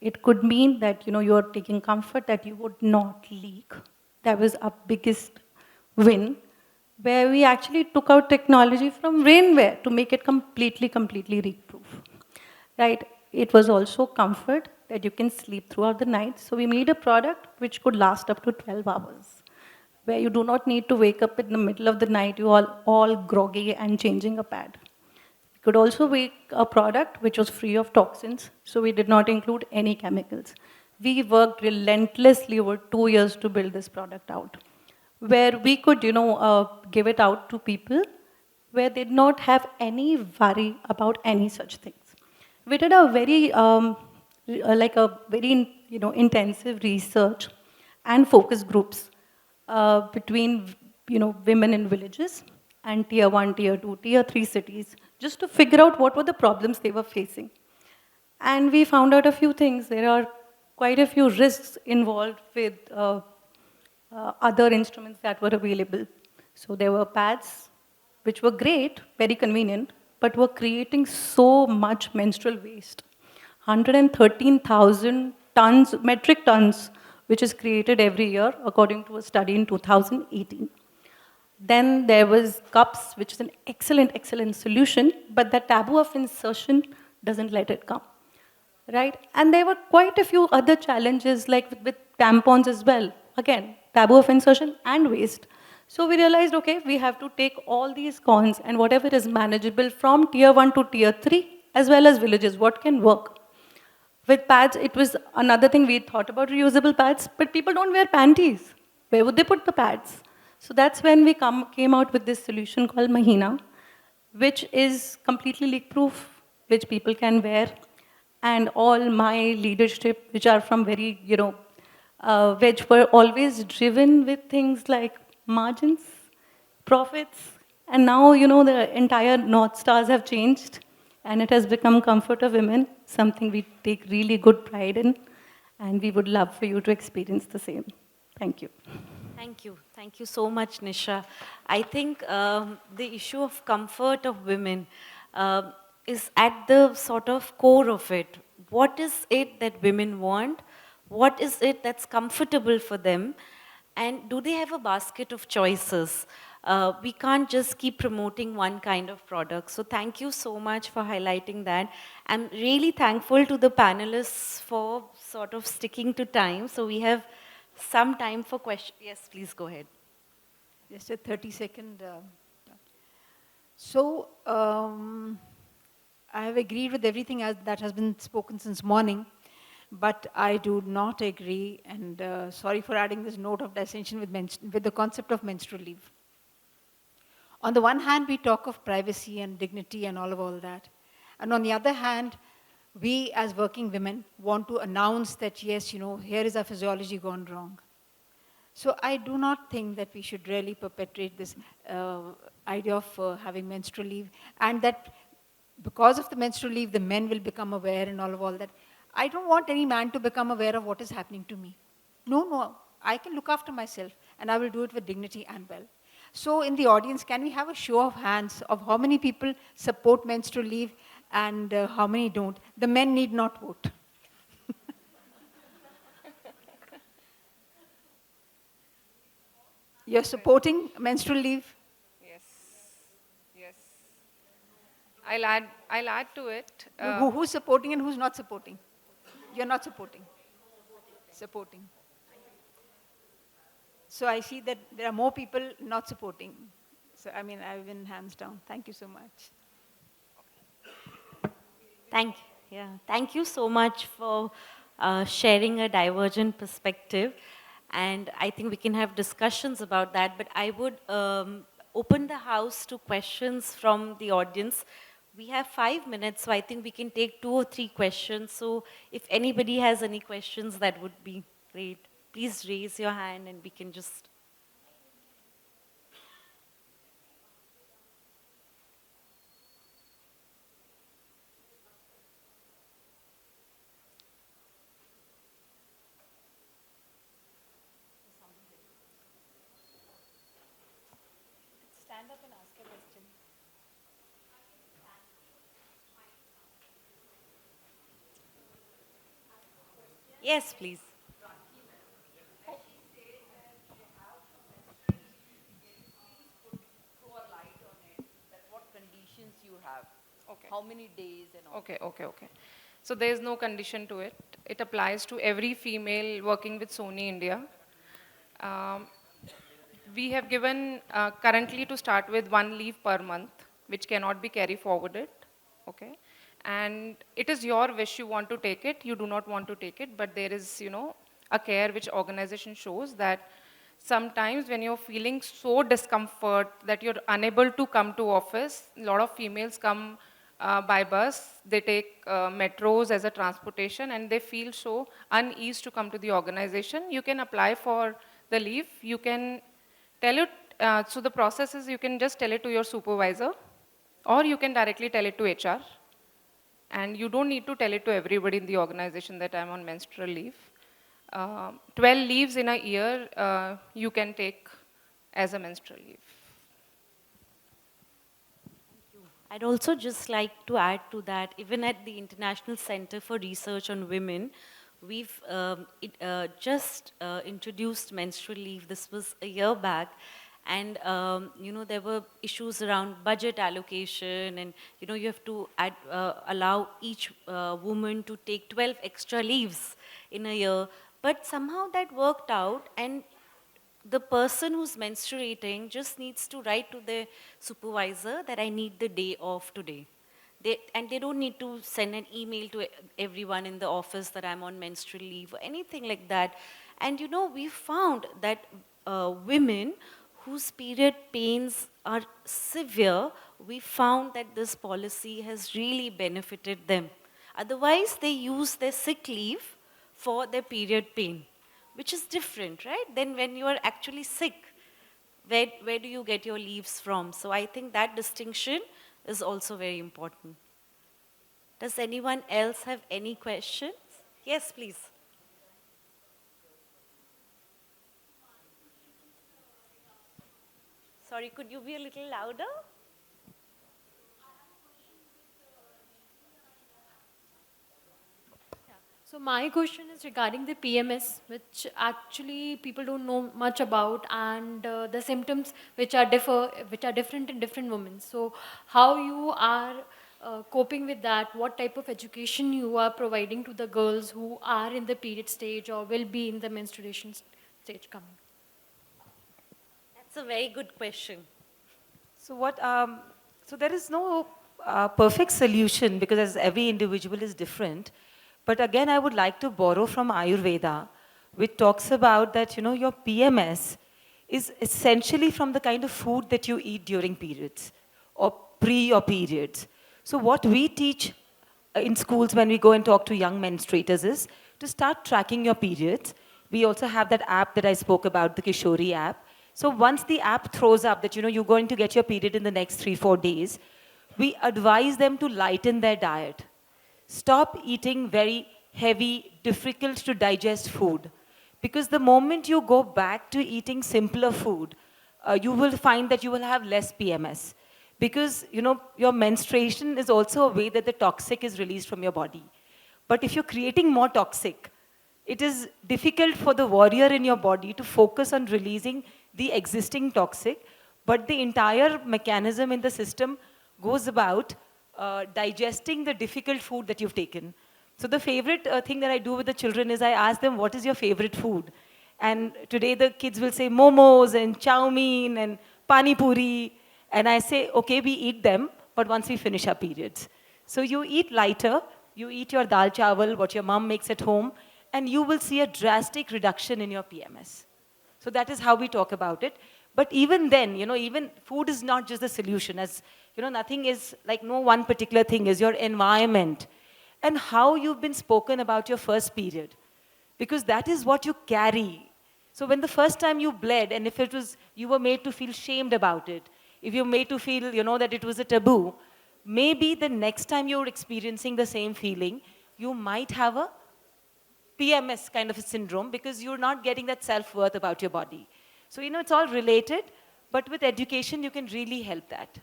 It could mean that you're taking comfort that you would not leak. That was our biggest win, where we actually took out technology from rainwear to make it completely leak-proof. Right? It was also comfort that you can sleep throughout the night. So we made a product which could last up to 12 hours, where you do not need to wake up in the middle of the night, you all groggy and changing a pad. We could also make a product which was free of toxins, so we did not include any chemicals. We worked relentlessly over 2 years to build this product out, where we could, give it out to people where they did not have any worry about any such things. We did a very, intensive research and focus groups between, women in villages and tier 1, tier 2, tier 3 cities, just to figure out what were the problems they were facing. And we found out a few things. There are quite a few risks involved with other instruments that were available. So there were pads, which were great, very convenient, but were creating so much menstrual waste. 113,000 tons, metric tons, which is created every year, according to a study in 2018. Then there was cups, which is an excellent solution, but the taboo of insertion doesn't let it come. Right? And there were quite a few other challenges, like with tampons as well. Again, taboo of insertion and waste. So we realized, okay, we have to take all these cons and whatever is manageable from tier 1 to tier 3, as well as villages, what can work. With pads, it was another thing we thought about reusable pads, but people don't wear panties. Where would they put the pads? So that's when we came out with this solution called Mahina, which is completely leak-proof, which people can wear. And all my leadership, which are from very, which were always driven with things like margins, profits, and now, the entire North Stars have changed, and it has become comfort of women, something we take really good pride in, and we would love for you to experience the same. Thank you.
Thank you. Thank you so much, Nisha. I think the issue of comfort of women is at the sort of core of it. What is it that women want? What is it that's comfortable for them? And do they have a basket of choices? We can't just keep promoting one kind of product. So thank you so much for highlighting that. I'm really thankful to the panelists for sort of sticking to time. So we have some time for questions. Yes, please go ahead.
Just a 30-second. I have agreed with everything that has been spoken since morning. but I do not agree, and sorry for adding this note of dissension with the concept of menstrual leave. On the one hand, we talk of privacy and dignity and all of all that. And on the other hand, we as working women want to announce that, yes, here is our physiology gone wrong. So I do not think that we should really perpetuate this idea of having menstrual leave, and that because of the menstrual leave, the men will become aware and all of all that. I don't want any man to become aware of what is happening to me. No, I can look after myself, and I will do it with dignity and well. So in the audience, can we have a show of hands of how many people support menstrual leave and how many don't? The men need not vote. You're supporting menstrual leave?
Yes. Yes. I'll add to it.
Who's supporting and who's not supporting? You're not supporting. Supporting. So I see that there are more people not supporting. So I mean, I've been hands down. Thank you so much.
Thank you so much for sharing a divergent perspective. And I think we can have discussions about that, but I would open the house to questions from the audience. We have 5 minutes, so I think we can take 2 or 3 questions. So if anybody has any questions, that would be great. Please raise your hand and we can just...
Stand up and ask a question.
Yes, please.
Conditions you have.
Okay.
How many days and all.
Okay. So there is no condition to it. It applies to every female working with Sony India. We have given currently to start with 1 leave per month, which cannot be carry forwarded. Okay. And it is your wish, you want to take it, you do not want to take it, but there is, a care which organization shows that sometimes when you're feeling so discomfort that you're unable to come to office, a lot of females come by bus, they take metros as a transportation, and they feel so uneasy to come to the organization. You can apply for the leave. You can tell it, so the process is you can just tell it to your supervisor, or you can directly tell it to HR. And you don't need to tell it to everybody in the organization that I'm on menstrual leave. 12 leaves in a year you can take as a menstrual leave.
I'd also just like to add to that, even at the International Center for Research on Women, we've just introduced menstrual leave. This was a year back. And, there were issues around budget allocation and, you have to allow each woman to take 12 extra leaves in a year. But somehow that worked out, and the person who's menstruating just needs to write to their supervisor that I need the day off today. And they don't need to send an email to everyone in the office that I'm on menstrual leave or anything like that. And we found that women whose period pains are severe, we found that this policy has really benefited them. Otherwise, they use their sick leave for their period pain, which is different, right? Then when you are actually sick, where do you get your leaves from? So I think that distinction is also very important. Does anyone else have any questions? Yes, please. Sorry, could you be a little louder?
So my question is regarding the PMS, which actually people don't know much about, and the symptoms which are different in different women. So how you are coping with that? What type of education you are providing to the girls who are in the period stage or will be in the menstruation stage coming?
That's a very good question.
So so there is no perfect solution, because as every individual is different. But again, I would like to borrow from Ayurveda, which talks about that, your PMS is essentially from the kind of food that you eat during periods or pre or periods. So what we teach in schools when we go and talk to young menstruators is to start tracking your periods. We also have that app that I spoke about, the Kishori app. So once the app throws up that, you're going to get your period in the next 3-4 days, we advise them to lighten their diet. Stop eating very heavy, difficult to digest food. Because the moment you go back to eating simpler food, you will find that you will have less PMS. Because, your menstruation is also a way that the toxic is released from your body. But if you're creating more toxic, it is difficult for the warrior in your body to focus on releasing the existing toxic, but the entire mechanism in the system goes about digesting the difficult food that you've taken. So the favorite thing that I do with the children is I ask them, what is your favorite food? And today the kids will say momos and chow mein and pani puri. And I say, okay, we eat them, but once we finish our periods. So you eat lighter, you eat your dal chawal, what your mom makes at home, and you will see a drastic reduction in your PMS. So that is how we talk about it. But even then, even food is not just the solution. As nothing is like no one particular thing is your environment and how you've been spoken about your first period. Because that is what you carry. So when the first time you bled, and if it was, you were made to feel shamed about it, if you're made to feel, that it was a taboo, maybe the next time you're experiencing the same feeling, you might have a PMS kind of a syndrome because you're not getting that self-worth about your body. So, it's all related, but with education, you can really help that.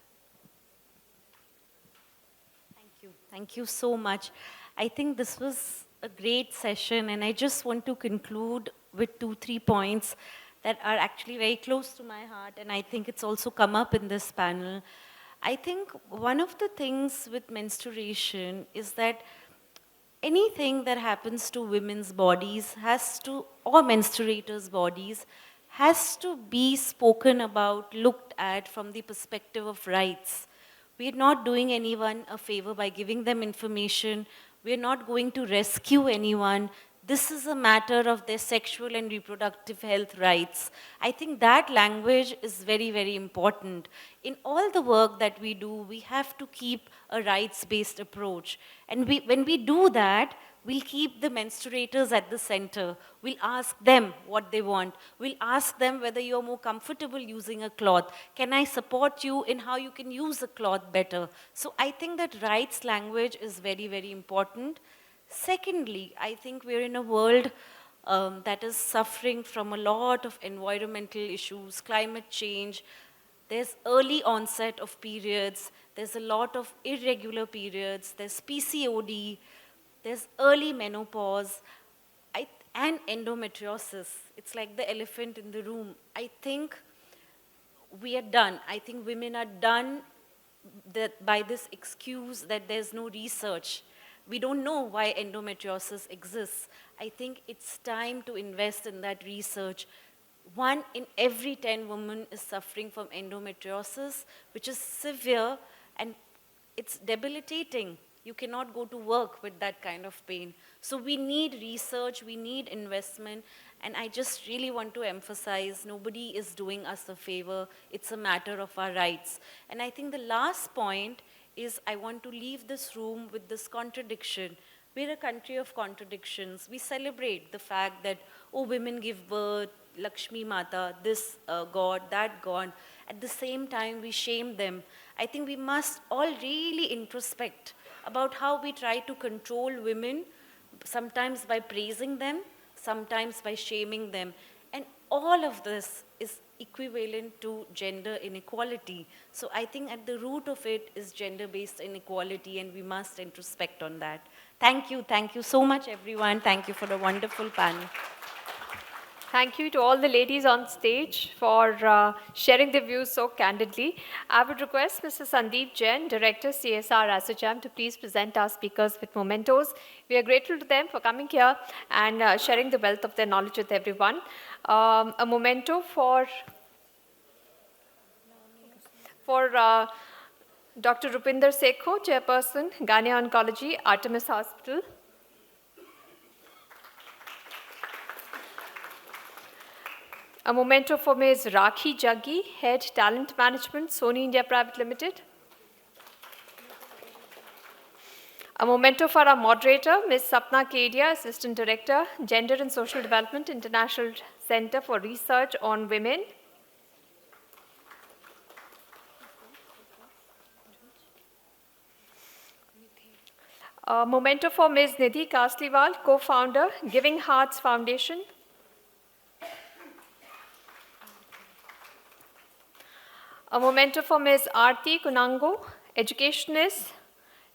Thank you. Thank you so much. I think this was a great session, and I just want to conclude with 2-3 points that are actually very close to my heart, and I think it's also come up in this panel. I think one of the things with menstruation is that anything that happens to women's bodies or menstruators' bodies, has to be spoken about, looked at from the perspective of rights. We're not doing anyone a favor by giving them information. We're not going to rescue anyone. This is a matter of their sexual and reproductive health rights. I think that language is very, very important. In all the work that we do, we have to keep a rights-based approach. And when we do that, we'll keep the menstruators at the center. We'll ask them what they want. We'll ask them whether you're more comfortable using a cloth. Can I support you in how you can use a cloth better? So I think that rights language is very, very important. Secondly, I think we're in a world that is suffering from a lot of environmental issues, climate change. There's early onset of periods. There's a lot of irregular periods. There's PCOD. There's early menopause and endometriosis. It's like the elephant in the room. I think we are done. I think women are done by this excuse that there's no research. We don't know why endometriosis exists. I think it's time to invest in that research. 1 in every 10 women is suffering from endometriosis, which is severe and it's debilitating. You cannot go to work with that kind of pain. So we need research, we need investment, and I just really want to emphasize nobody is doing us a favor. It's a matter of our rights. And I think the last point is I want to leave this room with this contradiction. We're a country of contradictions. We celebrate the fact that, oh, women give birth, Lakshmi Mata, this God, that God. At the same time, we shame them. I think we must all really introspect about how we try to control women, sometimes by praising them, sometimes by shaming them. And all of this is equivalent to gender inequality. So I think at the root of it is gender-based inequality, and we must introspect on that. Thank you so much, everyone. Thank you for a wonderful panel.
Thank you to all the ladies on stage for sharing their views so candidly. I would request Mr. Sandeep Jain, Director CSR ASSOCHAM, to please present our speakers with mementos. We are grateful to them for coming here and sharing the wealth of their knowledge with everyone. A memento for Dr. Rupinder Sekho, Chairperson, Ghania Oncology, Artemis Hospital. A memento for Ms. Rakhi Jaggi, Head Talent Management, Sony India Private Limited. A memento for our moderator, Ms. Sapna Kedia, Assistant Director, Gender and Social Development, International Center for Research on Women. A memento for Ms. Nidhi Kasliwal, co-founder, Giving Hearts Foundation. A memento for Ms. Aarti Kunango, Educationist,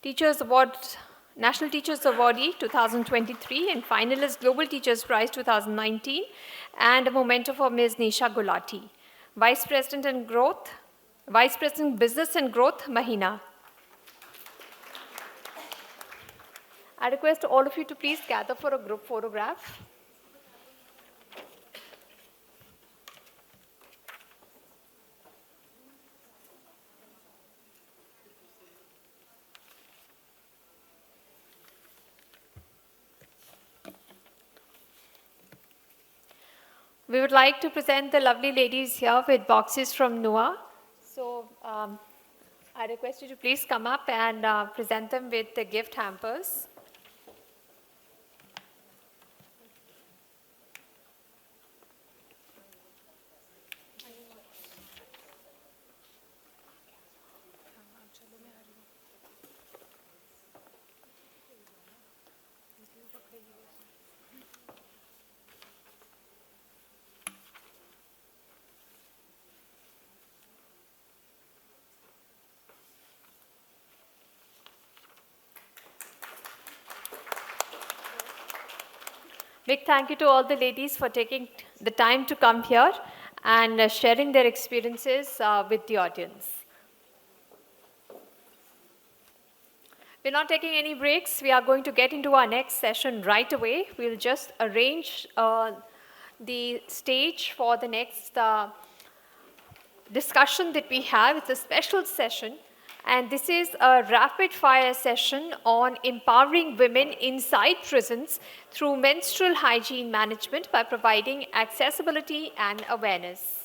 Teachers Award, National Teachers Awardee 2023 and finalist Global Teachers Prize 2019. And a memento for Ms. Nisha Gulati, Vice President Business and Growth, Mahina. I request all of you to please gather for a group photograph. We would like to present the lovely ladies here with boxes from NOAA. So I request you to please come up and present them with the gift hampers. Big thank you to all the ladies for taking the time to come here and sharing their experiences with the audience. We're not taking any breaks. We are going to get into our next session right away. We'll just arrange the stage for the next discussion that we have. It's a special session. And this is a rapid fire session on empowering women inside prisons through menstrual hygiene management by providing accessibility and awareness.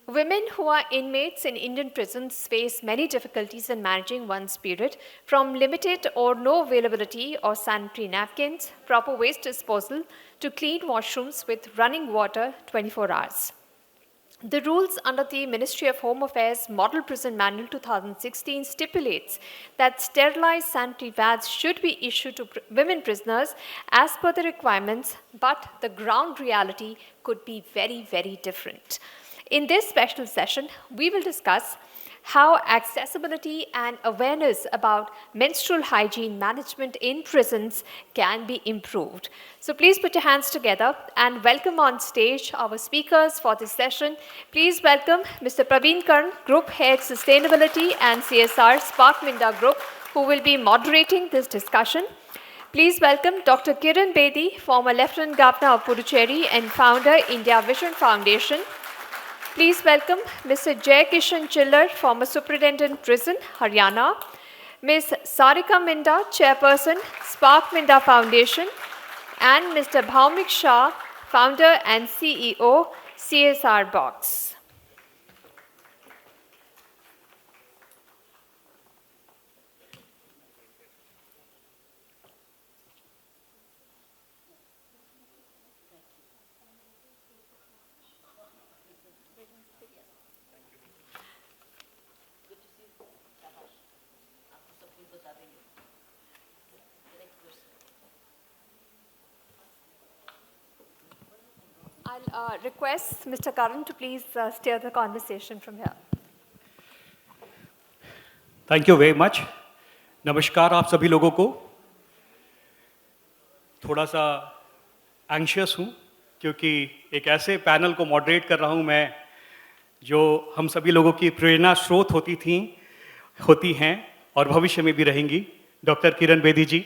Women who are inmates in Indian prisons face many difficulties in managing one's period, from limited or no availability of sanitary napkins, proper waste disposal, to clean washrooms with running water 24 hours. The rules under the Ministry of Home Affairs Model Prison Manual 2016 stipulates that sterilized sanitary pads should be issued to women prisoners as per the requirements, but the ground reality could be very, very different. In this special session, we will discuss how accessibility and awareness about menstrual hygiene management in prisons can be improved. So please put your hands together and welcome on stage our speakers for this session. Please welcome Mr. Praveen Karn, Group Head Sustainability and CSR, Spark Minda Group, who will be moderating this discussion. Please welcome Dr. Kiran Bedi, former Lieutenant Governor of Puducherry and founder, India Vision Foundation. Please welcome Mr. Jay Kishan Chillar, former Superintendent Prison, Haryana. Ms. Sarika Minda, Chairperson, Spark Minda Foundation. And Mr. Bhaumik Shah, Founder and CEO, CSR Box. I'll request Mr. Karan to please steer the conversation from here.
Thank you very much. नमस्कार आप सभी लोगों को. थोड़ा सा anxious हूँ क्योंकि एक ऐसे पैनल को मॉडरेट कर रहा हूँ मैं जो हम सभी लोगों की प्रेरणा स्रोत होती हैं और भविष्य में भी रहेंगी। डॉक्टर किरण बेदी जी,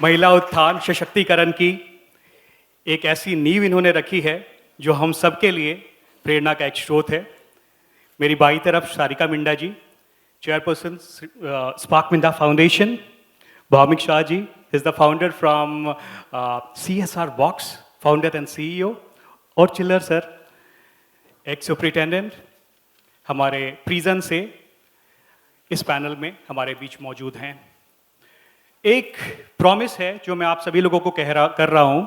महिला उत्थान सशक्तिकरण की एक ऐसी नींव इन्होंने रखी है जो हम सबके लिए प्रेरणा का एक स्रोत है। मेरी बाई तरफ Sarika Minda ji, chairperson Spark Minda foundation. Bhaumik Shah ji is the founder from CSR box, founder and CEO। और चिल्लर सर, एक्स सुपरिटेंडेंट, हमारे प्रिजन से इस पैनल में हमारे बीच मौजूद हैं। एक प्रॉमिस है जो मैं आप सभी लोगों को कर रहा हूं।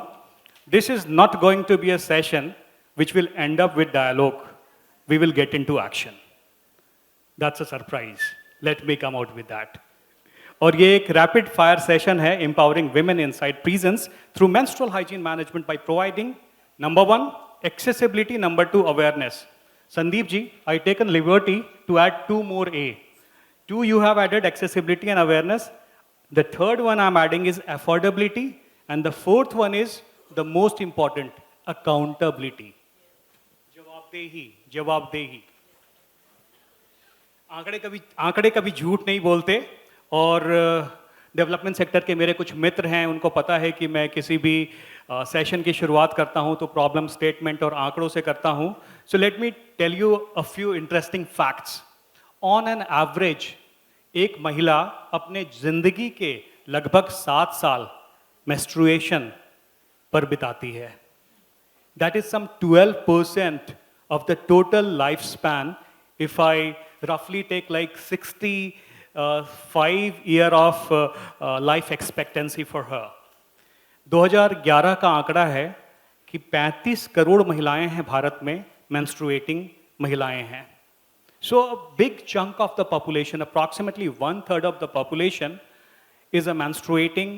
This is not going to be a session which will end up with dialogue, we will get into action. That's a surprise, let me come out with that. और ये एक रैपिड फायर सेशन है, empowering women inside prisons through menstrual hygiene management by providing number 1 accessibility, number 2 awareness. Sandeep ji, I taken liberty to add 2 more A. 2 you have added accessibility and awareness. The third one I'm adding is affordability, and the fourth one is the most important, accountability. जवाबदेही। आंकड़े कभी झूठ नहीं बोलते। और development sector के मेरे कुछ मित्र हैं, उनको पता है कि मैं किसी भी सेशन की शुरुआत करता हूं तो प्रॉब्लम स्टेटमेंट और आंकड़ों से करता हूं। So let me tell you a few interesting facts. On an average एक महिला अपने जिंदगी के लगभग 7 साल मेंस्ट्रुएशन पर बिताती है। That is some 12% of the total life span if I रफली take like 65 year of life expectancy for her. 2011 का आंकड़ा है कि 35 करोड़ महिलाएं हैं भारत में, menstruating महिलाएं हैं। So a big chunk of the population, approximately 1/3 of the population, is a menstruating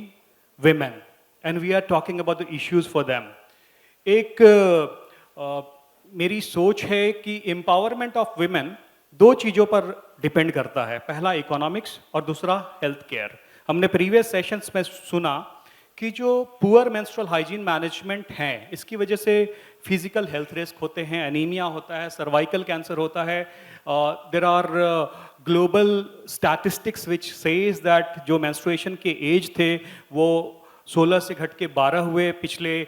women, and we are talking about the issues for them. एक मेरी सोच है कि empowerment of women 2 चीज़ों पर डिपेंड करता है। पहला इकोनॉमिक्स और दूसरा हेल्थ केयर। हमने प्रीवियस सेशंस में सुना कि जो पुअर मेंस्ट्रुअल हाइजीन मैनेजमेंट है, इसकी वजह से फिजिकल हेल्थ रिस्क होते हैं, एनीमिया होता है, सर्वाइकल कैंसर होता है। There are global statistics which says that जो मेंस्ट्रुएशन के एज थे वो 16 से घट के 12 हुए पिछले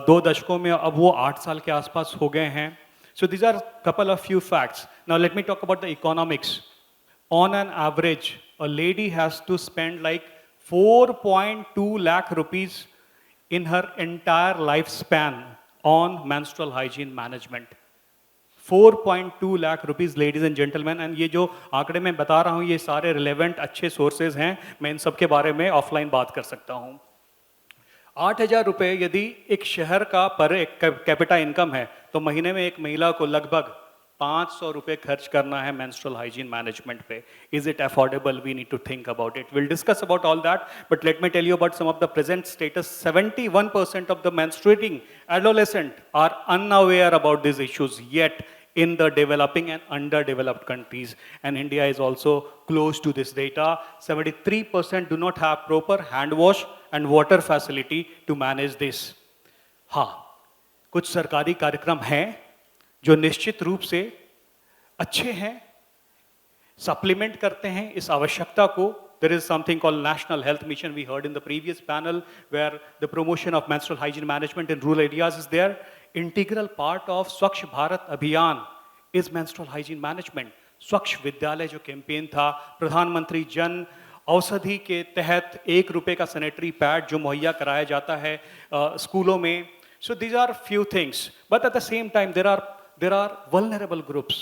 2 दशकों में, अब वो 8 साल के आसपास हो गए हैं। So these are a couple of few facts. Now let me talk about the economics. On an average, a lady has to spend like 4.2 lakh rupees in her entire lifespan on menstrual hygiene management. 4.2 lakh rupees, ladies and gentlemen, and ये जो आंकड़े मैं बता रहा हूँ ये सारे relevant अच्छे sources हैं, मैं इन सब के बारे में offline बात कर सकता हूँ। 8,000 रुपये यदि एक शहर का पर एक कैपिटा इनकम है तो महीने में एक महिला को लगभग 500 रुपये खर्च करना है मेंस्ट्रुअल हाइजीन मैनेजमेंट पे। Is it affordable? We need to think about it. Will discuss about all that, but let me tell you about some of the present status. 71% of the menstruating adolescent are unaware about these issues yet in the developing and underdeveloped countries, and India is also close to this data. 73% do not have proper hand wash and water facility to manage this. हाँ, कुछ सरकारी कार्यक्रम हैं जो निश्चित रूप से अच्छे हैं, सप्लीमेंट करते हैं इस आवश्यकता को। There is something called National Health Mission, we heard in the previous panel, where the promotion of menstrual hygiene management in rural areas is there. Integral part of Swachh Bharat Abhiyan is menstrual hygiene management. स्वच्छ विद्यालय जो campaign था, प्रधानमंत्री जन औषधि के तहत 1 रुपए का sanitary pad जो मुहैया कराया जाता है स्कूलों में। So these are few things, but at the same time there are vulnerable groups,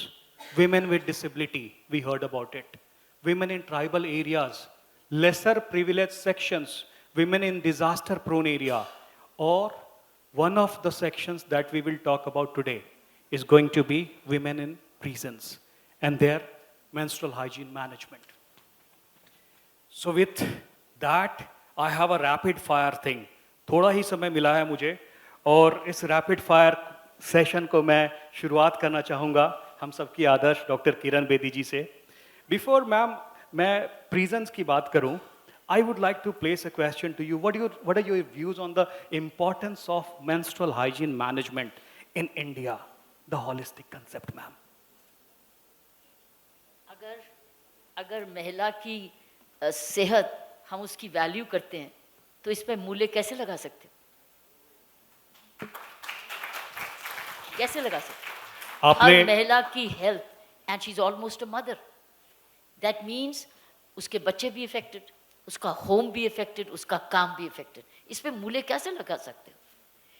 women with disability, we heard about it, women in tribal areas, lesser privileged sections, women in disaster prone area, or one of the sections that we will talk about today is going to be women in prisons and their menstrual hygiene management. So with that, I have a rapid fire thing. थोड़ा ही समय मिला है मुझे और इस rapid fire session को मैं शुरुआत करना चाहूँगा हम सबकी आदर्श डॉक्टर किरण बेदी जी से। बिफोर मैम मैं प्रिजन्स की बात करूँ, I would like to place a question to you. What are your views on the importance of menstrual hygiene management in India, the holistic concept, ma'am?
अगर महिला की सेहत हम उसकी वैल्यू करते हैं तो इस पर मूल्य कैसे लगा सकते हैं? कैसे लगा सकते हैं? हर महिला की health and she is almost a mother, that means उसके बच्चे भी इफेक्टेड, उसका होम भी इफेक्टेड, उसका काम भी इफेक्टेड, इस पे मूल्य कैसे लगा सकते हो?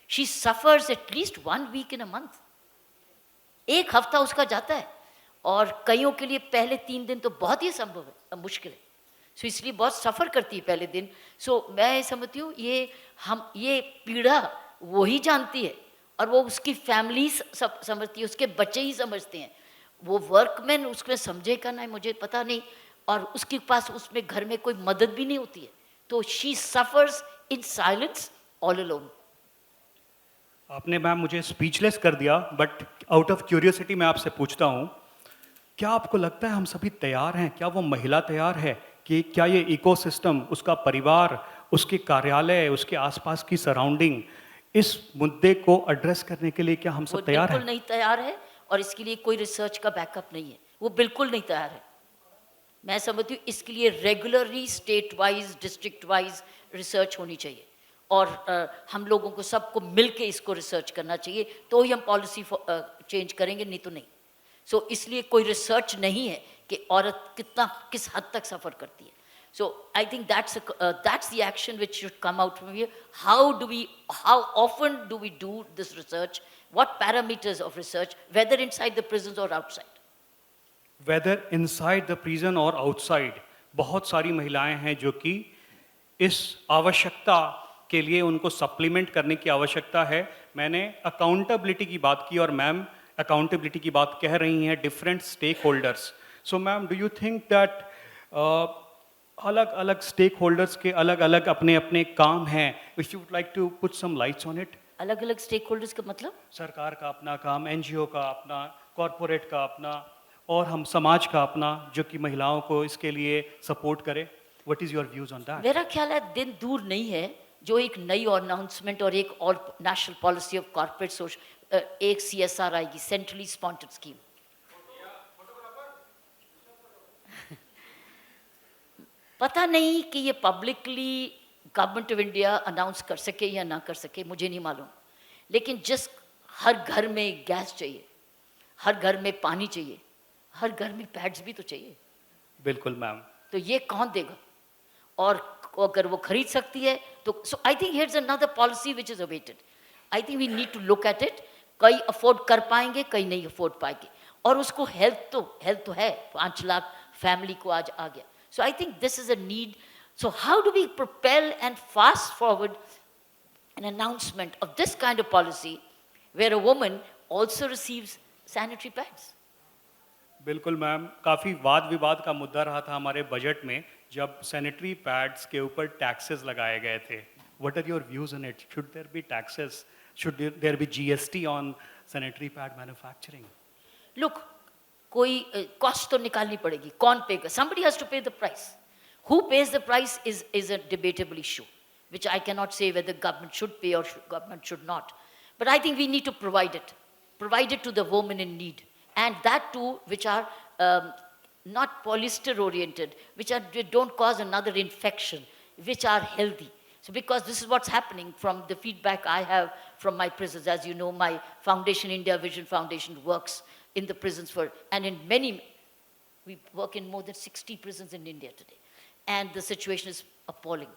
She suffers at least 1 week in a month, एक हफ्ता उसका जाता है, और कईयों के लिए पहले 3 दिन तो बहुत ही असंभव है, मुश्किल है, सो इसलिए बहुत सफ़र करती है पहले दिन। सो मैं समझती हूँ ये पीड़ा वो ही जानती है, और वो उसकी फैमिली समझती है, उसके बच्चे ही समझते हैं, वो वर्कमैन उसमें समझेगा ना, मुझे पता नहीं, और उसके पास उसमें घर में कोई मदद भी नहीं होती है, तो she suffers in silence all alone.
आपने मैम मुझे स्पीचलेस कर दिया, बट आउट ऑफ क्यूरियोसिटी मैं आपसे पूछता हूँ, क्या आपको लगता है हम सभी तैयार हैं? क्या वो महिला तैयार है कि क्या ये इकोसिस्टम, उसका परिवार, उसके कार्यालय, उसके आसपास की सराउंडिंग इस मुद्दे को एड्रेस करने के लिए क्या हम सब तैयार हैं?
बिल्कुल नहीं तैयार है, और इसके लिए कोई रिसर्च का बैकअप नहीं है, वो बिल्कुल नहीं तैयार है। मैं समझती हूँ इसके लिए regularly state wise, district wise research होनी चाहिए, और हम लोगों को सबको मिल के इसको रिसर्च करना चाहिए, तो ही हम पॉलिसी चेंज करेंगे, नहीं तो नहीं। सो इसलिए कोई रिसर्च नहीं है कि औरत किस हद तक सफ़र करती है। So I think that's the action which should come out from here. How often do we do this research, what parameters of research, whether inside the prisons और outside?
Whether inside the prison और outside, बहुत सारी महिलाएं हैं जो कि इस आवश्यकता के लिए उनको सप्लीमेंट करने की आवश्यकता है। मैंने अकाउंटेबिलिटी की बात की, और मैम अकाउंटेबिलिटी की बात कह रही हैं different stakeholders. So ma'am, do you think that अलग अलग स्टेक होल्डर्स के अलग अलग अपने अपने काम हैं? If you would like to put some lights on it.
अलग अलग स्टेक होल्डर्स का मतलब?
सरकार का अपना काम, एनजीओ का अपना, कॉरपोरेट का अपना, और हम समाज का अपना, जो कि महिलाओं को इसके लिए सपोर्ट करे। What is your views on that?
मेरा ख्याल है दिन दूर नहीं है जो एक नई अनाउंसमेंट और एक और national policy of corporate social, एक CSR आएगी, सेंट्रली स्पॉन्सर्ड स्कीम। पता नहीं कि ये publicly government of India announce कर सके या ना कर सके, मुझे नहीं मालूम, लेकिन जिस हर घर में गैस चाहिए, हर घर में पानी चाहिए, हर घर में पैड्स भी तो चाहिए।
बिल्कुल मैम।
तो ये कौन देगा? और अगर वो खरीद सकती है तो so I think here's another policy which is awaited. I think we need to look at it. कई अफोर्ड कर पाएंगे, कई नहीं अफोर्ड पाएंगे, और उसको हेल्थ तो है, 5 लाख फैमिली को आज आ गया। So I think this is a need. So how do we propel and fast forward an announcement of this kind of policy where a woman also receives sanitary pads?
बिल्कुल ma'am, काफ़ी वाद विवाद का मुद्दा रहा था हमारे बजट में जब सैनिटरी पैड्स के ऊपर टैक्सेस लगाए गए थे। What are your views on it? Should there be taxes? Should there be GST on sanitary pad manufacturing?
Look, कोई कॉस्ट तो निकालनी पड़ेगी, कौन पेगा? somebody has to pay the price. Who pays the price is a debatable issue, which I cannot say whether government should pay or government should not. But I think we need to provide it to the women in need, and that too which are not polyester oriented, which don't cause another infection, which are healthy. So because this is what's happening from the feedback I have from my prisons. As you know, my foundation, India Vision Foundation, works in the prisons and in many, we work in more than 60 prisons in India today. And the situation is appalling.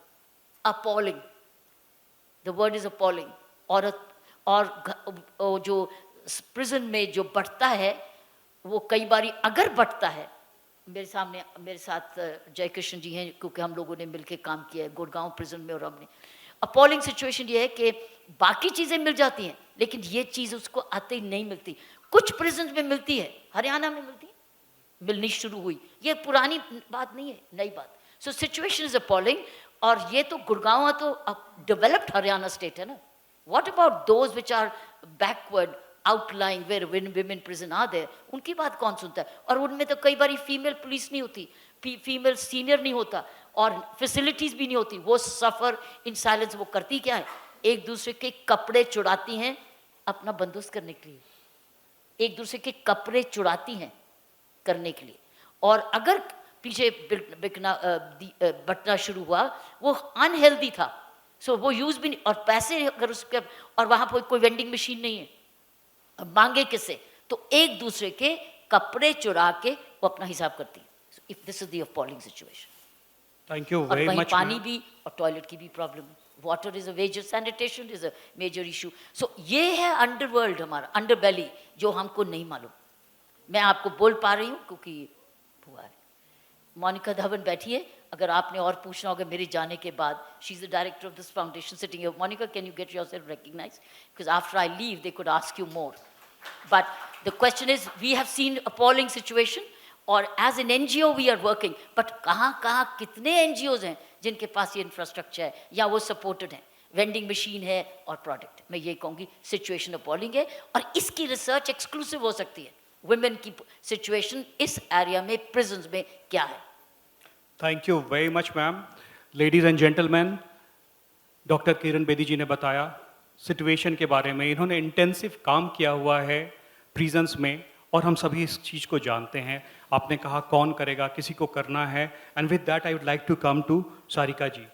Appalling. The word is appalling. और जो prison में जो बढ़ता है, वो कई बारी अगर बढ़ता है, मेरे साथ जयकृष्ण जी हैं, क्योंकि हम लोगों ने मिलकर काम किया है गुड़गांव प्रिजन में, और हमने अपॉलिंग सिचुएशन ये है कि बाकी चीज़ें मिल जाती हैं लेकिन ये चीज़ उसको आते ही नहीं मिलती। कुछ प्रिजन में मिलती है, हरियाणा में मिलती है, मिलनी शुरू हुई, ये पुरानी बात नहीं है, नई बात। सो सिचुएशन इज अपॉलिंग, और ये तो गुड़गांव तो डेवलप्ड हरियाणा स्टेट है ना। What about those which are backward outlying where women prison are there, उनकी बात कौन सुनता है? और उनमें तो कई बार फीमेल पुलिस नहीं होती, फीमेल सीनियर नहीं होता, और फैसिलिटीज भी नहीं होती, वो सफ़र इन साइलेंस। वो करती क्या है, एक दूसरे के कपड़े चुराती हैं अपना बंदोबस्त करने के लिए, एक दूसरे के कपड़े चुराती हैं करने के लिए। और अगर पीछे बटना शुरू हुआ, वो अनहेल्दी था, सो वो यूज़ भी नहीं, और पैसे अगर उसके, और वहाँ पर कोई वेंडिंग मशीन नहीं है, अब मांगे किससे, तो एक दूसरे के कपड़े चुरा के वो अपना हिसाब करती है। If this is the appalling situation.
Thank you
all
very
वहीं
मच।
पानी भी और टॉयलेट की भी प्रॉब्लम है, water is a major, sanitation is a major issue. So ये है अंडरवर्ल्ड, हमारा अंडरबेली, जो हमको नहीं मालूम। मैं आपको बोल पा रही हूँ क्योंकि हुआ है। मोनिका धवन बैठी है, अगर आपने और पूछना होगा मेरे जाने के बाद, she is the director of this foundation sitting here. Monica, can you get yourself recognised, because after I leave they could ask you more. But the question is, we have seen appalling situation, और as an NGO we are working, but कहाँ कितने NGOs हैं जिनके पास ये infrastructure है या वो supported हैं, वेंडिंग मशीन है और प्रोडक्ट। मैं ये कहूँगी सिचुएशन अपॉलिंग है, और इसकी रिसर्च एक्सक्लूसिव हो सकती है। वुमेन की सिचुएशन इस एरिया में, प्रिजन्स में क्या है।
Thank you very much ma'am. Ladies and gentleman, doctor Kiran Bedi ji ने बताया सिचुएशन के बारे में। इन्होंने इंटेंसिव काम किया हुआ है प्रिजन्स में, और हम सभी इस चीज़ को जानते हैं। आपने कहा कौन करेगा, किसी को करना है। And with that I would like to come to Sarika ji.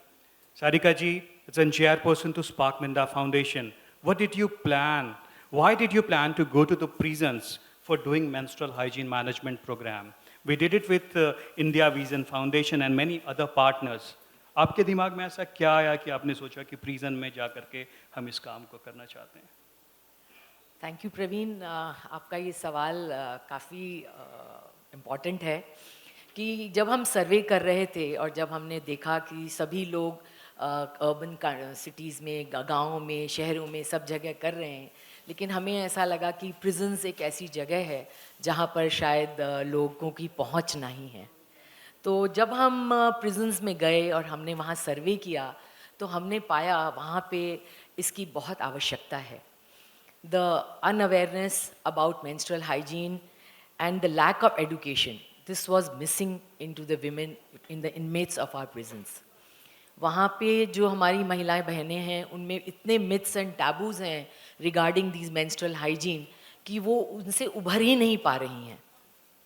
Sarika ji is an chairperson to spark Minda foundation. What did you plan, why did you plan to go to the prisons for doing menstrual hygiene management programme? We did it with India vision foundation and many other partners. आपके दिमाग में ऐसा क्या आया कि आपने सोचा कि प्रिजन में जा करके हम इस काम को करना चाहते हैं?
थैंक यू प्रवीण, आपका ये सवाल काफ़ी इम्पॉर्टेंट है कि जब हम सर्वे कर रहे थे और जब हमने देखा कि सभी लोग अर्बन सिटीज़ में, गाँवों में, शहरों में, सब जगह कर रहे हैं, लेकिन हमें ऐसा लगा कि प्रिजन्स एक ऐसी जगह है जहाँ पर शायद लोगों की पहुँच नहीं है। तो जब हम प्रिजन्स में गए और हमने वहाँ सर्वे किया, तो हमने पाया वहाँ पे इसकी बहुत आवश्यकता है। The unawareness about menstrual hygiene and the lack of education, this was missing into the women in the inmates of our prisons. वहाँ पे जो हमारी महिलाएं बहनें हैं, उनमें इतने myths and taboos हैं regarding these menstrual hygiene कि वो उनसे उभर ही नहीं पा रही हैं।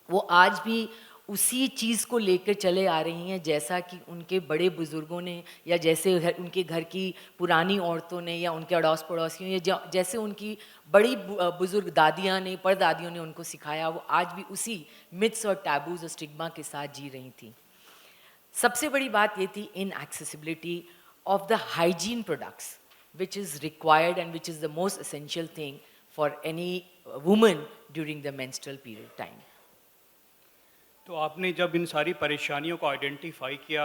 वो आज भी उसी चीज़ को लेकर चले आ रही हैं जैसा कि उनके बड़े बुज़ुर्गों ने, या जैसे उनके घर की पुरानी औरतों ने, या उनके अड़ोस पड़ोसियों, या जैसे उनकी बड़ी बुज़ुर्ग दादियाँ ने, परदादियों ने उनको सिखाया, वो आज भी उसी मिथ्स और टैबूज और स्टिग्मा के साथ जी रही थी। सबसे बड़ी बात ये थी inaccessibility of the hygiene products, which is required and which is the most essential thing for any woman during the menstrual period time.
तो आपने जब इन सारी परेशानियों को आइडेंटिफाई किया,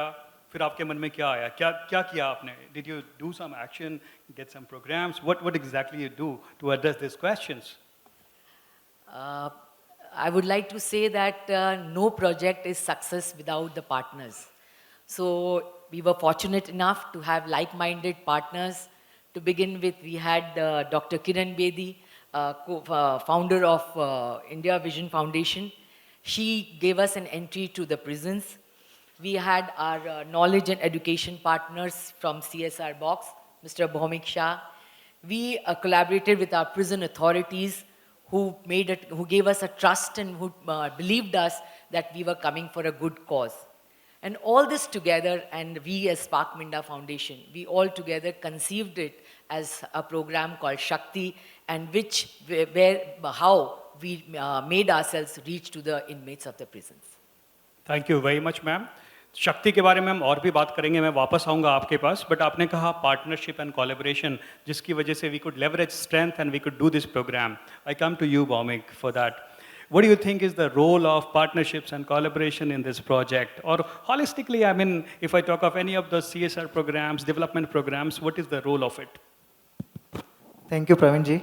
फिर आपके मन में क्या आया, क्या किया आपने? Did you do some action, get some programmes? What exactly you do to address this questions?
I would like to say that no project is success without the partners. So we were fortunate enough to have like-minded partners. To begin with, we had Dr. Kiran Bedi, founder of India Vision Foundation. She gave us an entry to the prisons. We had our knowledge and education partners from CSR box, Mr. Bhaumik Shah. We collaborated with our prison authorities who gave us a trust and who believed us that we were coming for a good cause. And all this together, and we as Spark Minda Foundation, we all together conceived it as a program called Shakti, and how we made ourselves reach to the inmates of the prisons.
Thank you very much ma'am. शक्ति के बारे में हम और भी बात करेंगे, मैं वापस आऊँगा आपके पास, बट आपने कहा पार्टनरशिप एंड कोलैबोरेशन, जिसकी वजह से we could leverage strength and we could do this programme. I come to you Bhaumik for that. What do you think is the role of partnerships and collaboration in this project? Or holistically, I mean, if I talk of any of the CSR programs, development programs, what is the role of it?
Thank you, Praveen ji.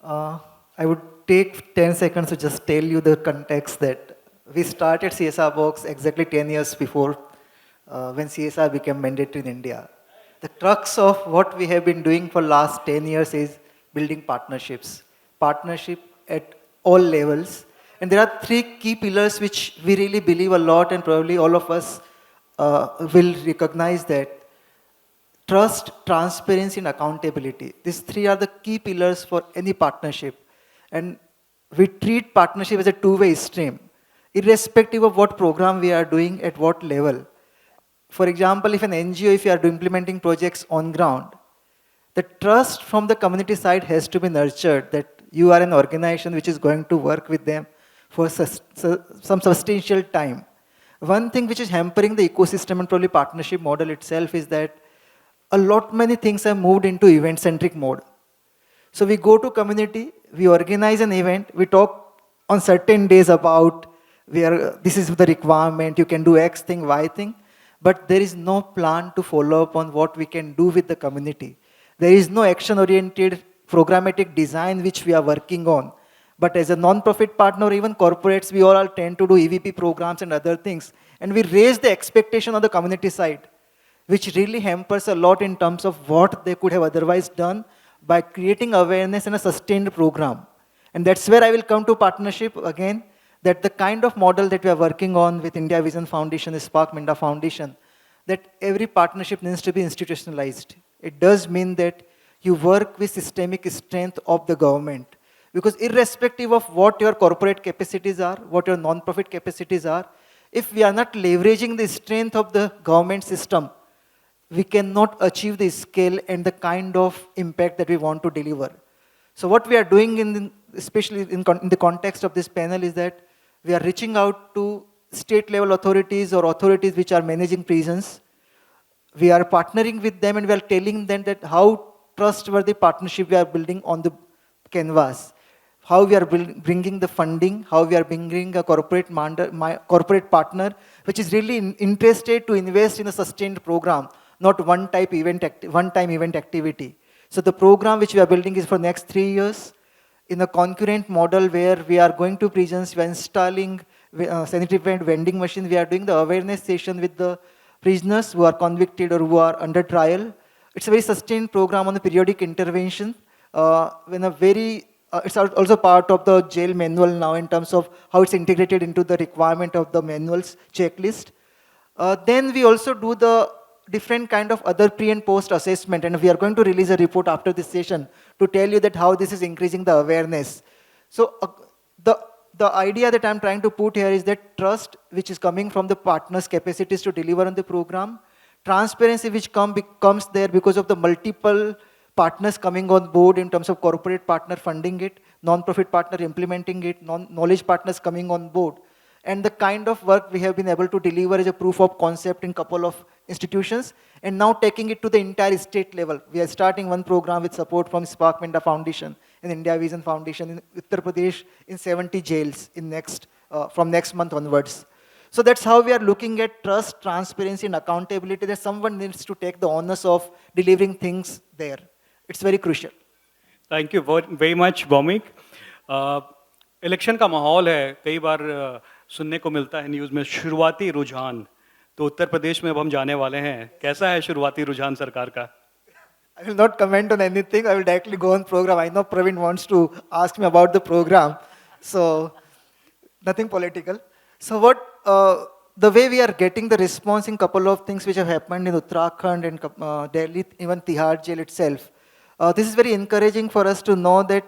I would take 10 seconds to just tell you the context that we started CSR Box exactly 10 years before when CSR became mandatory in India. The crux of what we have been doing for last 10 years is building partnerships. Partnership at all levels. And there are three key pillars which we really believe a lot, and probably all of us will recognize that trust, transparency, and accountability. These three are the key pillars for any partnership. And we treat partnership as a two-way stream, irrespective of what program we are doing at what level. For example, if an NGO, if you are implementing projects on ground, the trust from the community side has to be nurtured that you are an organization which is going to work with them for some substantial time. One thing which is hampering the ecosystem and probably partnership model itself is that a lot many things have moved into event-centric mode. So we go to community, we organize an event, we talk on certain days about this is the requirement, you can do X thing, Y thing, but there is no plan to follow up on what we can do with the community. There is no action-oriented programmatic design which we are working on. But as a non-profit partner, even corporates, we all tend to do EVP programs and other things. And we raise the expectation on the community side, which really hampers a lot in terms of what they could have otherwise done by creating awareness in a sustained program. And that's where I will come to partnership again, that the kind of model that we are working on with India Vision Foundation, the Spark Minda Foundation, that every partnership needs to be institutionalized. It does mean that you work with systemic strength of the government. Because irrespective of what your corporate capacities are, what your non-profit capacities are, if we are not leveraging the strength of the government system, we cannot achieve the scale and the kind of impact that we want to deliver. So what we are doing, especially in the context of this panel, is that we are reaching out to state-level authorities or authorities which are managing prisons. We are partnering with them and we are telling them that how trustworthy partnership we are building on the canvas, how we are bringing the funding, how we are bringing a corporate partner which is really interested to invest in a sustained program, not one-time event activity. So the program which we are building is for next 3 years in a concurrent model where we are going to prisons, we are installing sanitary vending machines, we are doing the awareness session with the prisoners who are convicted or who are under trial. It's a very sustained program on the periodic intervention. It's also part of the jail manual now in terms of how it's integrated into the requirement of the manuals checklist. Then we also do the different kind of other pre and post assessment, and we are going to release a report after this session to tell you that how this is increasing the awareness. So the idea that I'm trying to put here is that trust which is coming from the partners' capacities to deliver on the program, transparency which comes there because of the multiple partners coming on board in terms of corporate partner funding it, non-profit partner implementing it, knowledge partners coming on board. And the kind of work we have been able to deliver is a proof of concept in a couple of institutions, and now taking it to the entire state level. We are starting one program with support from Spark Minda Foundation and India Vision Foundation in Uttar Pradesh in 70 jails from next month onwards. So that's how we are looking at trust, transparency, and accountability, that someone needs to take the onus of delivering things there. It's very crucial.
Thank you very much, Bhaumik. Election का माहौल है, कई बार सुनने को मिलता है news में शुरुआती रुझान, तो उत्तर प्रदेश में अब हम जाने वाले हैं, कैसा है शुरुआती रुझान सरकार का?
I will not comment on anything. I will directly go on program. I know Praveen wants to ask me about the program, so nothing political. So the way we are getting the response in couple of things which have happened in Uttarakhand and Delhi, even Tihar jail itself, this is very encouraging for us to know that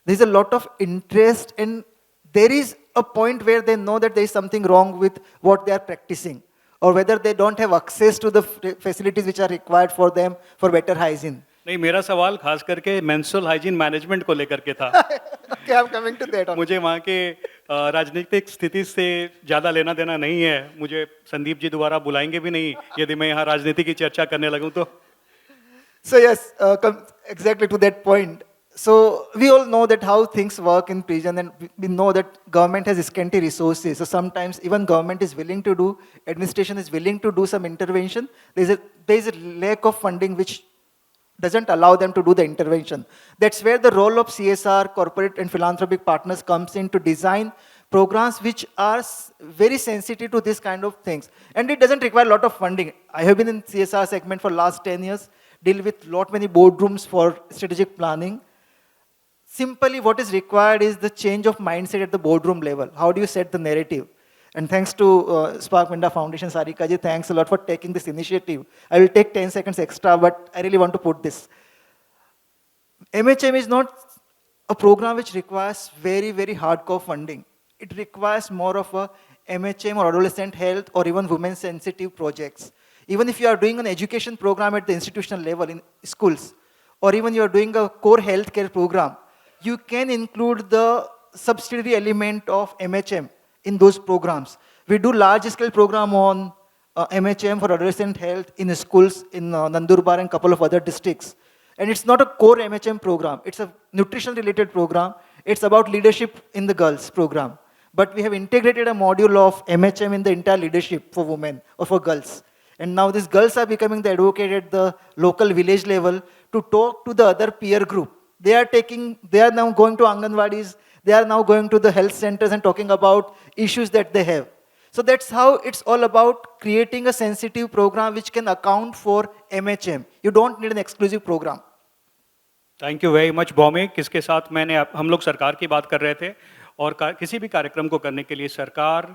there is a lot of interest and there is a point where they know that there is something wrong with what they are practicing, or whether they don't have access to the facilities which are required for them for better hygiene.
नहीं, मेरा सवाल खास करके menstrual hygiene management को लेकर के था.
Okay, I'm coming to that.
मुझे वहाँ के राजनीतिक स्थिति से ज़्यादा लेना देना नहीं है. मुझे संदीप जी दोबारा बुलाएंगे भी नहीं यदि मैं यहाँ राजनीति की चर्चा करने लगूँ तो.
So yes, exactly to that point. So we all know that how things work in prison, and we know that government has scanty resources. So sometimes even government is willing to do, administration is willing to do some intervention. There is a lack of funding which doesn't allow them to do the intervention. That's where the role of CSR, corporate and philanthropic partners comes in to design programs which are very sensitive to this kind of things. And it doesn't require a lot of funding. I have been in CSR segment for last 10 years, deal with many boardrooms for strategic planning. Simply what is required is the change of mindset at the boardroom level. How do you set the narrative? And thanks to Spark Minda Foundation, Sarika ji, thanks a lot for taking this initiative. I will take 10 seconds extra, but I really want to put this. MHM is not a program which requires very, very hardcore funding. It requires more of a MHM or adolescent health or even women-sensitive projects. Even if you are doing an education program at the institutional level in schools, or even you are doing a core healthcare program, you can include the subsidiary element of MHM in those programs. We do large-scale program on MHM for adolescent health in schools in Nandurbar and a couple of other districts. And it's not a core MHM program. It's a nutrition-related program. It's about leadership in the girls program. But we have integrated a module of MHM in the entire leadership for women or for girls. And now these girls are becoming the advocate at the local village level to talk to the other peer group. They are now going to Anganwadis, they are now going to the health centers and talking about issues that they have. So that's how it's all about creating a sensitive program which can account for MHM. You don't need an exclusive program.
Thank you very much Bhaumik. इसके साथ हम लोग सरकार की बात कर रहे थे और किसी भी कार्यक्रम को करने के लिए सरकार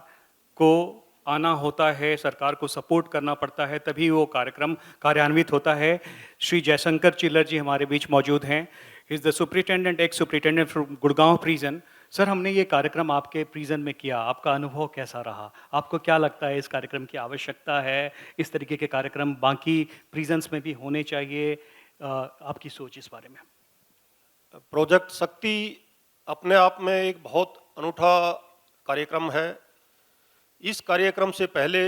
को आना होता है, सरकार को सपोर्ट करना पड़ता है, तभी वो कार्यक्रम कार्यान्वित होता है। श्री जयशंकर चिल्लर जी हमारे बीच मौजूद हैं। Is the superintendent, x superintendent from Gurgaon prison. Sir, हमने ये कार्यक्रम आपके प्रिजन में किया, आपका अनुभव कैसा रहा? आपको क्या लगता है इस कार्यक्रम की आवश्यकता है? इस तरीके के कार्यक्रम बाकी प्रिजन्स में भी होने चाहिए? आपकी सोच इस बारे में।
प्रोजेक्ट शक्ति अपने आप में एक बहुत अनूठा कार्यक्रम है। इस कार्यक्रम से पहले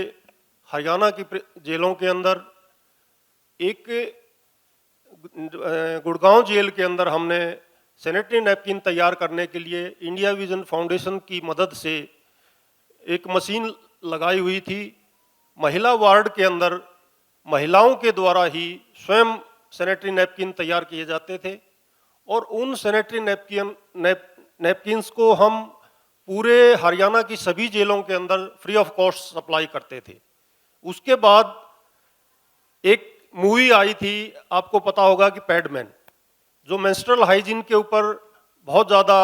हरियाणा की जेलों के अंदर एक गुड़गांव जेल के अंदर हमने सैनिटरी नैपकिन तैयार करने के लिए इंडिया विजन फाउंडेशन की मदद से एक मशीन लगाई हुई थी। महिला वार्ड के अंदर महिलाओं के द्वारा ही स्वयं सैनिटरी नैपकिन तैयार किए जाते थे और उन सैनिटरी नैपकिन्स को हम पूरे हरियाणा की सभी जेलों के अंदर फ्री ऑफ कॉस्ट सप्लाई करते थे। उसके बाद एक मूवी आई थी, आपको पता होगा कि पैडमैन, जो मेंस्ट्रुअल हाइजीन के ऊपर बहुत ज़्यादा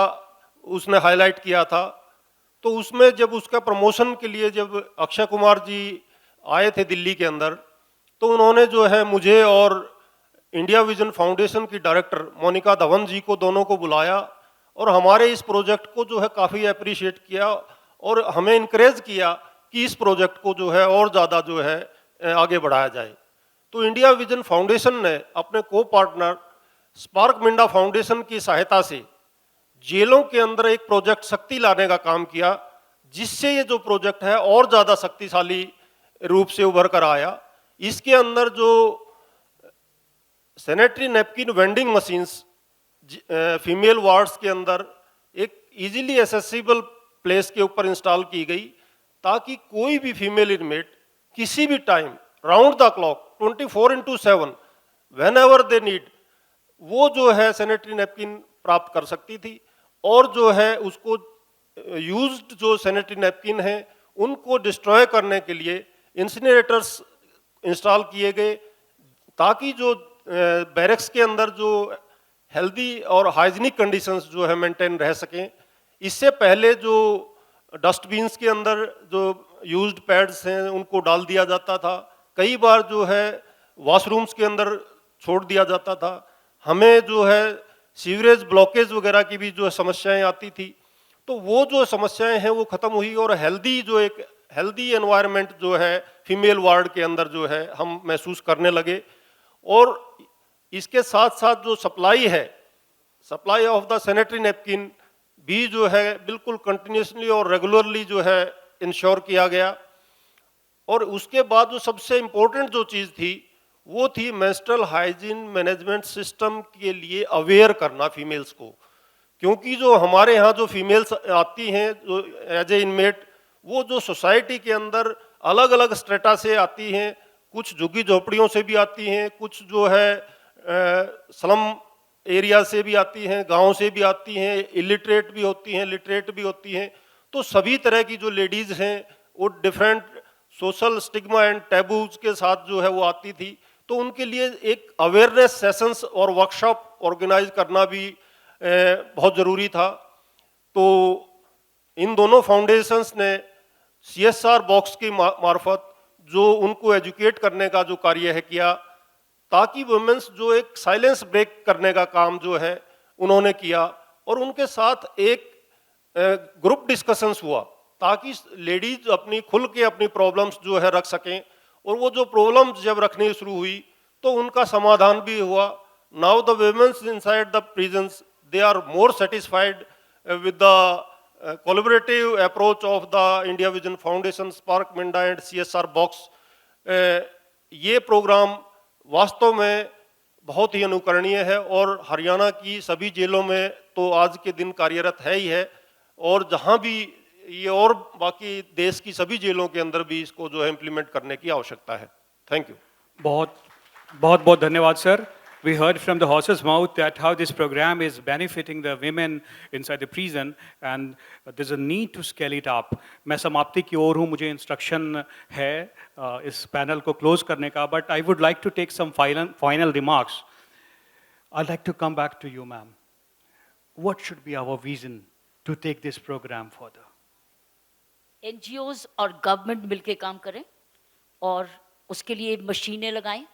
उसने हाईलाइट किया था। तो उसमें जब उसका प्रमोशन के लिए जब अक्षय कुमार जी आए थे दिल्ली के अंदर, तो उन्होंने जो है मुझे और इंडिया विजन फाउंडेशन की डायरेक्टर मोनिका धवन जी को दोनों को बुलाया और हमारे इस प्रोजेक्ट को जो है काफ़ी अप्रिशिएट किया और हमें इनकरेज किया कि इस प्रोजेक्ट को जो है और ज़्यादा जो है आगे बढ़ाया जाए। तो इंडिया विजन फाउंडेशन ने अपने को पार्टनर स्पार्क मिंडा फाउंडेशन की सहायता से जेलों के अंदर एक प्रोजेक्ट शक्ति लाने का काम किया, जिससे ये जो प्रोजेक्ट है और ज़्यादा शक्तिशाली रूप से उभर कर आया। इसके अंदर जो sanitary napkin vending machines female wards के अंदर एक इजीली एक्सेसिबल प्लेस के ऊपर इंस्टॉल की गई, ताकि कोई भी फीमेल इनमेट किसी भी time round the clock 24/7 when ever they need वो जो है सैनिटरी नैपकिन प्राप्त कर सकती थी। और जो है उसको यूज्ड जो सैनिटरी नैपकिन है उनको डिस्ट्रॉय करने के लिए इंसिनरेटर्स इंस्टॉल किए गए, ताकि जो बैरक्स के अंदर जो हेल्दी और हाइजीनिक कंडीशंस जो है मेंटेन रह सकें। इससे पहले जो डस्टबिन्स के अंदर जो यूज्ड पैड्स हैं उनको डाल दिया जाता था, कई बार जो है वॉशरूम्स के अंदर छोड़ दिया जाता था। हमें जो है सीवरेज ब्लॉकेज वगैरह की भी जो समस्याएं आती थी, तो वो जो समस्याएं हैं वो ख़त्म हुई और एक हेल्दी एनवायरनमेंट जो है फीमेल वार्ड के अंदर जो है हम महसूस करने लगे। और इसके साथ साथ जो supply of the sanitary napkin भी जो है बिल्कुल कंटिन्यूसली और रेगुलरली जो है इंश्योर किया गया। और उसके बाद जो सबसे इम्पोर्टेंट जो चीज़ थी वो थी मेंस्ट्रुअल हाइजीन मैनेजमेंट सिस्टम के लिए अवेयर करना फीमेल्स को, क्योंकि जो हमारे यहाँ जो फीमेल्स आती हैं जो एज ए इनमेट, वो जो सोसाइटी के अंदर अलग अलग स्ट्रेटा से आती हैं, कुछ झुग्गी झोपड़ियों से भी आती हैं, कुछ जो है स्लम एरिया से भी आती हैं, गांव से भी आती हैं, इलिटरेट भी होती हैं, लिटरेट भी होती हैं। तो सभी तरह की जो लेडीज़ हैं वो different social stigma and taboos के साथ जो है वो आती थी। तो उनके लिए एक अवेयरनेस सेशंस और वर्कशॉप ऑर्गेनाइज करना भी बहुत ज़रूरी था। तो इन दोनों फाउंडेशंस ने CSR बॉक्स की मार्फत जो उनको एजुकेट करने का जो कार्य है किया, ताकि वुमेन्स जो एक साइलेंस ब्रेक करने का काम जो है उन्होंने किया, और उनके साथ एक ग्रुप डिस्कशंस हुआ ताकि लेडीज अपनी खुल के अपनी प्रॉब्लम्स जो है रख सकें, और वो जो प्रॉब्लम्स जब रखनी शुरू हुई तो उनका समाधान भी हुआ. Now the womens inside the prisons they are more satisfied with the collaborative approach of the India Vision Foundation, Spark Minda and CSR Box. ये प्रोग्राम वास्तव में बहुत ही अनुकरणीय है और हरियाणा की सभी जेलों में तो आज के दिन कार्यरत है ही है, और जहां भी ये और बाकी देश की सभी जेलों के अंदर भी इसको जो है इम्प्लीमेंट करने की आवश्यकता है. Thank you.
बहुत बहुत धन्यवाद sir. We heard from the horse's mouth that how this program is benefiting the women inside the prison, and there's a need to scale it up. मैं समाप्ति की ओर हूँ, मुझे इंस्ट्रक्शन है इस पैनल को क्लोज करने का, but I would like to take some final remarks. I'd like to come back to you, ma'am. What should be our vision to take this program further?
NGOs और government मिलके काम करें और उसके लिए मशीनें लगाएं,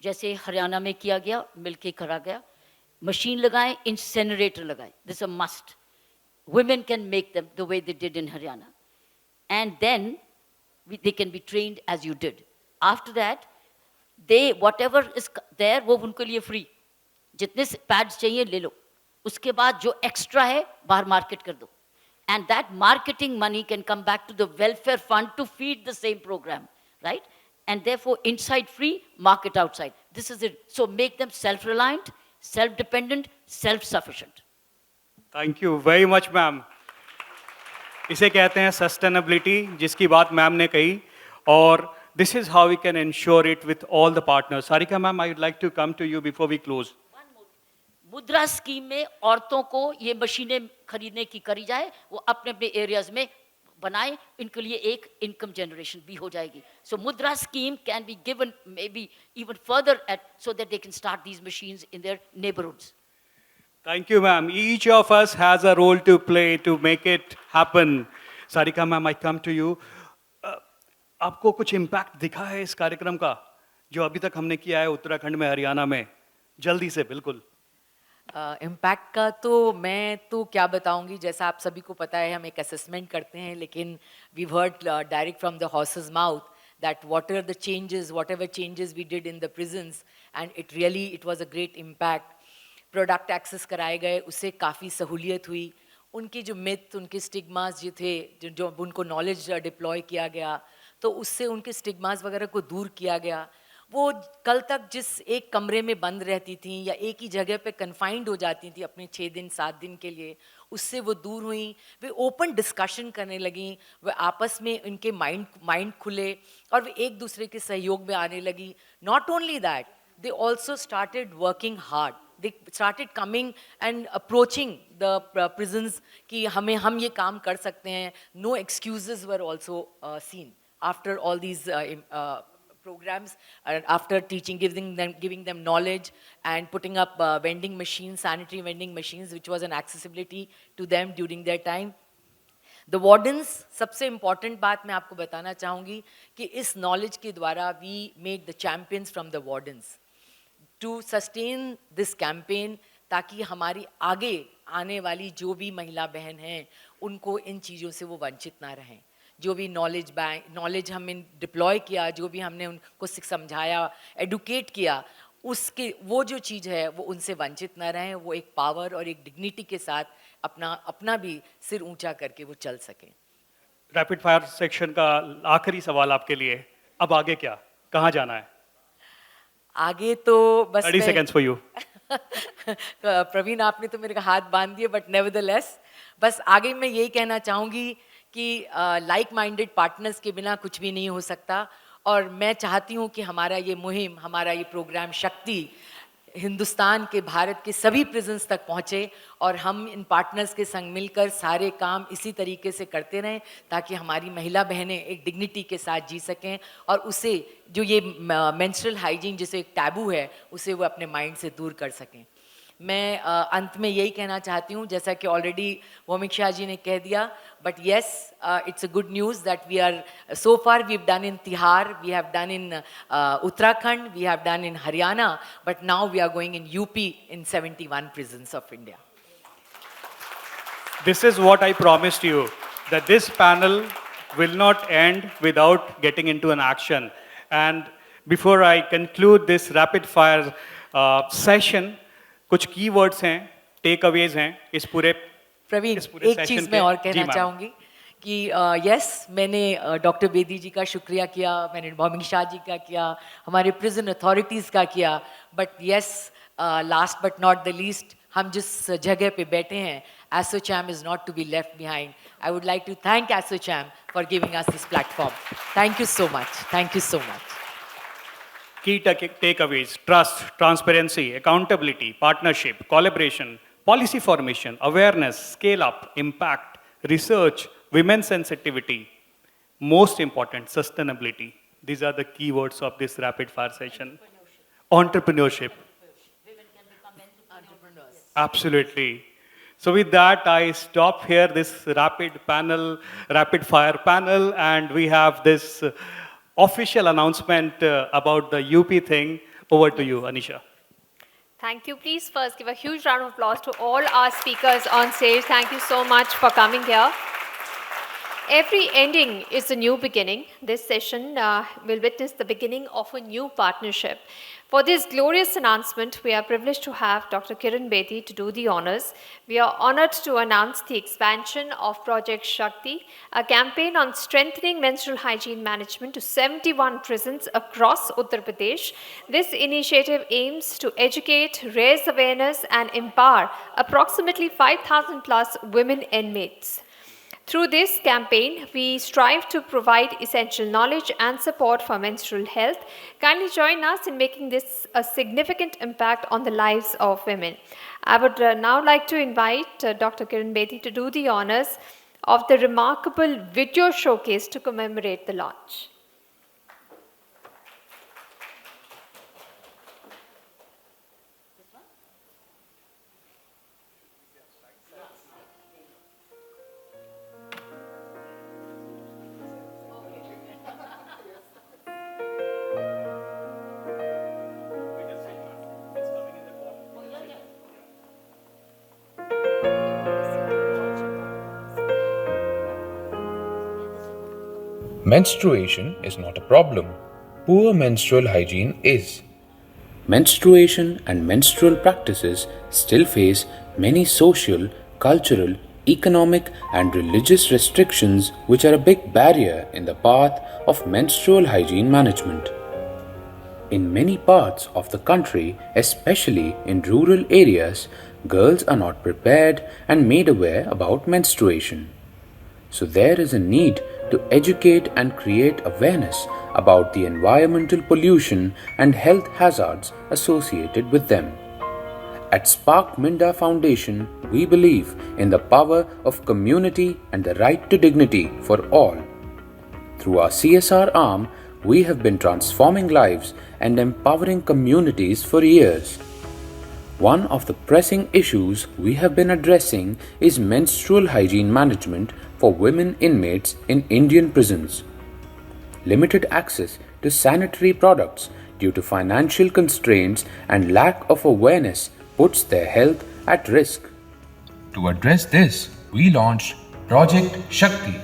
जैसे हरियाणा में किया गया, मिलके करा गया. मशीन लगाएं, इंसिनरेटर लगाएं. This a must. Women can make them the way they did in Haryana, and then they can be trained as you did. After that, they whatever is there वो उनके लिए free. जितने pads चाहिए ले लो. उसके बाद जो extra है बाहर market कर दो. And that marketing money can come back to the welfare fund to feed the same program, right? And therefore, inside free, market outside. This is it. So make them self-reliant, self-dependent, self-sufficient.
Thank you very much, ma'am. इसे कहते हैं sustainability, जिसकी बात ma'am ने कही, और this is how we can ensure it with all the partners. Sarika ma'am, I would like to come to you before we close.
मुद्रा scheme में औरतों को ये मशीनें खरीदने की करी जाए, वो अपने अपने एरियाज में बनाए, इनके लिए एक इनकम जनरेशन भी हो जाएगी. So Mudra scheme can be given maybe even further so that they can start these machines in their neighborhoods.
Thank you, ma'am. Each of us has a role to play to make it happen. Sarika ma'am, I come to you. आपको कुछ impact दिखा है इस कार्यक्रम का जो अभी तक हमने किया है उत्तराखंड में, हरियाणा में? जल्दी से. बिल्कुल.
इम्पैक्ट का तो मैं तो क्या बताऊंगी, जैसा आप सभी को पता है हम एक असेसमेंट करते हैं, लेकिन we heard direct from the horse's mouth that whatever changes we did in the prisons, and it was a great impact. Product access कराए गए, उससे काफ़ी सहूलियत हुई. उनकी जो मिथ, उनके स्टिग्मास जो थे, जो उनको नॉलेज डिप्लॉय किया गया, तो उससे उनके स्टिग्मास वगैरह को दूर किया गया. वो कल तक जिस एक कमरे में बंद रहती थी या एक ही जगह पे कन्फाइंड हो जाती थी अपने 6 दिन 7 दिन के लिए, उससे वो दूर हुई. वे ओपन डिस्कशन करने लगी, वे आपस में उनके माइंड खुले और वे एक दूसरे के सहयोग में आने लगी. Not only that, they also started working hard. They started coming and approaching the prisons कि हम ये काम कर सकते हैं. No excuses were also seen after all these programs, after teaching, giving them knowledge and putting up vending machines, sanitary vending machines, which was an accessibility to them during their time. The wardens, सबसे important बात मैं आपको बताना चाहूँगी कि इस knowledge के द्वारा we made the champions from the wardens to sustain this campaign, ताकि हमारी आगे आने वाली जो भी महिला बहन हैं उनको इन चीज़ों से वो वंचित ना रहें. जो भी नॉलेज हमने डिप्लॉय किया, जो भी हमने उनको समझाया, एडुकेट किया, उसके वो जो चीज़ है वो उनसे वंचित ना रहें. वो एक पावर और एक डिग्निटी के साथ अपना भी सिर ऊंचा करके वो चल सकें.
रैपिड फायर सेक्शन का आखिरी सवाल आपके लिए. अब आगे क्या, कहाँ जाना है?
आगे तो बस
30 seconds for you.
प्रवीण, आपने तो मेरे का हाथ बांध दिए, बट नेवरदलेस बस आगे मैं यही कहना चाहूँगी कि लाइक माइंडेड पार्टनर्स के बिना कुछ भी नहीं हो सकता. और मैं चाहती हूँ कि हमारा ये मुहिम, हमारा ये प्रोग्राम शक्ति हिंदुस्तान के, भारत के सभी प्रिजन्स तक पहुँचे और हम इन पार्टनर्स के संग मिलकर सारे काम इसी तरीके से करते रहें ताकि हमारी महिला बहनें एक डिग्निटी के साथ जी सकें और उसे जो ये मेंस्ट्रुअल हाइजीन जिसे एक टैबू है उसे वो अपने माइंड से दूर कर सकें. मैं अंत में यही कहना चाहती हूँ, जैसा कि ऑलरेडी वोमिक्षा जी ने कह दिया, but yes, it's a good news that we are, so far we've done in Tihar, we have done in Uttarakhand, we have done in Haryana, but now we are going in UP in 71 prisons of India.
This is what I promised you, that this panel will not end without getting into an action. And before I conclude this rapid fire session, कुछ keywords हैं, takeaways हैं इस पूरे
Praveen,
session
एक चीज़ मैं और कहना चाहूँगी कि यस, मैंने डॉक्टर बेदी जी का शुक्रिया किया, मैंने भौमिक जी का किया, हमारे प्रिजन अथॉरिटीज़ का किया, but yes, last but not the least, हम जिस जगह पे बैठे हैं, ASSOCHAM is not to be left behind. I would like to thank ASSOCHAM for giving us this platform. Thank you so much. Thank you so much.
Key takeaways: trust, transparency, accountability, partnership, collaboration, policy formation, awareness, scale up, impact, research, women's sensitivity, most important, sustainability. These are the key words of this rapid fire session. Entrepreneurship. Absolutely. So with that, I stop here this rapid fire panel, and we have this official announcement about the UP thing. Over to you, Anisha.
Thank you. Please first give a huge round of applause to all our speakers on stage. Thank you so much for coming here. Every ending is a new beginning. This session will witness the beginning of a new partnership. For this glorious announcement, we are privileged to have Dr. Kiran Bedi to do the honors. We are honored to announce the expansion of Project Shakti, a campaign on strengthening menstrual hygiene management to 71 prisons across Uttar Pradesh. This initiative aims to educate, raise awareness, and empower approximately 5,000 plus women inmates. Through this campaign, we strive to provide essential knowledge and support for menstrual health. Kindly join us in making this a significant impact on the lives of women. I would now like to invite Dr. Kiran Bedi to do the honors of the remarkable video showcase to commemorate the launch.
Menstruation is not a problem. Poor menstrual hygiene is. Menstruation and menstrual practices still face many social, cultural, economic and religious restrictions which are a big barrier in the path of menstrual hygiene management. In many parts of the country, especially in rural areas, girls are not prepared and made aware about menstruation. So there is a need to educate and create awareness about the environmental pollution and health hazards associated with them. At Spark Minda Foundation, we believe in the power of community and the right to dignity for all. Through our CSR arm, we have been transforming lives and empowering communities for years. One of the pressing issues we have been addressing is menstrual hygiene management for women inmates in Indian prisons. Limited access to sanitary products due to financial constraints and lack of awareness puts their health at risk. To address this, we launched Project Shakti.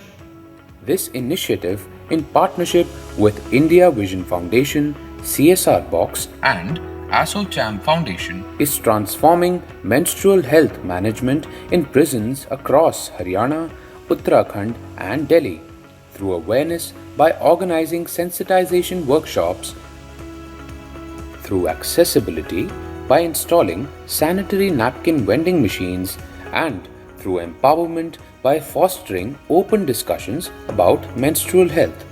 This initiative, in partnership with India Vision Foundation, CSR Box and ASSOCHAM Foundation, is transforming menstrual health management in prisons across Haryana, Uttarakhand and Delhi through awareness by organizing sensitization workshops, through accessibility by installing sanitary napkin vending machines, and through empowerment by fostering open discussions about menstrual health.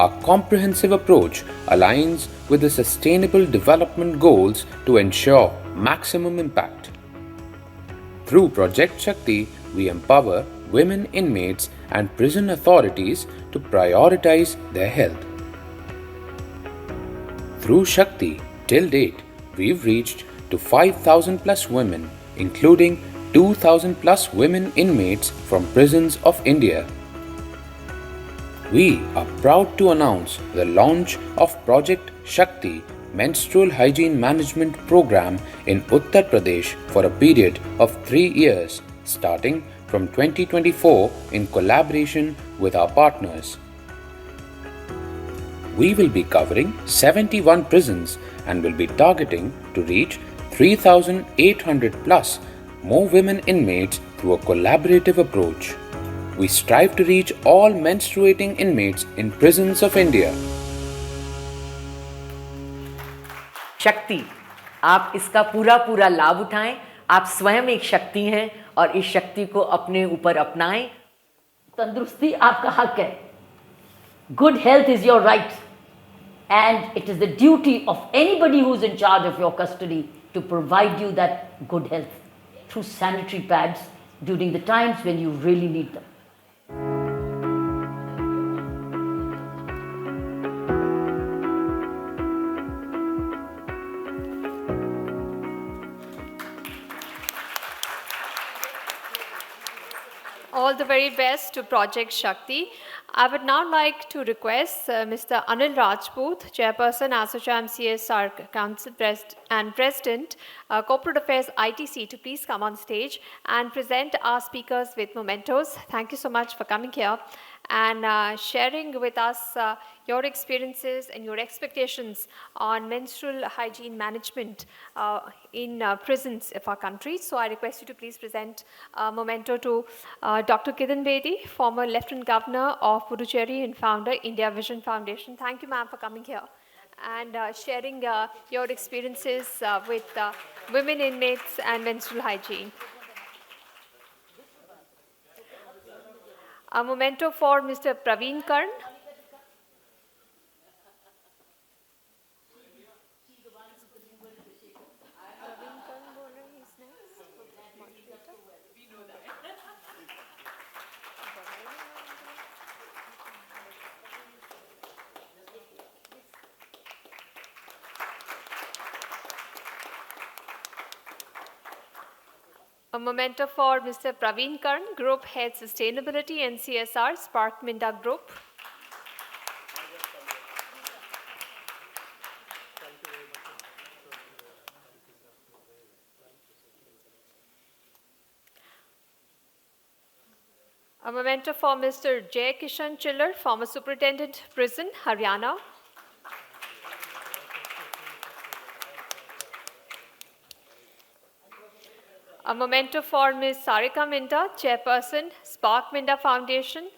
Our comprehensive approach aligns with the Sustainable Development Goals to ensure maximum impact. Through Project Shakti, we empower women inmates and prison authorities to prioritize their health. Through Shakti, till date, we've reached to 5,000 plus women, including 2,000 plus women inmates from prisons of India. We are proud to announce the launch of Project Shakti Menstrual Hygiene Management Program in Uttar Pradesh for a period of 3 years, starting from 2024 in collaboration with our partners. We will be covering 71 prisons and will be targeting to reach 3,800 plus more women inmates through a collaborative approach. We strive to reach all menstruating inmates in prisons of India.
शक्ति, आप इसका पूरा पूरा लाभ उठाएं। आप स्वयं एक शक्ति हैं और इस शक्ति को अपने ऊपर अपनाएं। तंदुरुस्ती आपका हक है। Good health is your right, and it is the duty of anybody who is in charge of your custody to provide you that good health through sanitary pads during the times when you really need them.
All the very best to Project Shakti. I would now like to request Mr. Anil Rajput, Chairperson, ASSOCHAM CSR Council and President, Corporate Affairs ITC, to please come on stage and present our speakers with mementos. Thank you so much for coming here and sharing with us your experiences and your expectations on menstrual hygiene management in prisons of our country. So I request you to please present a memento to Dr. Kiran Bedi, former Lieutenant Governor of Puducherry and founder, India Vision Foundation. Thank you, ma'am, for coming here and sharing your experiences with women inmates and menstrual hygiene. A memento for Mr. Praveen Karn. A memento for Mr. Praveen Karn, Group Head Sustainability and CSR, Spark Minda Group. A memento for Mr. Jay Kishan Chiller, former Superintendent, Prison, Haryana. A memento for Ms. Sarika Minda, Chairperson, Spark Minda Foundation.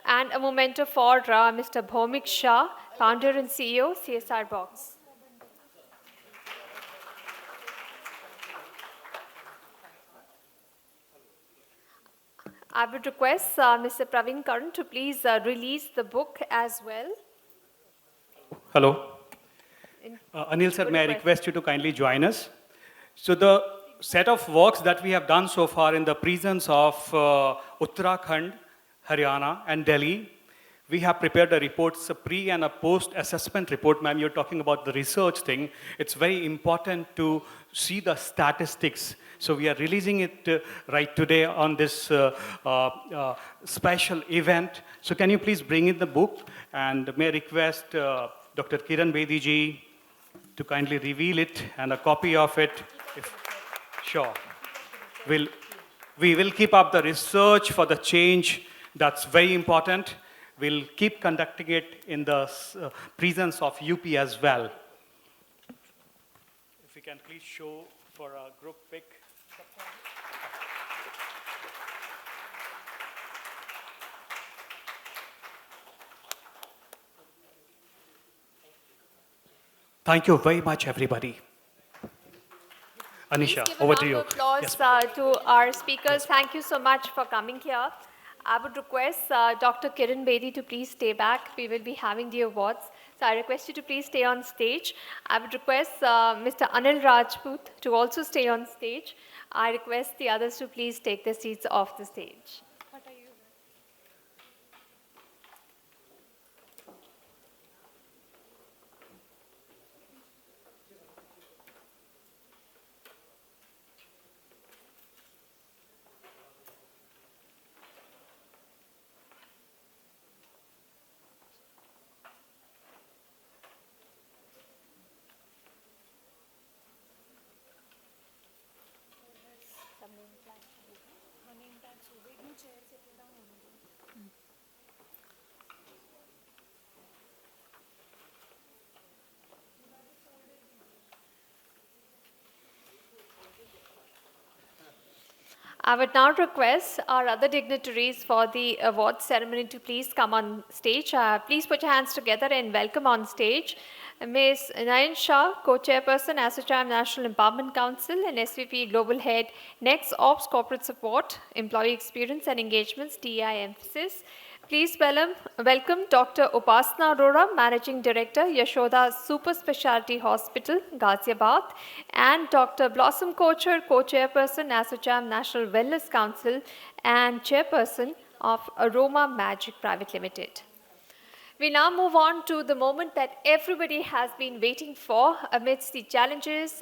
And a memento for Mr. Bhomik Shah, founder and CEO, CSR Box. I would request Mr. Praveen Karn to please release the book as well.
Hello. Anil sir, may I request you to kindly join us? So the set of works that we have done so far in the prisons of Uttarakhand, Haryana and Delhi, we have prepared a report, a pre and a post-assessment report. Ma'am, you're talking about the research thing. It's very important to see the statistics. So we are releasing it right today on this special event. So can you please bring in the book? And may I request Dr. Kiran Bedi ji to kindly reveal it and a copy of it. Sure. We will keep up the research for the change. That's very important. We'll keep conducting it in the prisons of UP as well. If we can please show for a group pic. Thank you very much, everybody. Anisha, over to you.
Applause
Yes.
to our speakers. Thank you so much for coming here. I would request Dr. Kiran Bedi to please stay back. We will be having the awards. So I request you to please stay on stage. I would request Mr. Anil Rajput to also stay on stage. I request the others to please take their seats off the stage. I would now request our other dignitaries for the award ceremony to please come on stage. Please put your hands together and welcome on stage Ms. Nayan Shah, Co-Chairperson, ASSOCHAM National Empowerment Council and SVP Global Head, Next Ops Corporate Support, Employee Experience and Engagements, DEI Emphasis. Please welcome Dr. Upasana Arora, Managing Director, Yashoda Super Specialty Hospital, Ghaziabad, and Dr. Blossom Kocher, Co-Chairperson, ASSOCHAM National Wellness Council, and Chairperson of Aroma Magic Private Limited. We now move on to the moment that everybody has been waiting for amidst the challenges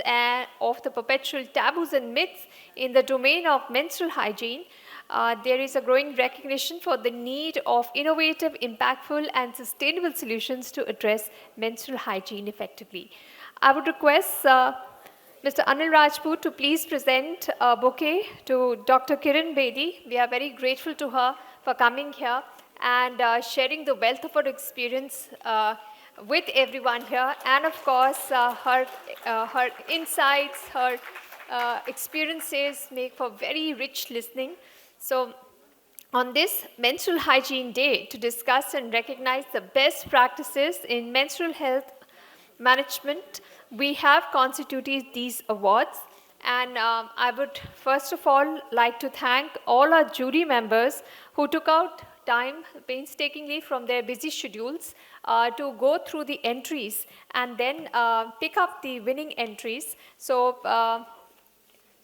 of the perpetual taboos and myths in the domain of menstrual hygiene. There is a growing recognition for the need of innovative, impactful, and sustainable solutions to address menstrual hygiene effectively. I would request Mr. Anil Rajput to please present a bouquet to Dr. Kiran Bedi. We are very grateful to her for coming here and sharing the wealth of her experience with everyone here, and of course her insights, her experiences make for very rich listening. So on this Menstrual Hygiene Day, to discuss and recognize the best practices in menstrual health management, we have constituted these awards. And I would first of all like to thank all our jury members who took out time painstakingly from their busy schedules to go through the entries and then pick up the winning entries. So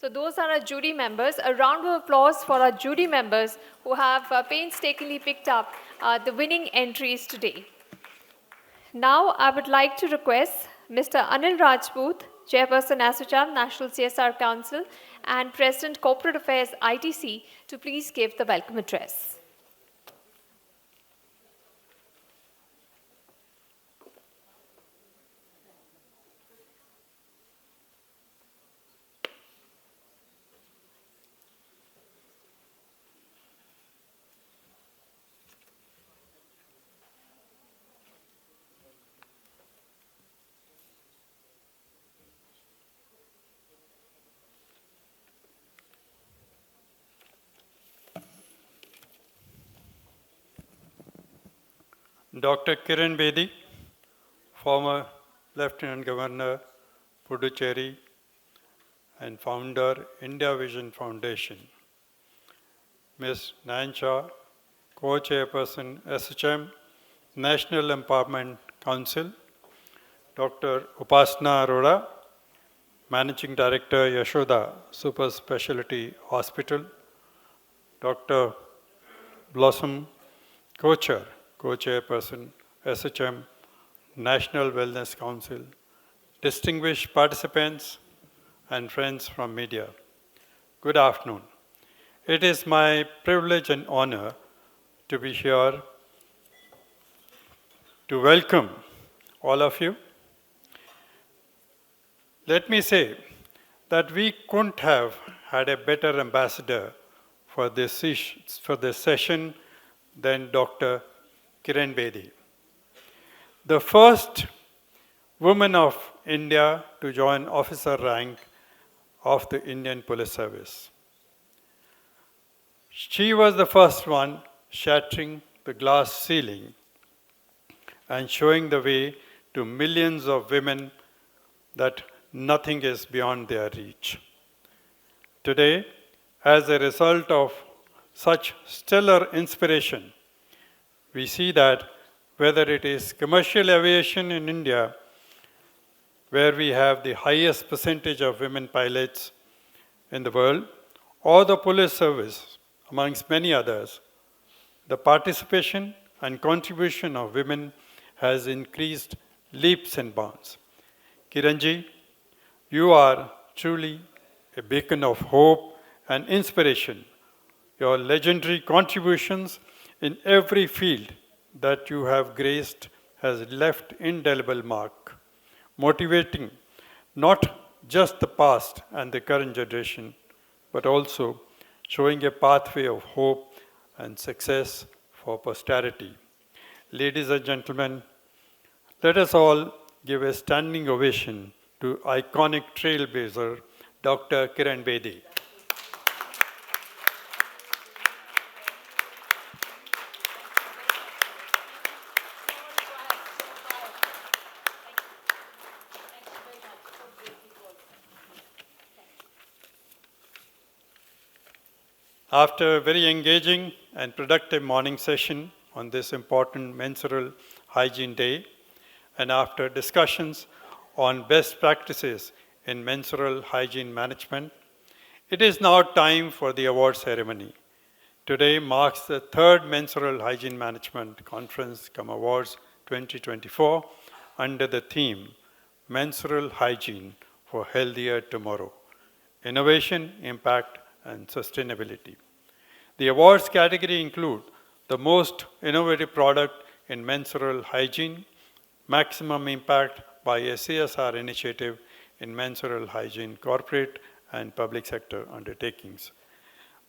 those are our jury members. A round of applause for our jury members who have painstakingly picked up the winning entries today. Now I would like to request Mr. Anil Rajput, Chairperson ASSOCHAM National CSR Council and President Corporate Affairs ITC, to please give the welcome address.
Dr. Kiran Bedi, former Lieutenant Governor, Puducherry, and founder, India Vision Foundation. Ms. Nayan Shah, Co-Chairperson, ASSOCHAM National Empowerment Council. Dr. Upasana Arora, Managing Director, Yashoda Super Specialty Hospital. Dr. Blossom Kocher, Co-Chairperson, ASSOCHAM National Wellness Council. Distinguished participants and friends from media, good afternoon. It is my privilege and honor to be here to welcome all of you. Let me say that we couldn't have had a better ambassador for this session than Dr. Kiran Bedi, the first woman of India to join officer rank of the Indian Police Service. She was the first one shattering the glass ceiling and showing the way to millions of women that nothing is beyond their reach. Today, as a result of such stellar inspiration, we see that whether it is commercial aviation in India, where we have the highest percentage of women pilots in the world, or the police service, amongst many others, the participation and contribution of women has increased leaps and bounds. Kiranji, you are truly a beacon of hope and inspiration. Your legendary contributions in every field that you have graced has left indelible mark, motivating not just the past and the current generation, but also showing a pathway of hope and success for posterity. Ladies and gentlemen, let us all give a standing ovation to iconic trailblazer, Dr. Kiran Bedi. After a very engaging and productive morning session on this important menstrual hygiene day, and after discussions on best practices in menstrual hygiene management, it is now time for the award ceremony. Today marks the third Menstrual Hygiene Management Conference-cum-Awards 2024 under the theme Menstrual Hygiene for Healthier Tomorrow, Innovation, Impact, and Sustainability. The awards category include the most innovative product in menstrual hygiene, maximum impact by a CSR initiative in menstrual hygiene corporate and public sector undertakings,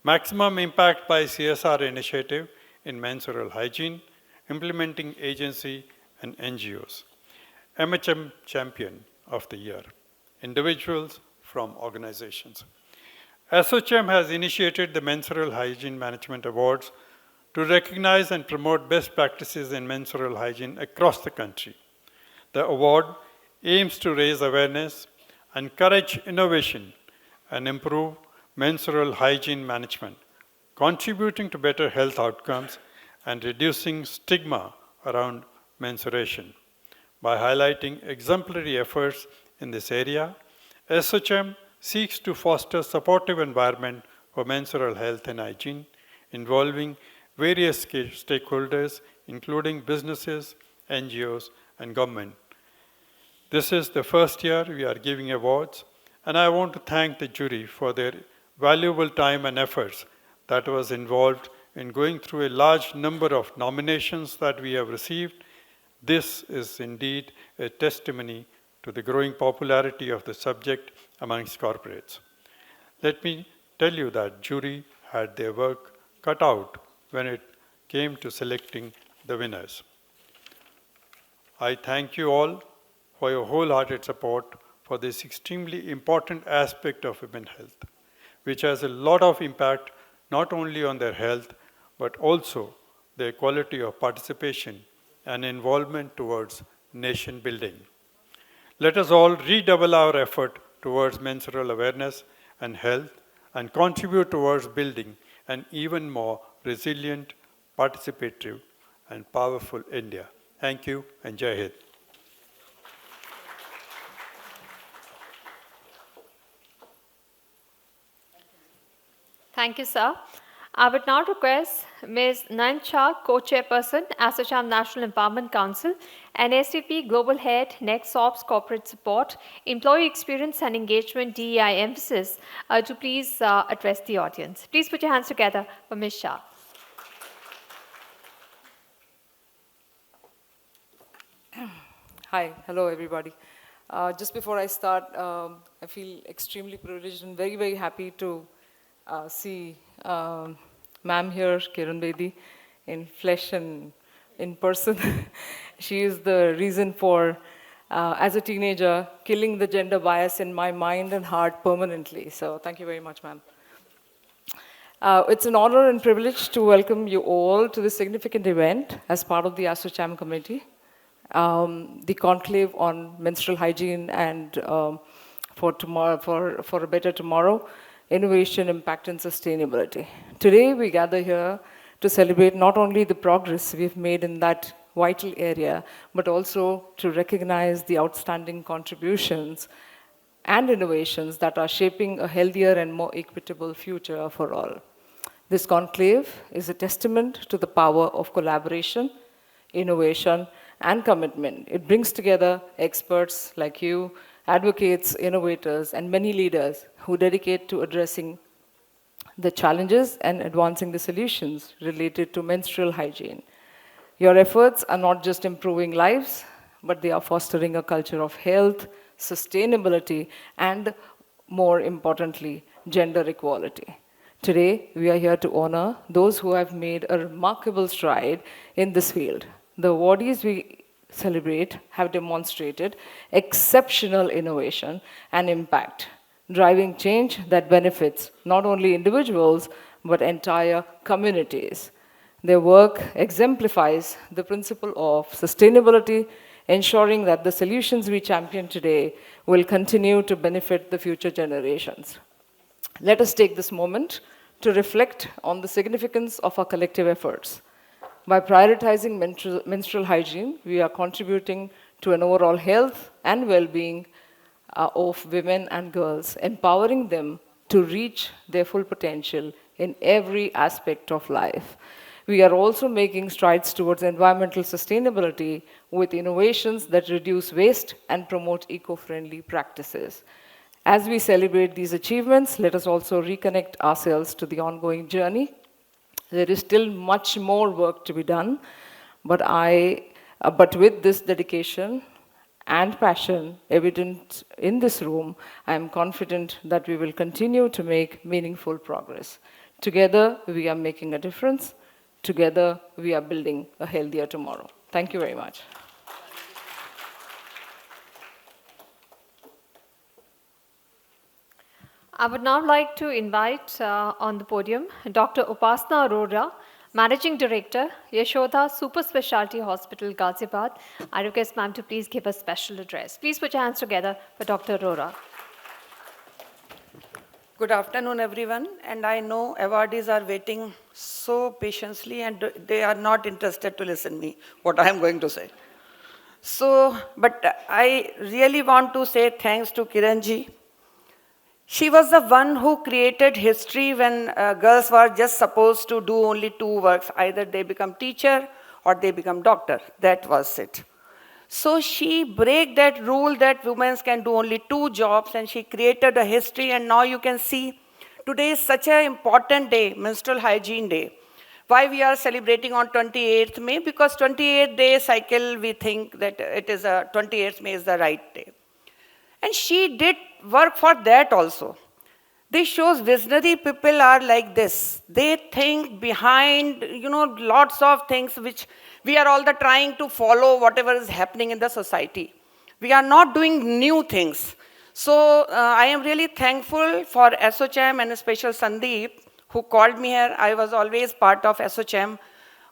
maximum impact by CSR initiative in menstrual hygiene, implementing agency and NGOs, MHM Champion of the Year, individuals from organizations. ASSOCHAM has initiated the Menstrual Hygiene Management Awards to recognize and promote best practices in menstrual hygiene across the country. The award aims to raise awareness, encourage innovation, and improve menstrual hygiene management, contributing to better health outcomes and reducing stigma around menstruation. By highlighting exemplary efforts in this area, ASSOCHAM seeks to foster supportive environment for menstrual health and hygiene, involving various stakeholders, including businesses, NGOs, and government. This is the first year we are giving awards, and I want to thank the jury for their valuable time and efforts that was involved in going through a large number of nominations that we have received. This is indeed a testimony to the growing popularity of the subject amongst corporates. Let me tell you that jury had their work cut out when it came to selecting the winners. I thank you all for your wholehearted support for this extremely important aspect of women's health, which has a lot of impact not only on their health, but also their quality of participation and involvement towards nation building. Let us all redouble our effort towards menstrual awareness and health and contribute towards building an even more resilient, participative, and powerful India. Thank you and Jai Hind.
Thank you, sir. I would now request Ms. Nancha, Co-Chairperson, ASSOCHAM National Empowerment Council, and SVP Global Head, Next Ops Corporate Support, Employee Experience and Engagement DEI Emphasis, to please address the audience. Please put your hands together for Ms. Shah.
Hi, hello everybody. Just before I start, I feel extremely privileged and very, very happy to see ma'am here, Kiran Bedi, in flesh and in person. She is the reason for, as a teenager, killing the gender bias in my mind and heart permanently. So thank you very much, ma'am. It's an honor and privilege to welcome you all to this significant event as part of the ASSOCHAM committee. The conclave on menstrual hygiene and for a better tomorrow, innovation, impact, and sustainability. Today, we gather here to celebrate not only the progress we've made in that vital area, but also to recognize the outstanding contributions and innovations that are shaping a healthier and more equitable future for all. This conclave is a testament to the power of collaboration, innovation, and commitment. It brings together experts like you, advocates, innovators, and many leaders who dedicate to addressing the challenges and advancing the solutions related to menstrual hygiene. Your efforts are not just improving lives, but they are fostering a culture of health, sustainability, and more importantly, gender equality. Today, we are here to honor those who have made a remarkable stride in this field. The awardees we celebrate have demonstrated exceptional innovation and impact, driving change that benefits not only individuals, but entire communities. Their work exemplifies the principle of sustainability, ensuring that the solutions we champion today will continue to benefit the future generations. Let us take this moment to reflect on the significance of our collective efforts. By prioritizing menstrual hygiene, we are contributing to an overall health and well-being of women and girls, empowering them to reach their full potential in every aspect of life. We are also making strides towards environmental sustainability with innovations that reduce waste and promote eco-friendly practices. As we celebrate these achievements, let us also reconnect ourselves to the ongoing journey. There is still much more work to be done, but with this dedication and passion evident in this room, I am confident that we will continue to make meaningful progress. Together, we are making a difference. Together, we are building a healthier tomorrow. Thank you very much.
I would now like to invite on the podium Dr. Upasana Arora, Managing Director, Yashoda Super Specialty Hospital, Ghaziabad. I request ma'am to please give a special address. Please put your hands together for Dr. Arora.
Good afternoon, everyone. And I know awardees are waiting so patiently and they are not interested to listen to me, what I am going to say. So, but I really want to say thanks to Kiranji. She was the one who created history when girls were just supposed to do only two works. Either they become teacher or they become doctor. That was it. So she break that rule that women can do only two jobs, and she created a history. And now you can see today is such an important day, Menstrual Hygiene Day. Why we are celebrating on 28th May? Because 28th day cycle, we think that it is 28th May is the right day. And she did work for that also. This shows visionary people are like this. They think behind, lots of things which we are all trying to follow whatever is happening in the society. We are not doing new things. So I am really thankful for SOCHM and especially Sandeep who called me here. I was always part of SOCHM,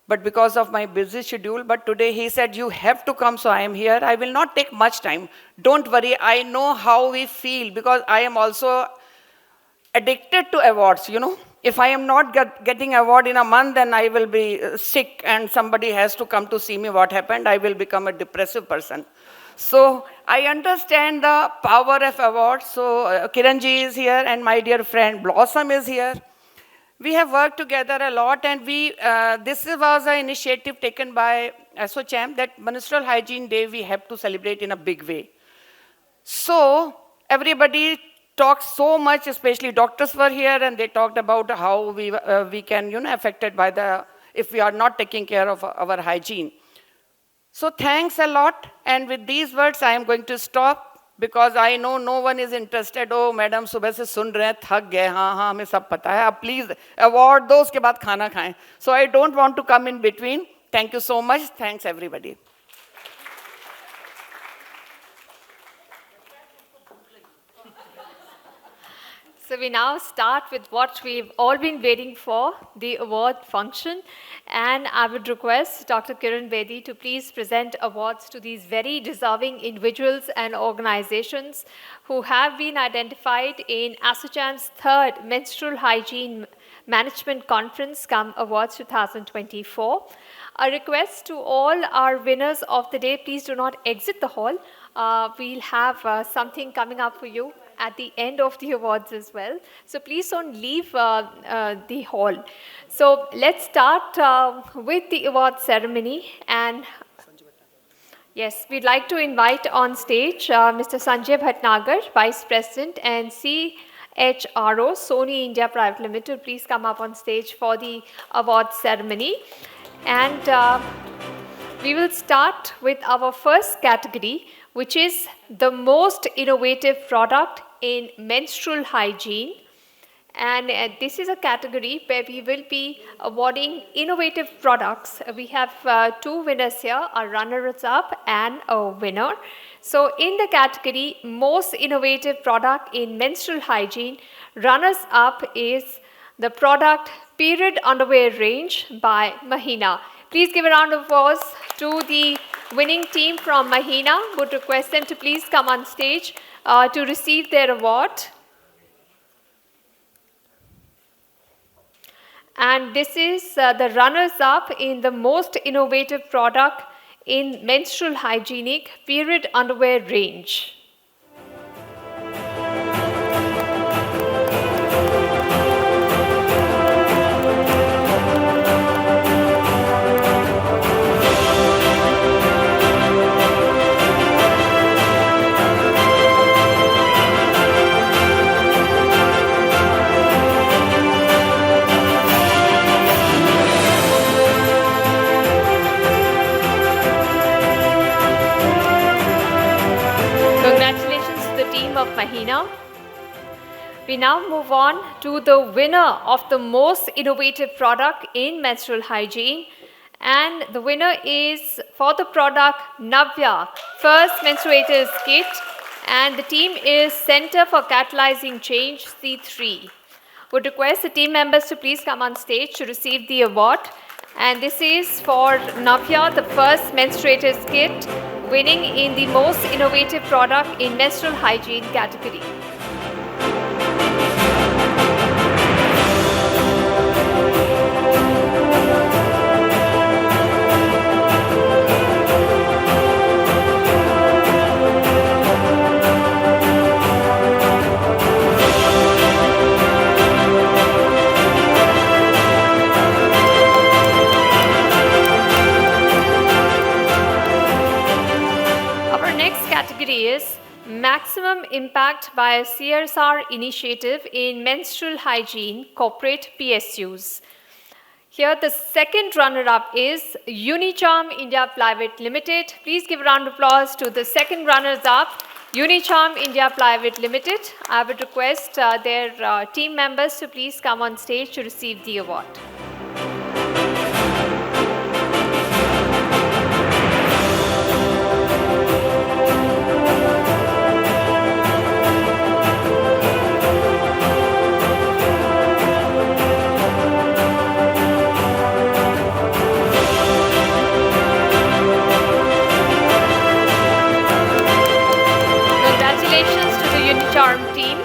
but because of my busy schedule, but today he said, you have to come, so I am here. I will not take much time. Don't worry, I know how we feel because I am also addicted to awards, If I am not getting award in a month, then I will be sick and somebody has to come to see me what happened. I will become a depressive person. So I understand the power of awards. So Kiranji is here and my dear friend Blossom is here. We have worked together a lot, and this was an initiative taken by SOCHM that Menstrual Hygiene Day we have to celebrate in a big way. So everybody talked so much, especially doctors were here, and they talked about how we can, affected by if we are not taking care of our hygiene. So thanks a lot, and with these words, I am going to stop. Because I know no one is interested. Oh, madam, सुबह से सुन रहे हैं, थक गए. हाँ, हमें सब पता है. आप please award दो, उसके बाद खाना खाएं. So I don't want to come in between. Thank you so much. Thanks, everybody.
So we now start with what we've all been waiting for, the award function. And I would request Dr. Kiran Bedi to please present awards to these very deserving individuals and organizations who have been identified in ASSOCHAM's third Menstrual Hygiene Management Conference-cum-Awards 2024. A request to all our winners of the day, please do not exit the hall. We'll have something coming up for you at the end of the awards as well. So please don't leave the hall. So let's start with the award ceremony. And yes, we'd like to invite on stage Mr. Sanjay Bhatnagar, Vice President and CHRO, Sony India Private Limited. Please come up on stage for the award ceremony. And we will start with our first category, which is the most innovative product in menstrual hygiene. And this is a category where we will be awarding innovative products. We have two winners here, a runner-up and a winner. So in the category most innovative product in menstrual hygiene, runners-up is the product Period Underwear Range by Mahina. Please give a round of applause to the winning team from Mahina. Would request them to please come on stage to receive their award. And this is the runners-up in the most innovative product in menstrual hygienic period underwear range. Of Mahina. We now move on to the winner of the most innovative product in menstrual hygiene, and the winner is for the product Navya, first menstruators kit, and the team is Center for Catalyzing Change C3. Would request the team members to please come on stage to receive the award, and this is for Navya, the first menstruators kit, winning in the most innovative product in menstrual hygiene category. Category is Maximum Impact by a CSR Initiative in Menstrual Hygiene Corporate PSUs. Here the second runner-up is Unicharm India Private Limited. Please give a round of applause to the second runners-up, Unicharm India Private Limited. I would request their team members to please come on stage to receive the award. Charm team.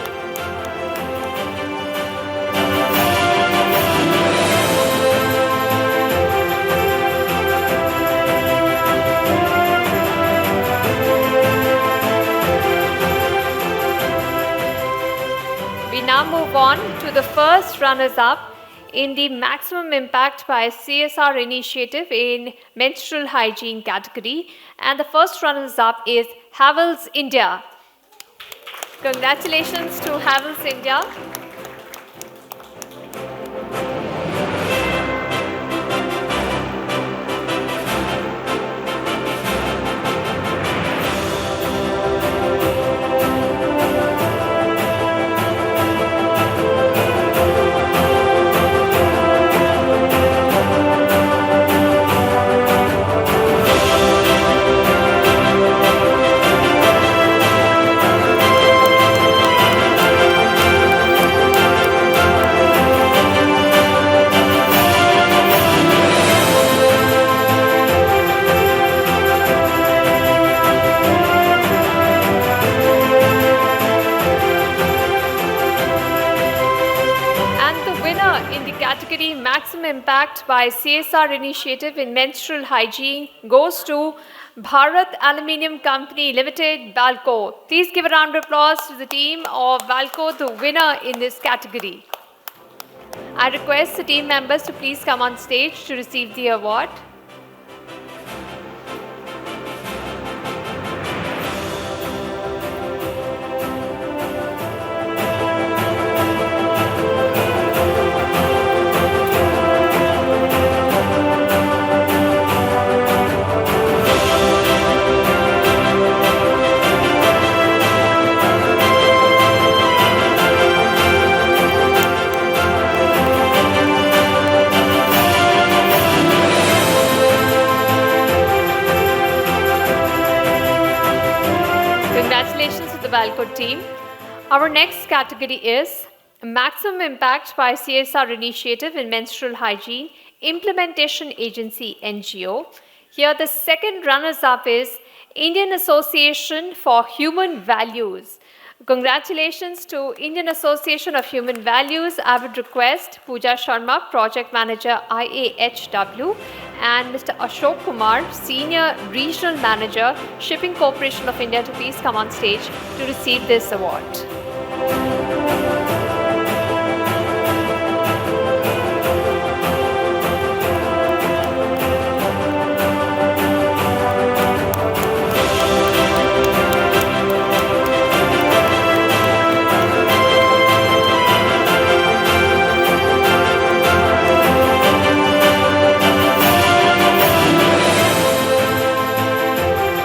We now move on to the first runners-up in the Maximum Impact by CSR Initiative in Menstrual Hygiene category, and the first runners-up is Havells India. Congratulations to Havells India. winner in the category Maximum Impact by CSR Initiative in Menstrual Hygiene goes to Bharat Aluminium Company Limited, Balco. Please give a round of applause to the team of Balco, the winner in this category. I request the team members to please come on stage to receive the award. Congratulations to the Balco team. Our next category is Maximum Impact by CSR Initiative in Menstrual Hygiene Implementation Agency NGO. Here the second runners-up is Indian Association for Human Values. Congratulations to Indian Association of Human Values. I would request Pooja Sharma, Project Manager IAHW, and Mr. Ashok Kumar, Senior Regional Manager, Shipping Corporation of India, to please come on stage to receive this award.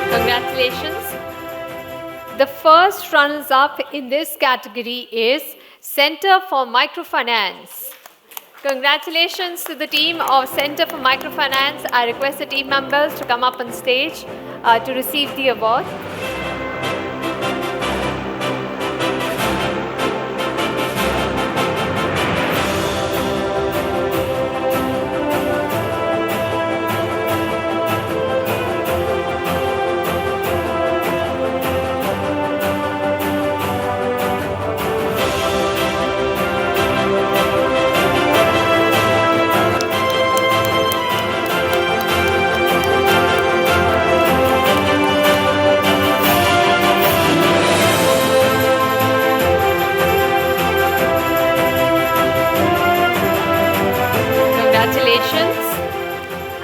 Congratulations. The first runners-up in this category is Center for Microfinance. Congratulations to the team of Center for Microfinance. I request the team members to come up on stage to receive the award.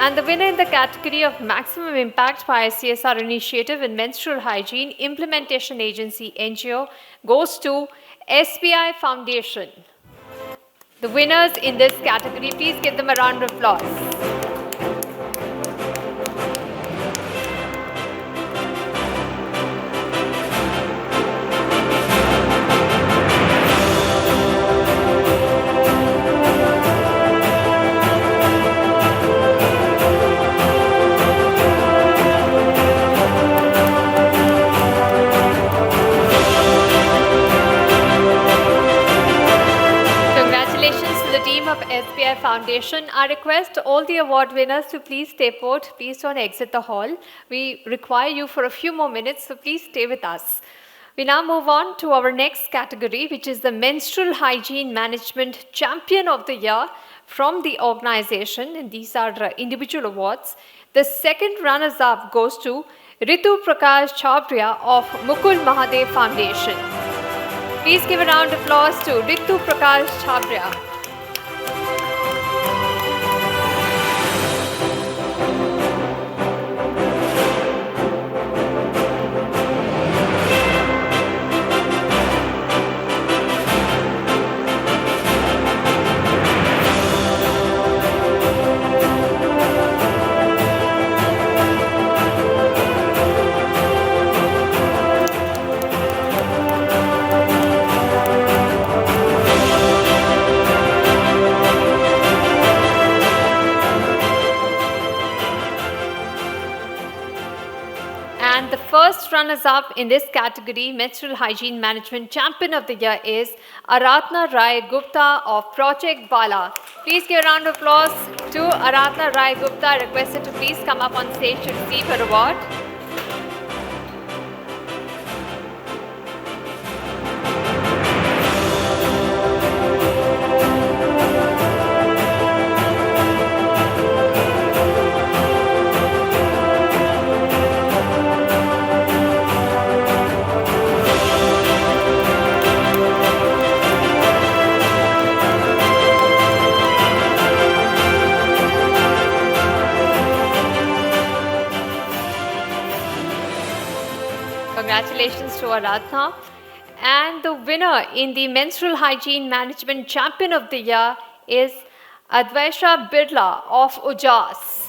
And the winner in the category of Maximum Impact by CSR Initiative in Menstrual Hygiene Implementation Agency NGO goes to SBI Foundation. The winners in this category, please give them a round of applause. Of SBI Foundation. I request all the award winners to please stay put. Please don't exit the hall. We require you for a few more minutes, so please stay with us. We now move on to our next category, which is the Menstrual Hygiene Management Champion of the Year from the organization, and these are individual awards. The second runners-up goes to Ritu Prakash Chhabria of Mukul Mahadev Foundation. Please give a round of applause to Ritu Prakash Chhabria. First runners-up in this category, Menstrual Hygiene Management Champion of the Year, is Aradhana Rai Gupta of Project Bala. Please give a round of applause to Aradhana Rai Gupta, requested to please come up on stage to receive her award. to Aradhna. And the winner in the Menstrual Hygiene Management Champion of the Year is Advaisha Birla of Ujas.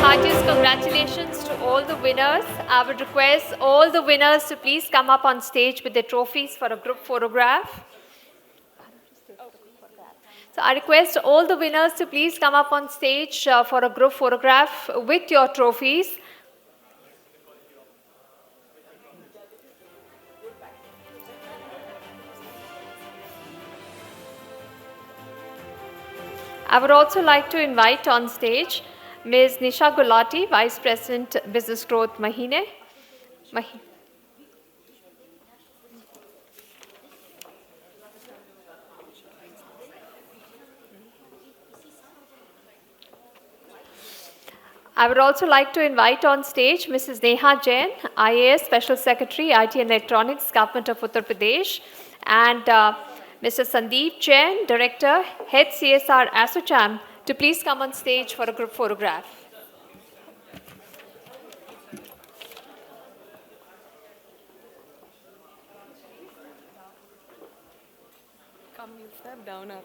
Heartiest congratulations to all the winners. I would request all the winners to please come up on stage with their trophies for a group photograph. So I request all the winners to please come up on stage for a group photograph with your trophies. I would also like to invite on stage Ms. Nisha Gulati, Vice President, Business Growth, Mahine. I would also like to invite on stage Mrs. Neha Jain, IAS Special Secretary, IT and Electronics, Government of Uttar Pradesh, and Mr. Sandeep Jain, Director, Head CSR ASSOCHAM, to please come on stage for a group photograph.
Come, you step down, Arab.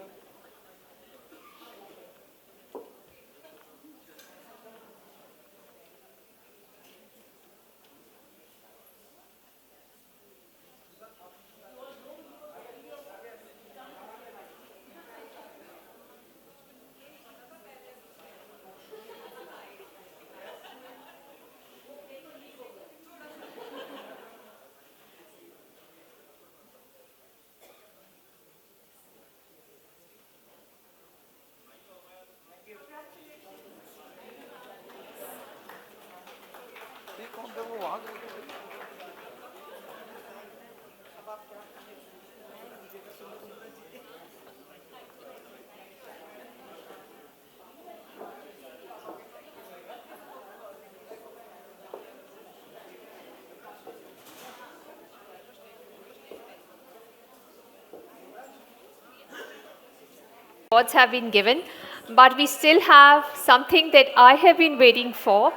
Awards have been given, but we still have something that I have been waiting for,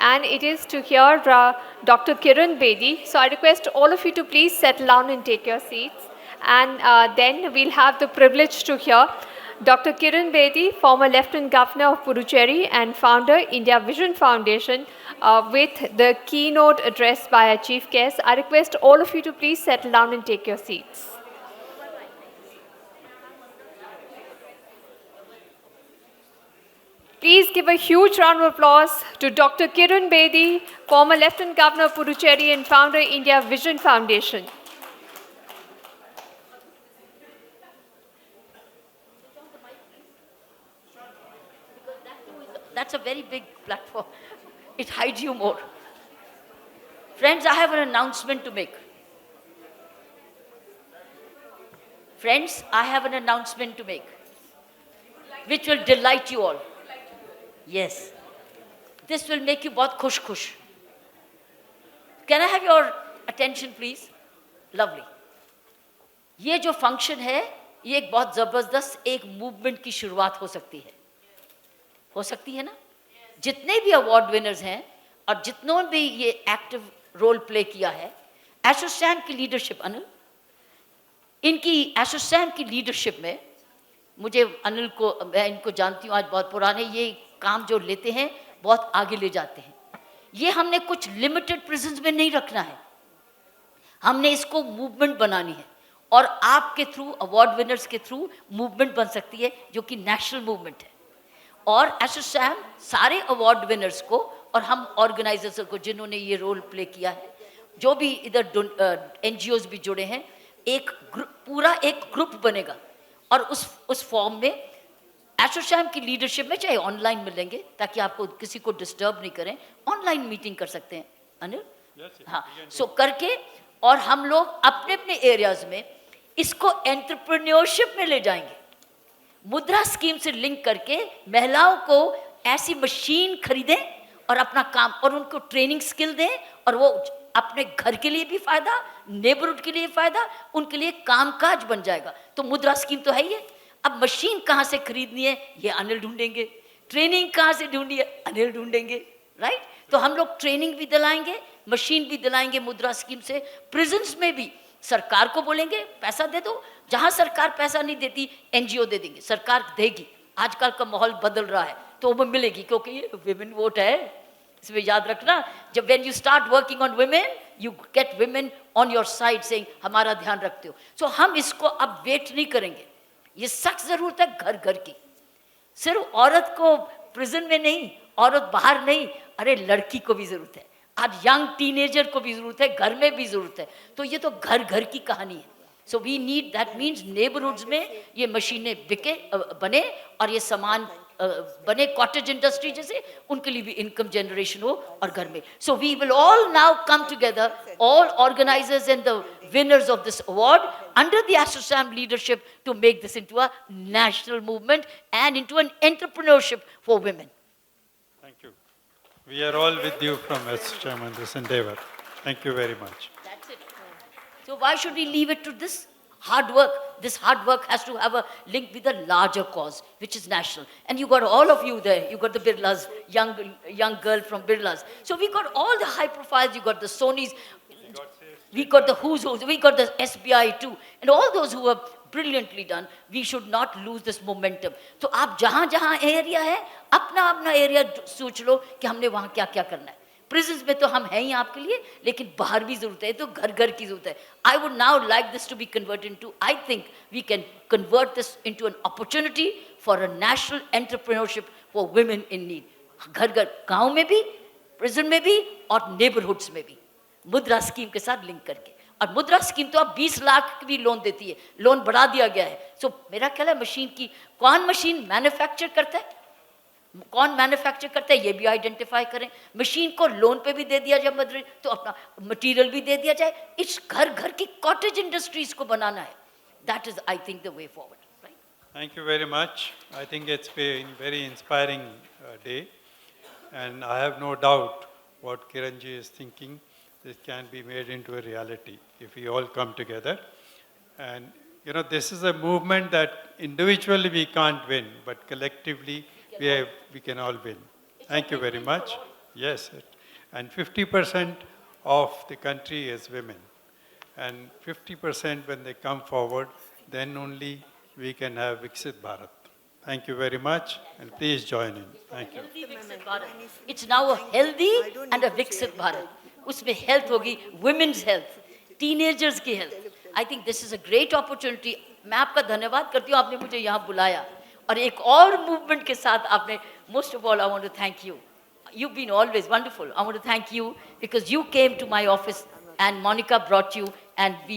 and it is to hear Dr. Kiran Bedi. So I request all of you to please settle down and take your seats, and then we'll have the privilege to hear Dr. Kiran Bedi, former Lieutenant Governor of Puducherry and founder, India Vision Foundation, with the keynote address by our chief guest. I request all of you to please settle down and take your seats. Please give a huge round of applause to Dr. Kiran Bedi, former Lieutenant Governor of Puducherry and founder, India Vision Foundation.
That's a very big platform. It hides you more. Friends, I have an announcement to make. Friends, I have an announcement to make, which will delight you all. Yes. This will make you बहुत खुश. Can I have your attention, please? Lovely. ये जो function है, ये एक बहुत ज़बरदस्त एक movement की शुरुआत हो सकती है. हो सकती है ना? जितने भी award winners हैं और जितनों भी ये active role play किया है, ASSOCHAM की leadership, अनिल, इनकी ASSOCHAM की leadership में, मुझे अनिल को, मैं इनको जानती हूँ, आज बहुत पुराने, ये काम जो लेते हैं बहुत आगे ले जाते हैं. ये हमने कुछ लिमिटेड प्रिजन्स में नहीं रखना है, हमने इसको मूवमेंट बनानी है और आपके थ्रू, अवार्ड विनर्स के थ्रू मूवमेंट बन सकती है जो कि नेशनल मूवमेंट है. और एसोचैम सारे अवार्ड विनर्स को और हम ऑर्गेनाइजर्स को जिन्होंने ये रोल प्ले किया है, जो भी इधर एनजीओज भी जुड़े हैं, एक पूरा एक ग्रुप बनेगा और उस फॉर्म में एसोचैम की लीडरशिप में, चाहे ऑनलाइन मिलेंगे ताकि आपको किसी को डिस्टर्ब नहीं करें, ऑनलाइन मीटिंग कर सकते हैं अनिल. हाँ, सो करके और हम लोग अपने अपने एरियाज में इसको एंटरप्रेन्योरशिप में ले जाएंगे। मुद्रा स्कीम से लिंक करके महिलाओं को ऐसी मशीन खरीदें और अपना काम, और उनको ट्रेनिंग स्किल दें, और वो अपने घर के लिए भी फायदा, नेबरहुड के लिए फायदा, उनके लिए कामकाज बन जाएगा। तो मुद्रा स्कीम तो है ही है। अब मशीन कहाँ से खरीदनी है, ये अनिल ढूंढेंगे। ट्रेनिंग कहाँ से ढूंढनी है, अनिल ढूंढेंगे, राइट। तो हम लोग ट्रेनिंग भी दिलाएंगे, मशीन भी दिलाएंगे मुद्रा स्कीम से। प्रिजन्स में भी सरकार को बोलेंगे पैसा दे दो, जहां सरकार पैसा नहीं देती एनजीओ दे देंगे, सरकार देगी। आजकल का माहौल बदल रहा है तो वो मिलेगी, क्योंकि ये विमेन वोट है। इसमें याद रखना, जब when you start working on women, you get women on your side saying हमारा ध्यान रखते हो। सो हम इसको अब वेट नहीं करेंगे, ये सख्त जरूरत है घर घर की। सिर्फ औरत को प्रिजन में नहीं, औरत बाहर नहीं, अरे लड़की को भी जरूरत है, आज यंग टीनेजर को भी जरूरत है, घर में भी जरूरत है। तो ये तो घर घर की कहानी है। So we need, that means neighbourhoods में ये मशीनें बिके, बने, और ये सामान बने, कॉटेज इंडस्ट्री जैसे, उनके लिए भी इनकम जनरेशन हो, और घर में। So we will all now come together, all organisers and the winners of this award, under the ASSOCHAM leadership, to make this into a national movement and into an entrepreneurship for women.
Thank you. We are all with you from ASSOCHAM on this endeavor. Thank you very much.
That's it. So why should we leave it to this hard work? This hard work has to have a link with a larger cause, which is national. And you got all of you there. You got the Birlas, young girl from Birlas. So we got all the high profiles. You got the Sonys. We got the who's who's. We got the SBI too. And all those who have brilliantly done. We should not lose this momentum. तो आप जहाँ जहाँ area है, अपना अपना area सोच लो कि हमने वहाँ क्या क्या करना है। प्रिजन्स में तो हम हैं ही आपके लिए, लेकिन बाहर भी जरूरत है, तो घर घर की जरूरत है। I would now like this to be converted into, I think we can convert this into an opportunity for a national entrepreneurship for women in need. घर घर, गाँव में भी, प्रिजन में भी, और नेबरहुड्स में भी, मुद्रा स्कीम के साथ लिंक करके। और मुद्रा स्कीम तो अब 20 लाख की भी लोन देती है, लोन बढ़ा दिया गया है। सो मेरा ख्याल है मशीन की, कौन मशीन मैन्युफैक्चर करता है, कौन मैन्युफैक्चर करता है, ये भी आइडेंटिफाई करें। मशीन को लोन पे भी दे दिया जाए, मदर तो अपना मटेरियल भी दे दिया जाए। इस घर घर की कॉटेज इंडस्ट्रीज को बनाना है। That is, I think, the way forward.
Thank you very much. I think it's been very inspiring day, and I have no doubt what Kiranji is thinking. This can be made into a reality if we all come together. And you know, this is a movement that individually we can't win, but collectively we can all win. Thank you very much. Yes, and 50% of the country is women, and 50% when they come forward, then only we can have Viksit Bharat. Thank you very much, and please join in. Thank you.
It's now a healthy and a Viksit Bharat. उसमें health होगी, women's health, teenagers की health. I think this is a great opportunity. मैं आपका धन्यवाद करती हूँ, आपने मुझे यहाँ बुलाया, और एक और मूवमेंट के साथ आपने, most of all I want to thank you. You've been always wonderful. I want to thank you because you came to my office and Monica brought you, and we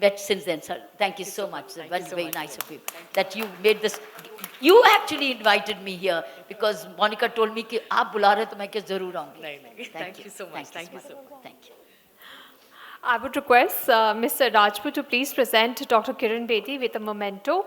met since then, sir. Thank you so much, sir. Very nice of you that you made this. You actually invited me here because Monica told me कि आप बुला रहे तो मैं क्या जरूर आऊँगी।
नहीं, thank you so much. Thank you so much.
Thank you.
I would request Mr. Rajput to please present Dr. Kiran Bedi with a memento.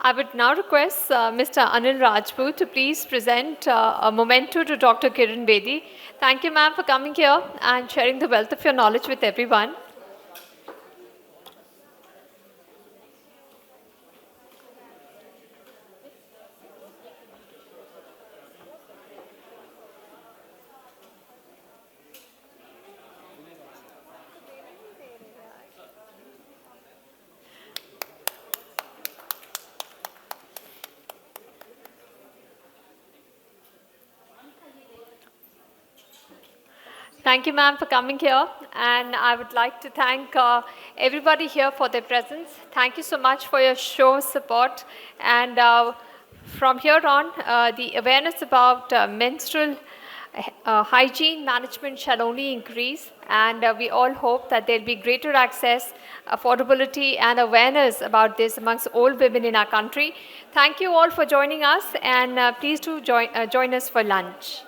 I would now request Mr. Anil Rajput to please present a memento to Dr. Kiran Bedi. Thank you, ma'am, for coming here and sharing the wealth of your knowledge with everyone. Thank you, ma'am, for coming here. And I would like to thank everybody here for their presence. Thank you so much for your show of support. And from here on, the awareness about menstrual hygiene management shall only increase. And we all hope that there'll be greater access, affordability, and awareness about this amongst all women in our country. Thank you all for joining us. And please do join us for lunch.